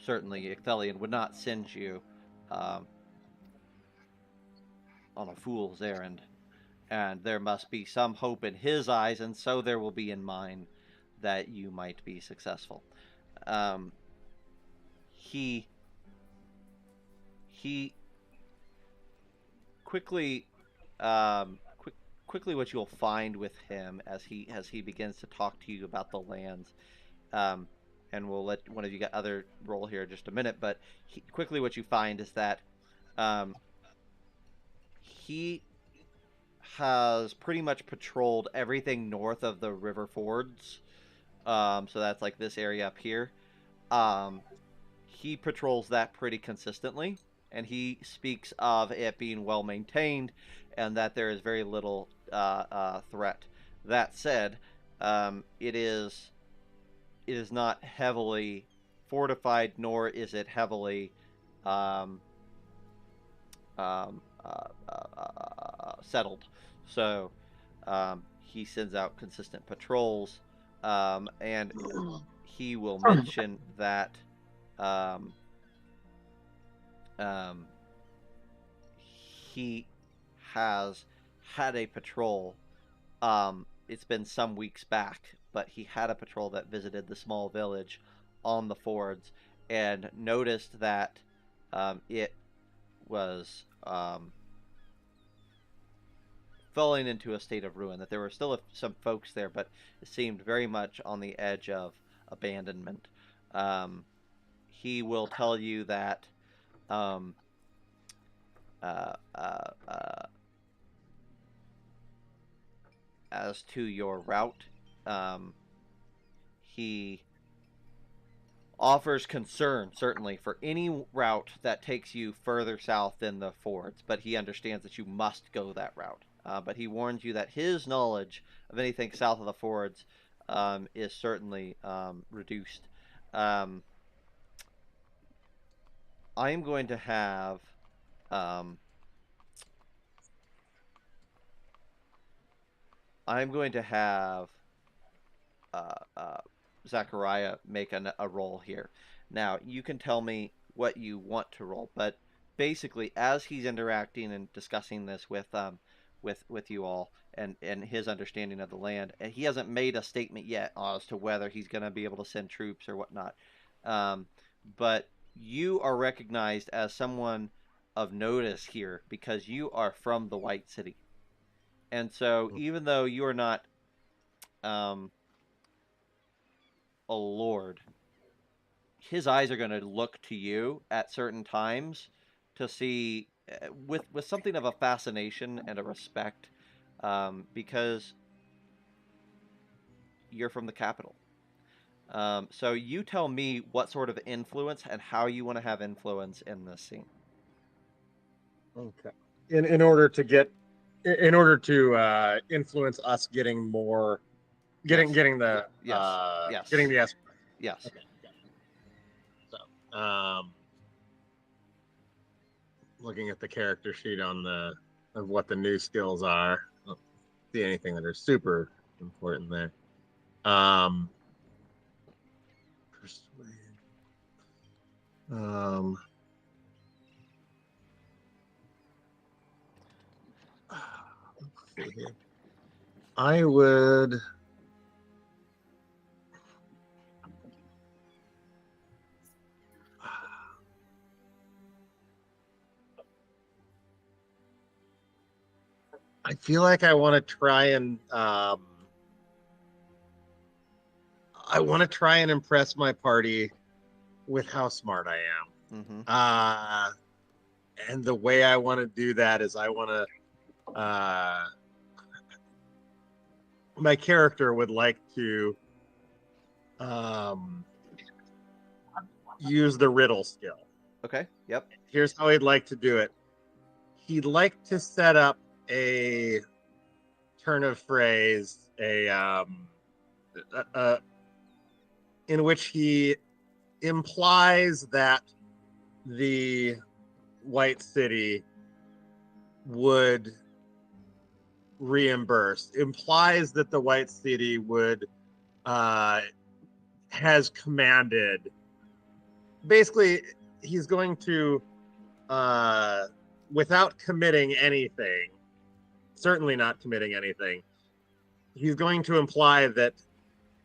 Certainly, Ecthelion would not send you on a fool's errand, and there must be some hope in his eyes, and so there will be in mine that you might be successful." He quickly, quickly, what you'll find with him as he begins to talk to you about the lands, and we'll let one of you get other roll here in just a minute, but quickly what you find is that he has pretty much patrolled everything north of the river fords. So that's like this area up here. He patrols that pretty consistently, and he speaks of it being well maintained and that there is very little threat. That said, it is not heavily fortified, nor is it heavily settled. So he sends out consistent patrols, and he will mention that he has had a patrol. It's been some weeks back, but he had a patrol that visited the small village on the fords and noticed that it was falling into a state of ruin, that there were still some folks there, but it seemed very much on the edge of abandonment. He will tell you that um, uh, uh, uh, as to your route, he offers concern, certainly, for any route that takes you further south than the fords, but he understands that you must go that route. But he warns you that his knowledge of anything south of the fords is certainly reduced. Um, I'm going to have um, I'm going to have uh, uh, Zachariah make a roll here. Now, you can tell me what you want to roll, but basically, as he's interacting and discussing this with you all and his understanding of the land, and he hasn't made a statement yet as to whether he's going to be able to send troops or whatnot. Um, but you are recognized as someone of notice here because you are from the White City, and so even though you are not um, a lord, his eyes are going to look to you at certain times to see with something of a fascination and a respect, because you're from the capital. So you tell me what sort of influence and how you want to have influence in this scene. Okay. In order to get, in order to influence us getting more, getting Yes. getting the Yes. Yes. getting the escort. Yes. Okay. So, looking at the character sheet on the of what the new skills are, I don't see anything that are super important there. Persuade. Let's see here. I would. I feel like I want to try and impress my party with how smart I am. Mm-hmm. And the way I want to do that is I want to. My character would like to use the riddle skill. Okay. Yep. Here's how he'd like to do it. He'd like to set up a turn of phrase, in which he implies that the White City would reimburse, implies that the White City would has commanded. Basically, he's going to without committing anything, certainly not committing anything, he's going to imply that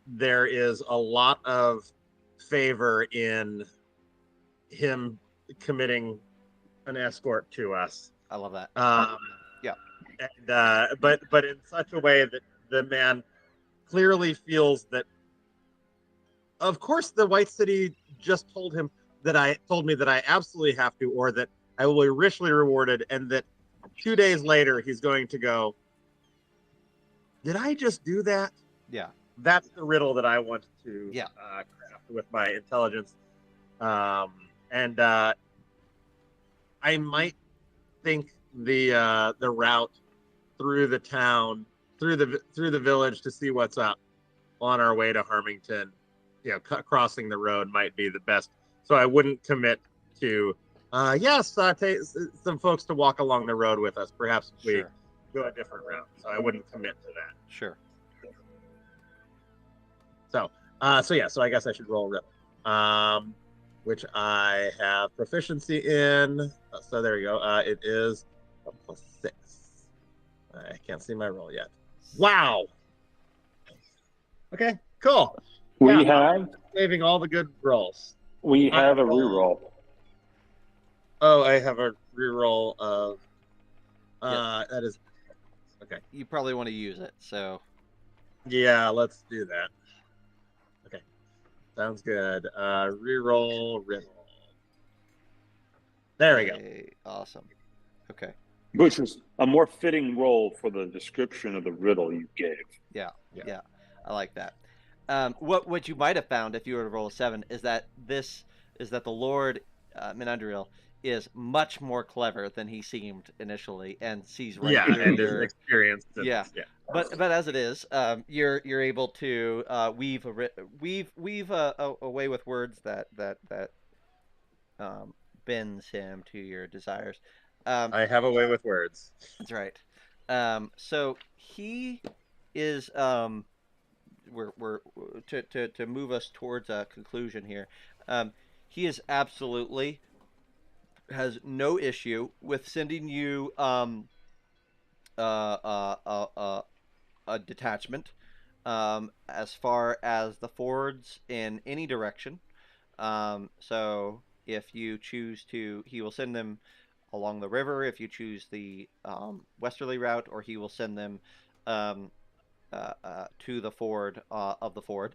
there is a lot of favor in him committing an escort to us. I love that. Yeah. And, but in such a way that the man clearly feels that, of course, the White City just told me that I absolutely have to, or that I will be richly rewarded, and that 2 days later he's going to go, did I just do that? Yeah. That's the riddle that I want to craft with my intelligence. And I might think the route through the town, through the village to see what's up on our way to Harmington, crossing the road might be the best. So I wouldn't commit to, take some folks to walk along the road with us. Perhaps we go a different route. So I wouldn't commit to that. Sure. So I guess I should roll riddle, which I have proficiency in. So there you go. It is a +6. I can't see my roll yet. Wow. Okay, cool. We Yeah, have saving all the good rolls. a I reroll. Oh, I have a reroll of. That is okay. You probably want to use it, so Yeah, let's do that. Okay, sounds good. Reroll, riddle. There we go. okay, awesome. Okay, Which is a more fitting role for the description of the riddle you gave. yeah, Yeah. yeah, I like that. What you might have found if you were to roll a 7 is that the Lord Menandriel is much more clever than he seemed initially, and sees right Yeah, through and is your experienced. And, yeah. yeah. But as it is, you're able to weave a way with words that bends him to your desires. I have a way with words. That's right. So he is we're to move us towards a conclusion here. He is absolutely has no issue with sending you uh, uh, uh, uh, a detachment as far as the fords in any direction. So if you choose to, he will send them along the river if you choose the westerly route, or he will send them um, to the ford of the ford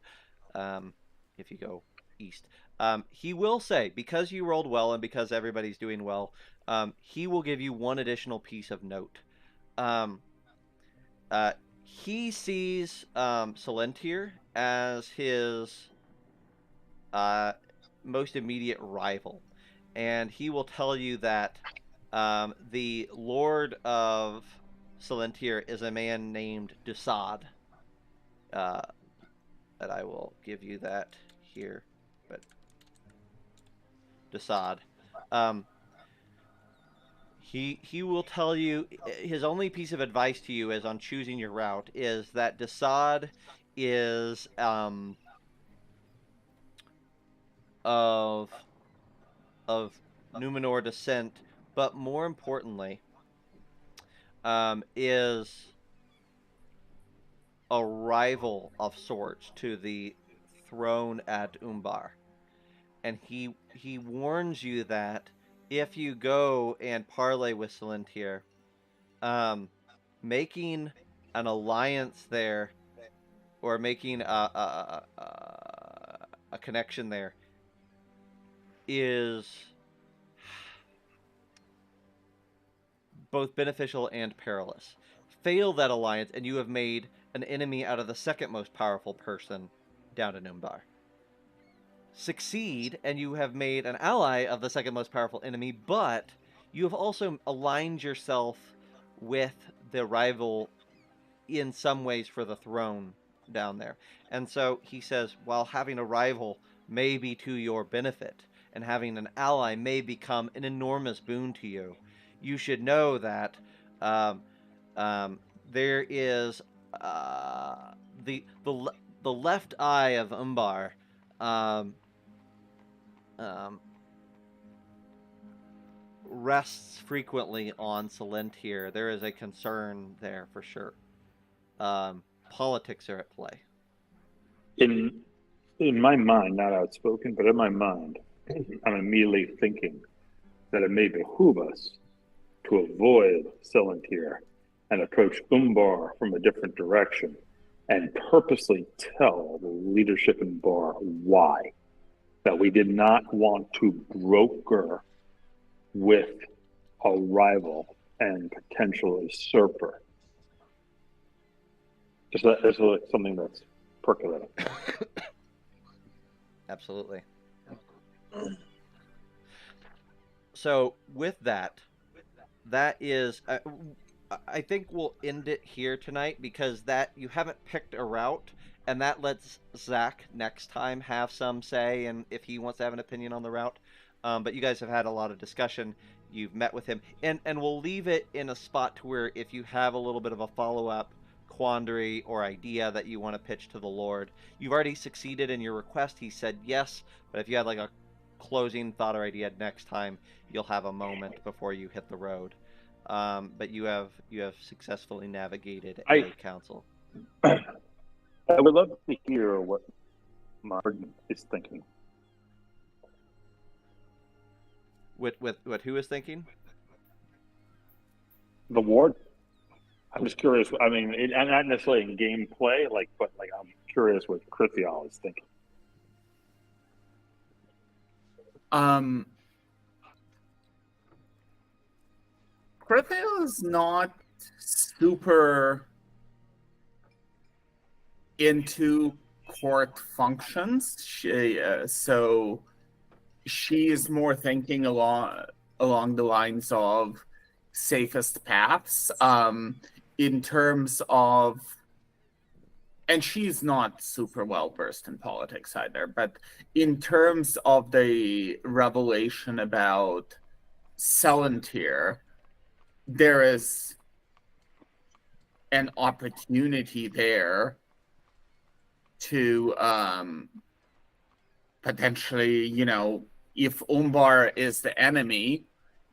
if you go east. He will say, because you rolled well and because everybody's doing well, he will give you one additional piece of note. Um, he sees Salentir as his uh, most immediate rival, and he will tell you that the Lord of Salentir is a man named Dusad. Uh, and I will give you that here, but Dusad. Um, he will tell you his only piece of advice to you is on choosing your route is that Dusad is of Numenor descent, but more importantly, is a rival of sorts to the throne at Umbar, and he warns you that if you go and parley with Salentir, um, making an alliance there or making a connection there is both beneficial and perilous. Fail that alliance, and you have made an enemy out of the second most powerful person down in Umbar. Succeed, and you have made an ally of the second most powerful enemy, but you have also aligned yourself with the rival in some ways for the throne down there. And so he says, while having a rival may be to your benefit, and having an ally may become an enormous boon to you, you should know that um, there is the left eye of Umbar um, um, rests frequently on Salentir. There is a concern there for sure. Politics are at play. In my mind, not outspoken, but in my mind, I'm immediately thinking that it may behoove us to avoid Salentir and approach Umbar from a different direction and purposely tell the leadership in Bar why. That we did not want to broker with a rival and potential usurper. Just like something that's percolating. Absolutely. So with that is I think we'll end it here tonight because that you haven't picked a route, and that lets Zach next time have some say and if he wants to have an opinion on the route. But you guys have had a lot of discussion. You've met with him, and we'll leave it in a spot to where if you have a little bit of a follow-up quandary or idea that you want to pitch to the Lord, you've already succeeded in your request. He said yes, but if you had like a closing thought or idea next time, you'll have a moment before you hit the road. But you have successfully navigated a council. I would love to hear what Martin is thinking. What who is thinking? The ward. I'm just curious. I mean, not necessarily in gameplay, but I'm curious what Crithial is thinking. Crithial is not super into court functions, so she is more thinking along the lines of safest paths. In terms of, and she's not super well versed in politics either, but in terms of the revelation about Selentir, there is an opportunity there to potentially, if Umbar is the enemy,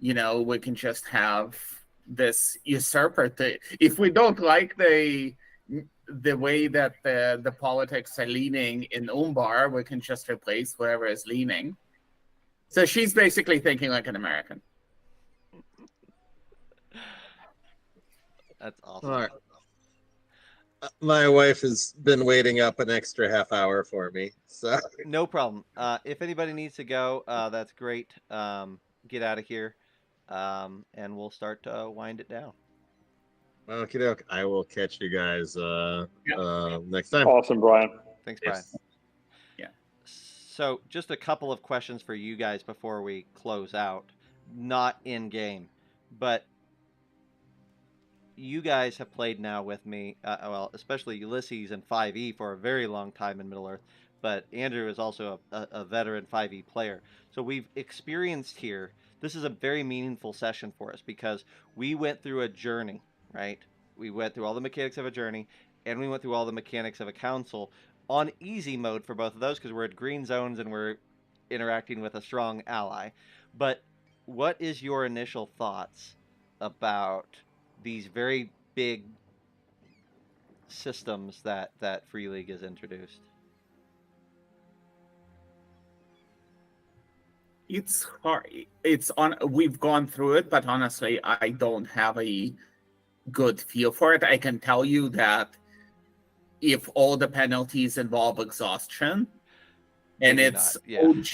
we can just have this usurper. If we don't like the way that the politics are leaning in Umbar, we can just replace whoever is leaning. So she's basically thinking like an American. That's awesome. All right. My wife has been waiting up an extra half hour for me, so No problem. If anybody needs to go, that's great. Get out of here, and we'll start to wind it down. okie doke. I will catch you guys next time. Awesome, Brian. Thanks, Brian. Yes. Yeah. So, just a couple of questions for you guys before we close out. Not in game, but you guys have played now with me, well, especially Ulysses and 5e for a very long time in Middle Earth, but Andrew is also a veteran 5e player. So we've experienced here, this is a very meaningful session for us because we went through a journey, right? We went through all the mechanics of a journey, and we went through all the mechanics of a council on easy mode for both of those because we're at green zones and we're interacting with a strong ally. But what is your initial thoughts about these very big systems that Free League has introduced? It's hard. We've gone through it, but honestly, I don't have a good feel for it. I can tell you that if all the penalties involve exhaustion, and Maybe it's not, yeah. OG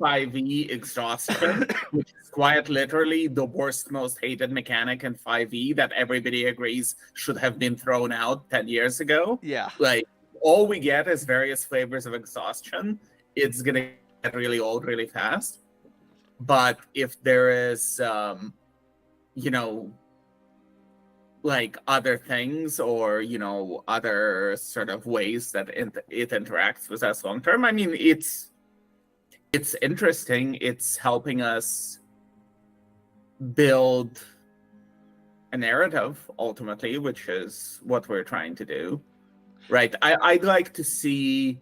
5e exhaustion, which is quite literally the worst, most hated mechanic in 5e that everybody agrees should have been thrown out 10 years ago. Yeah. Like, all we get is various flavors of exhaustion. It's going to get really old really fast. But if there is, like other things or, other sort of ways that it interacts with us long term, I mean, it's interesting. It's helping us build a narrative ultimately, which is what we're trying to do. Right. I'd like to see,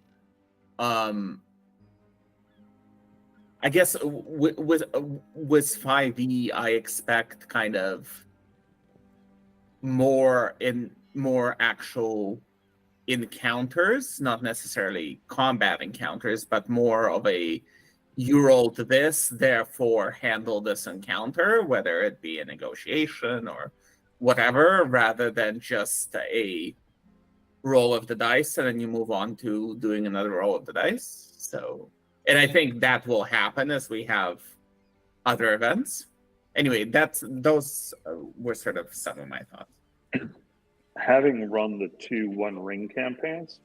I guess with 5e, I expect kind of more actual encounters, not necessarily combat encounters, but more of a you rolled this, therefore handle this encounter, whether it be a negotiation or whatever, rather than just a roll of the dice and then you move on to doing another roll of the dice. So, and I think that will happen as we have other events. Anyway, those were sort of some of my thoughts. Having run the 2 One Ring campaigns,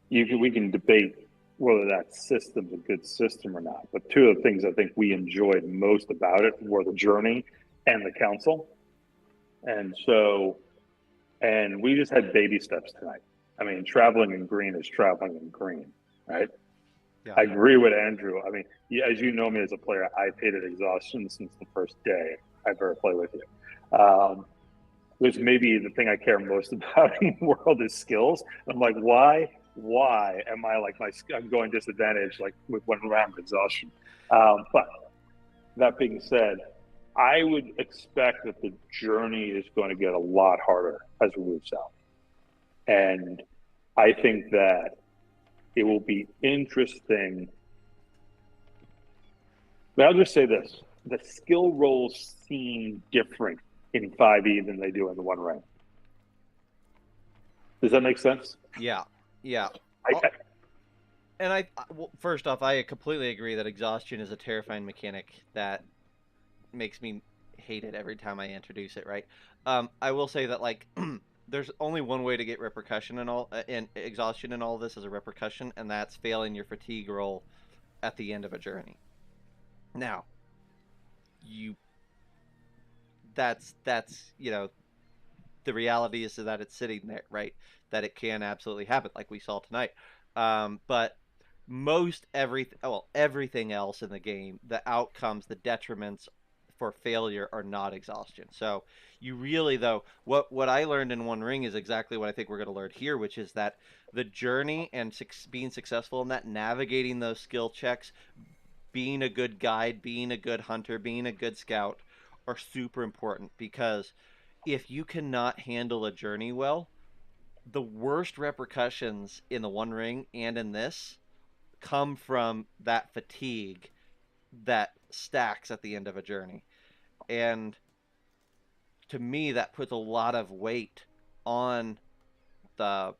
we can debate whether that system's a good system or not. But 2 of the things I think we enjoyed most about it were the journey and the council. And we just had baby steps tonight. I mean, traveling in green is traveling in green, right? Yeah. I agree with Andrew. I mean, as you know me as a player, I've hated exhaustion since the first day I've ever played with you. Which maybe the thing I care most about in the world is skills. I'm like, why am I like I'm going disadvantaged like with 1 round of exhaustion? But that being said, I would expect that the journey is going to get a lot harder as we move south. And I think that it will be interesting. But I'll just say this: the skill rolls seem different in 5e than they do in the One Ring. Does that make sense? Yeah, yeah. I, And well, first off, I completely agree that exhaustion is a terrifying mechanic that makes me hate it every time I introduce it. Right. I will say that like there's only one way to get repercussion and all and exhaustion and all this as a repercussion, and that's failing your fatigue roll at the end of a journey. Now, that's the reality is that it's sitting there, right? That it can absolutely happen, like we saw tonight. But everything else in the game, the outcomes, the detriments for failure are not exhaustion. So you really, though, what I learned in One Ring is exactly what I think we're going to learn here, which is that the journey and being successful in that, navigating those skill checks, being a good guide, being a good hunter, being a good scout are super important, because if you cannot handle a journey well, the worst repercussions in the One Ring and in this come from that fatigue that stacks at the end of a journey. And to me, that puts a lot of weight on the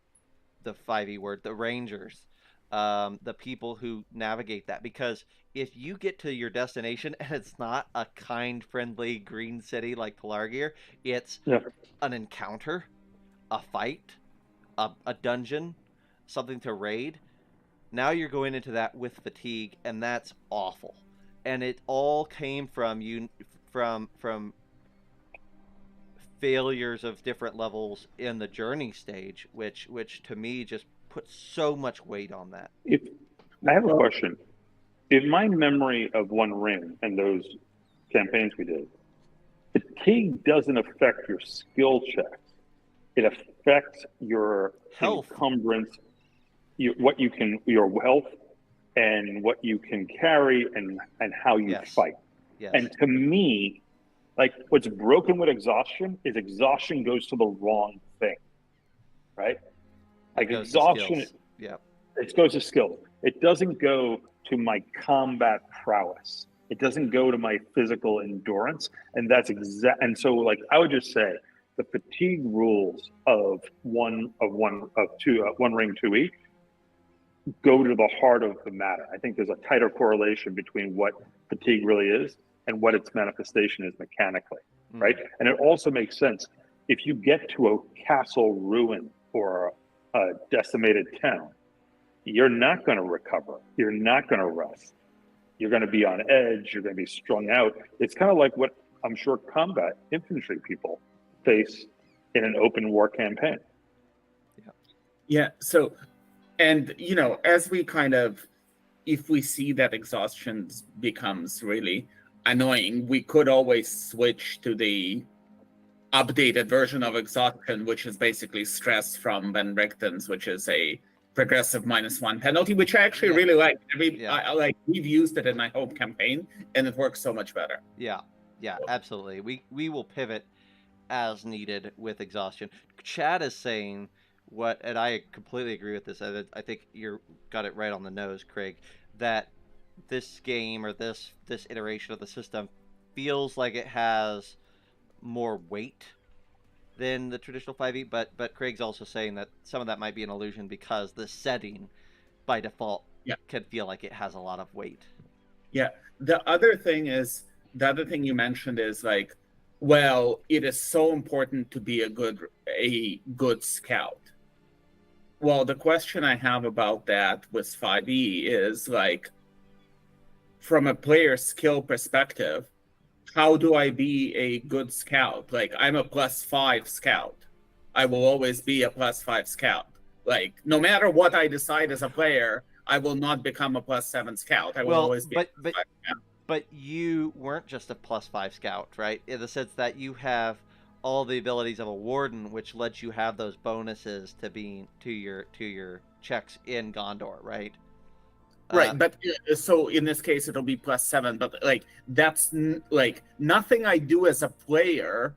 5e word, the rangers, the people who navigate that. Because if you get to your destination and it's not a kind, friendly green city like Pelargir, it's an encounter, a fight, a dungeon, something to raid. Now you're going into that with fatigue, and that's awful. And it all came from from failures of different levels in the journey stage, which to me just puts so much weight on that. If I have a question, in my memory of One Ring and those campaigns we did, fatigue doesn't affect your skill checks. It affects your health, encumbrance, your wealth, and what you can carry, and how you fight. Yes. And to me, like, what's broken with exhaustion is exhaustion goes to the wrong thing, right? Like exhaustion, it goes to skill. It doesn't go to my combat prowess. It doesn't go to my physical endurance, and that's And so, like, I would just say the fatigue rules of One Ring 2e go to the heart of the matter. I think there's a tighter correlation between what fatigue really is and what its manifestation is mechanically, right? And it also makes sense if you get to a castle ruin or a decimated town, you're not going to recover. You're not going to rest. You're going to be on edge. You're going to be strung out. It's kind of like what I'm sure combat infantry people face in an open war campaign. Yeah. So, and as we if we see that exhaustion becomes really annoying, we could always switch to the updated version of exhaustion, which is basically stress from Van Richten's, which is a progressive -1 penalty, which I actually really like. We've used it in my home campaign, and it works so much better. Yeah, absolutely. We will pivot as needed with exhaustion. Chad is saying and I completely agree with this. I think you got it right on the nose, Craig, that this game or this iteration of the system feels like it has more weight than the traditional 5e, but Craig's also saying that some of that might be an illusion because the setting by default can feel like it has a lot of weight. Yeah. The other thing you mentioned is like, well, it is so important to be a good scout. Well, the question I have about that with 5e is like, from a player skill perspective, how do I be a good scout? Like, I'm a +5 scout. I will always be a +5 scout. Like, no matter what I decide as a player, I will not become a +7 scout. I will always be But you weren't just a +5 scout, right? In the sense that you have all the abilities of a warden, which lets you have those bonuses to your checks in Gondor, right? Right, but so in this case it'll be +7, but like that's like nothing I do as a player.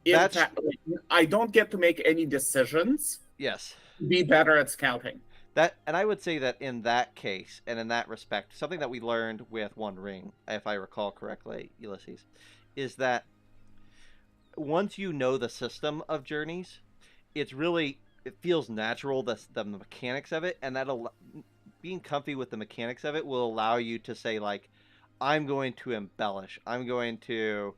I don't get to make any decisions Yes. Be better at scouting. That, and I would say that in that case and in that respect, something that we learned with One Ring, if I recall correctly, Ulysses, is that once you know the system of journeys, it's really, it feels natural, the mechanics of it, and being comfy with the mechanics of it will allow you to say, like, I'm going to embellish, I'm going to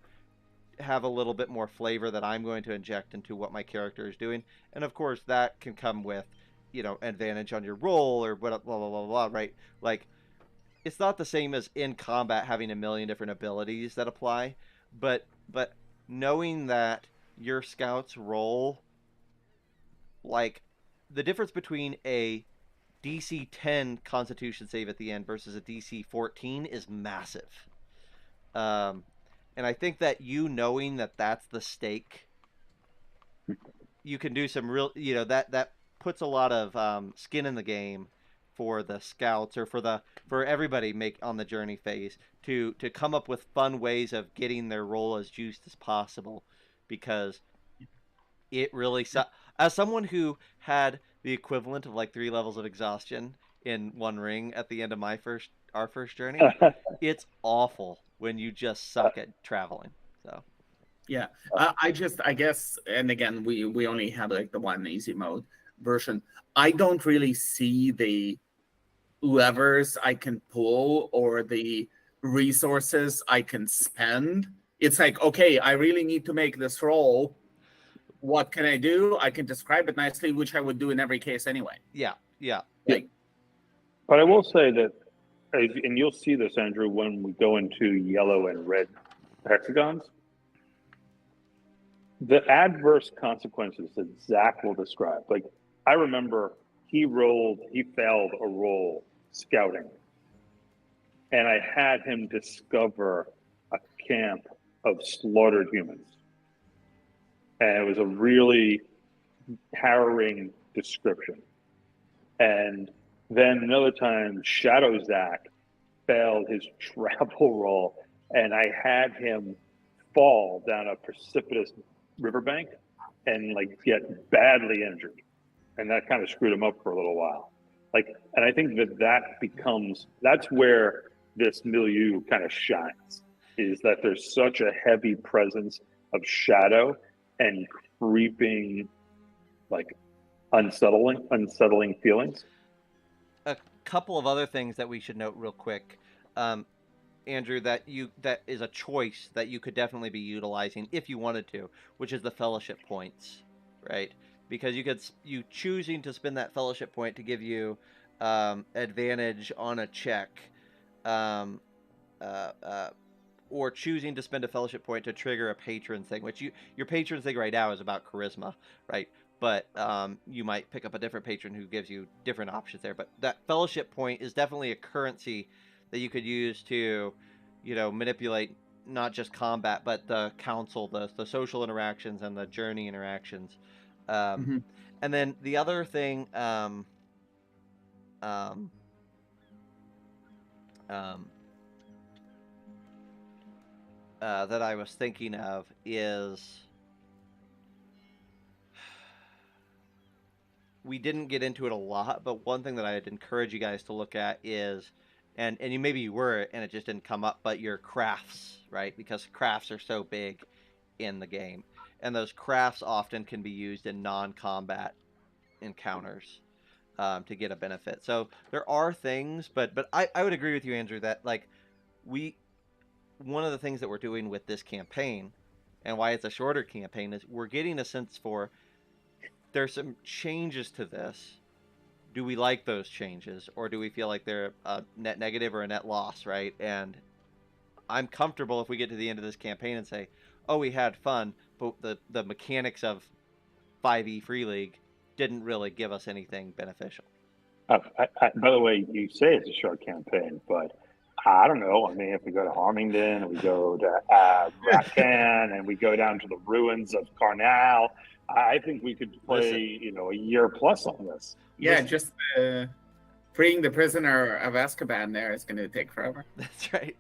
have a little bit more flavor that I'm going to inject into what my character is doing. And of course that can come with, advantage on your roll or blah blah blah blah, blah, right? Like, it's not the same as in combat having a million different abilities that apply, but knowing that your scouts roll, like, the difference between a DC 10 Constitution save at the end versus a DC 14 is massive. Um, and I think that knowing that that's the stake, you can do some real, that puts a lot of skin in the game for the scouts, or for everybody make on the journey phase to come up with fun ways of getting their roll as juiced as possible, because it really as someone who had the equivalent of like 3 levels of exhaustion in One Ring at the end of our first journey, it's awful when you just suck at traveling. So yeah, I guess, and again, we only have like the one easy mode version. I don't really see the levers I can pull or the resources I can spend. It's like, okay, I really need to make this roll. What can I do? I can describe it nicely, which I would do in every case anyway. yeah. Like, But I will say that, and you'll see this, Andrew, when we go into yellow and red hexagons, the adverse consequences that Zach will describe. Like, I remember he failed a roll scouting, and I had him discover a camp of slaughtered humans. And it was a really harrowing description. And then another time, Shadow Zach failed his travel roll, and I had him fall down a precipitous riverbank and like get badly injured. And that kind of screwed him up for a little while. And I think that's where this milieu kind of shines, is that there's such a heavy presence of shadow and creeping, like, unsettling feelings. A couple of other things that we should note real quick, Andrew, that is a choice that you could definitely be utilizing if you wanted to, which is the fellowship points, right? Because you choosing to spend that fellowship point to give you advantage on a check, or choosing to spend a fellowship point to trigger a patron thing, which your patron thing right now is about charisma, right? But you might pick up a different patron who gives you different options there. But that fellowship point is definitely a currency that you could use to, manipulate not just combat, but the council, the social interactions and the journey interactions. And then the other thing, that I was thinking of is, we didn't get into it a lot, but one thing that I'd encourage you guys to look at is, and maybe you were, and it just didn't come up, but your crafts, right? Because crafts are so big in the game, and those crafts often can be used in non-combat encounters to get a benefit. So there are things, but I would agree with you, Andrew, that like one of the things that we're doing with this campaign, and why it's a shorter campaign, is we're getting a sense for, there's some changes to this. Do we like those changes, or do we feel like they're a net negative or a net loss, right? And I'm comfortable if we get to the end of this campaign and say, oh, we had fun, but the mechanics of 5e Free League didn't really give us anything beneficial. By the way, you say it's a short campaign, but I don't know. I mean, if we go to Harmington and we go to Bracken and we go down to the ruins of Carnal, I think we could play, a year plus on this. Yeah, just freeing the prisoner of Azkaban there is going to take forever. That's right.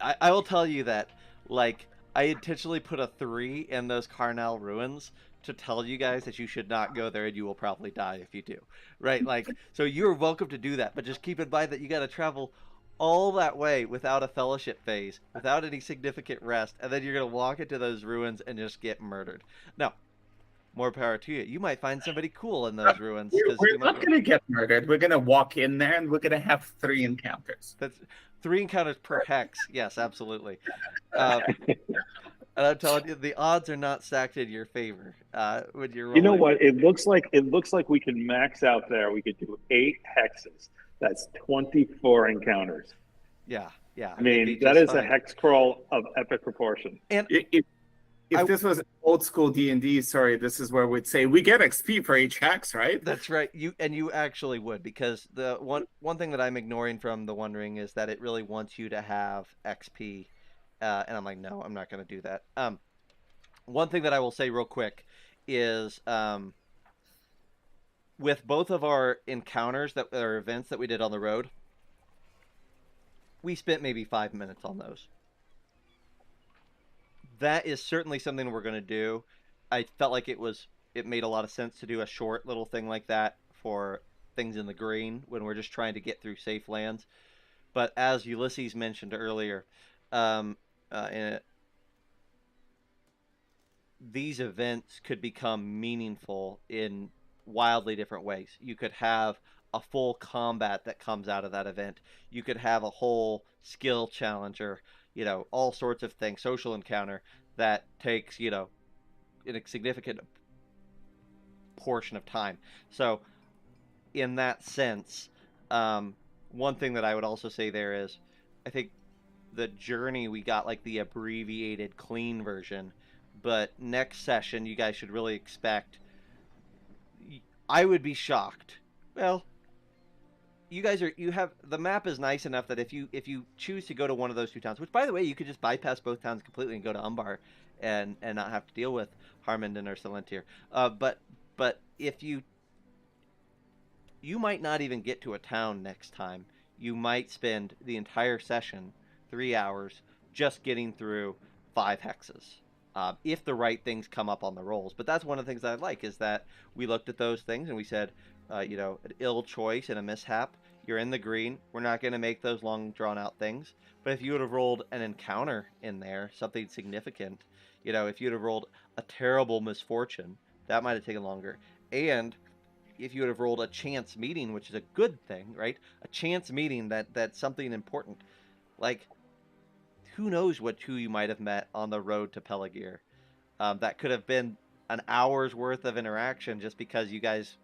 I will tell you that, like, I intentionally put a 3 in those Carnal ruins to tell you guys that you should not go there and you will probably die if you do. Right? Like, so you're welcome to do that, but just keep in mind that you got to travel all that way without a fellowship phase, without any significant rest, and then you're going to walk into those ruins and just get murdered. Now, more power to you. You might find somebody cool in those ruins because We're you might not going to get murdered. We're going to walk in there and we're going to have 3 encounters. That's 3 encounters per hex. Yes, absolutely. And I'm telling you, the odds are not stacked in your favor when you're rolling. You know what? It looks like we can max out there. We could do 8 hexes. That's 24 encounters. Yeah, yeah. I mean, that is a hex crawl of epic proportion. And if this was old school D&D, sorry, this is where we'd say we get XP for each hex, right? That's right. You actually would, because the one thing that I'm ignoring from the One Ring is that it really wants you to have XP, and I'm like, no, I'm not going to do that. One thing that I will say real quick is with both of our encounters that are events that we did on the road, we spent maybe 5 minutes on those. That is certainly something we're going to do. I felt like it made a lot of sense to do a short little thing like that for things in the green when we're just trying to get through safe lands. But as Ulysses mentioned earlier, these events could become meaningful in wildly different ways. You could have a full combat that comes out of that event. You could have a whole skill challenger, all sorts of things, social encounter that takes, in a significant portion of time. So in that sense, one thing that I would also say there is, I think the journey, we got like the abbreviated clean version, but next session you guys should really expect, I would be shocked. Well, the map is nice enough that if you choose to go to one of those 2 towns, which by the way, you could just bypass both towns completely and go to Umbar and not have to deal with Harmondon or Salentir. But if you might not even get to a town next time. You might spend the entire session, 3 hours, just getting through 5 hexes. If the right things come up on the rolls. But that's one of the things that I like, is that we looked at those things and we said, an ill choice and a mishap, you're in the green. We're not going to make those long drawn out things. But if you would have rolled an encounter in there, something significant, if you'd have rolled a terrible misfortune, that might have taken longer. And if you would have rolled a chance meeting, which is a good thing, right? A chance meeting that's something important. Like, who knows who you might have met on the road to Peligir. That could have been an hour's worth of interaction just because you guys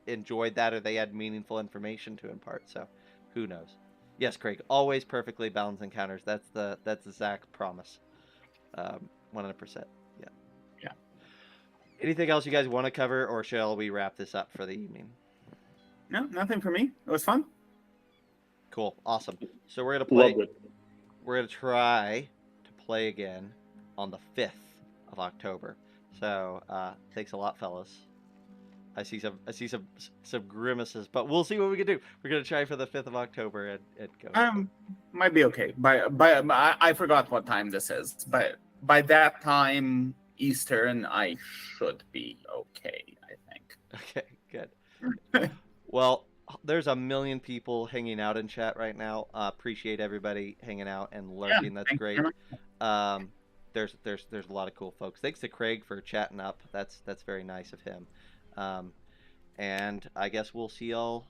enjoyed that or they had meaningful information to impart. So who knows? Yes, Craig, always perfectly balanced encounters. That's the Zach promise. 100%. Yeah. Anything else you guys want to cover, or shall we wrap this up for the evening? No, nothing for me. It was fun. Cool. Awesome. So we're going to play. Loved it. We're going to try to play again on the 5th of October. So thanks a lot, fellas. I see some grimaces, but we'll see what we can do. We're going to try for the 5th of October and go. Might be okay. I forgot what time this is, but by that time Eastern, I should be okay, I think. Okay, good. Well, there's a million people hanging out in chat right now. Appreciate everybody hanging out and lurking. That's great. There's a lot of cool folks. Thanks to Craig for chatting up. That's very nice of him. And I guess we'll see y'all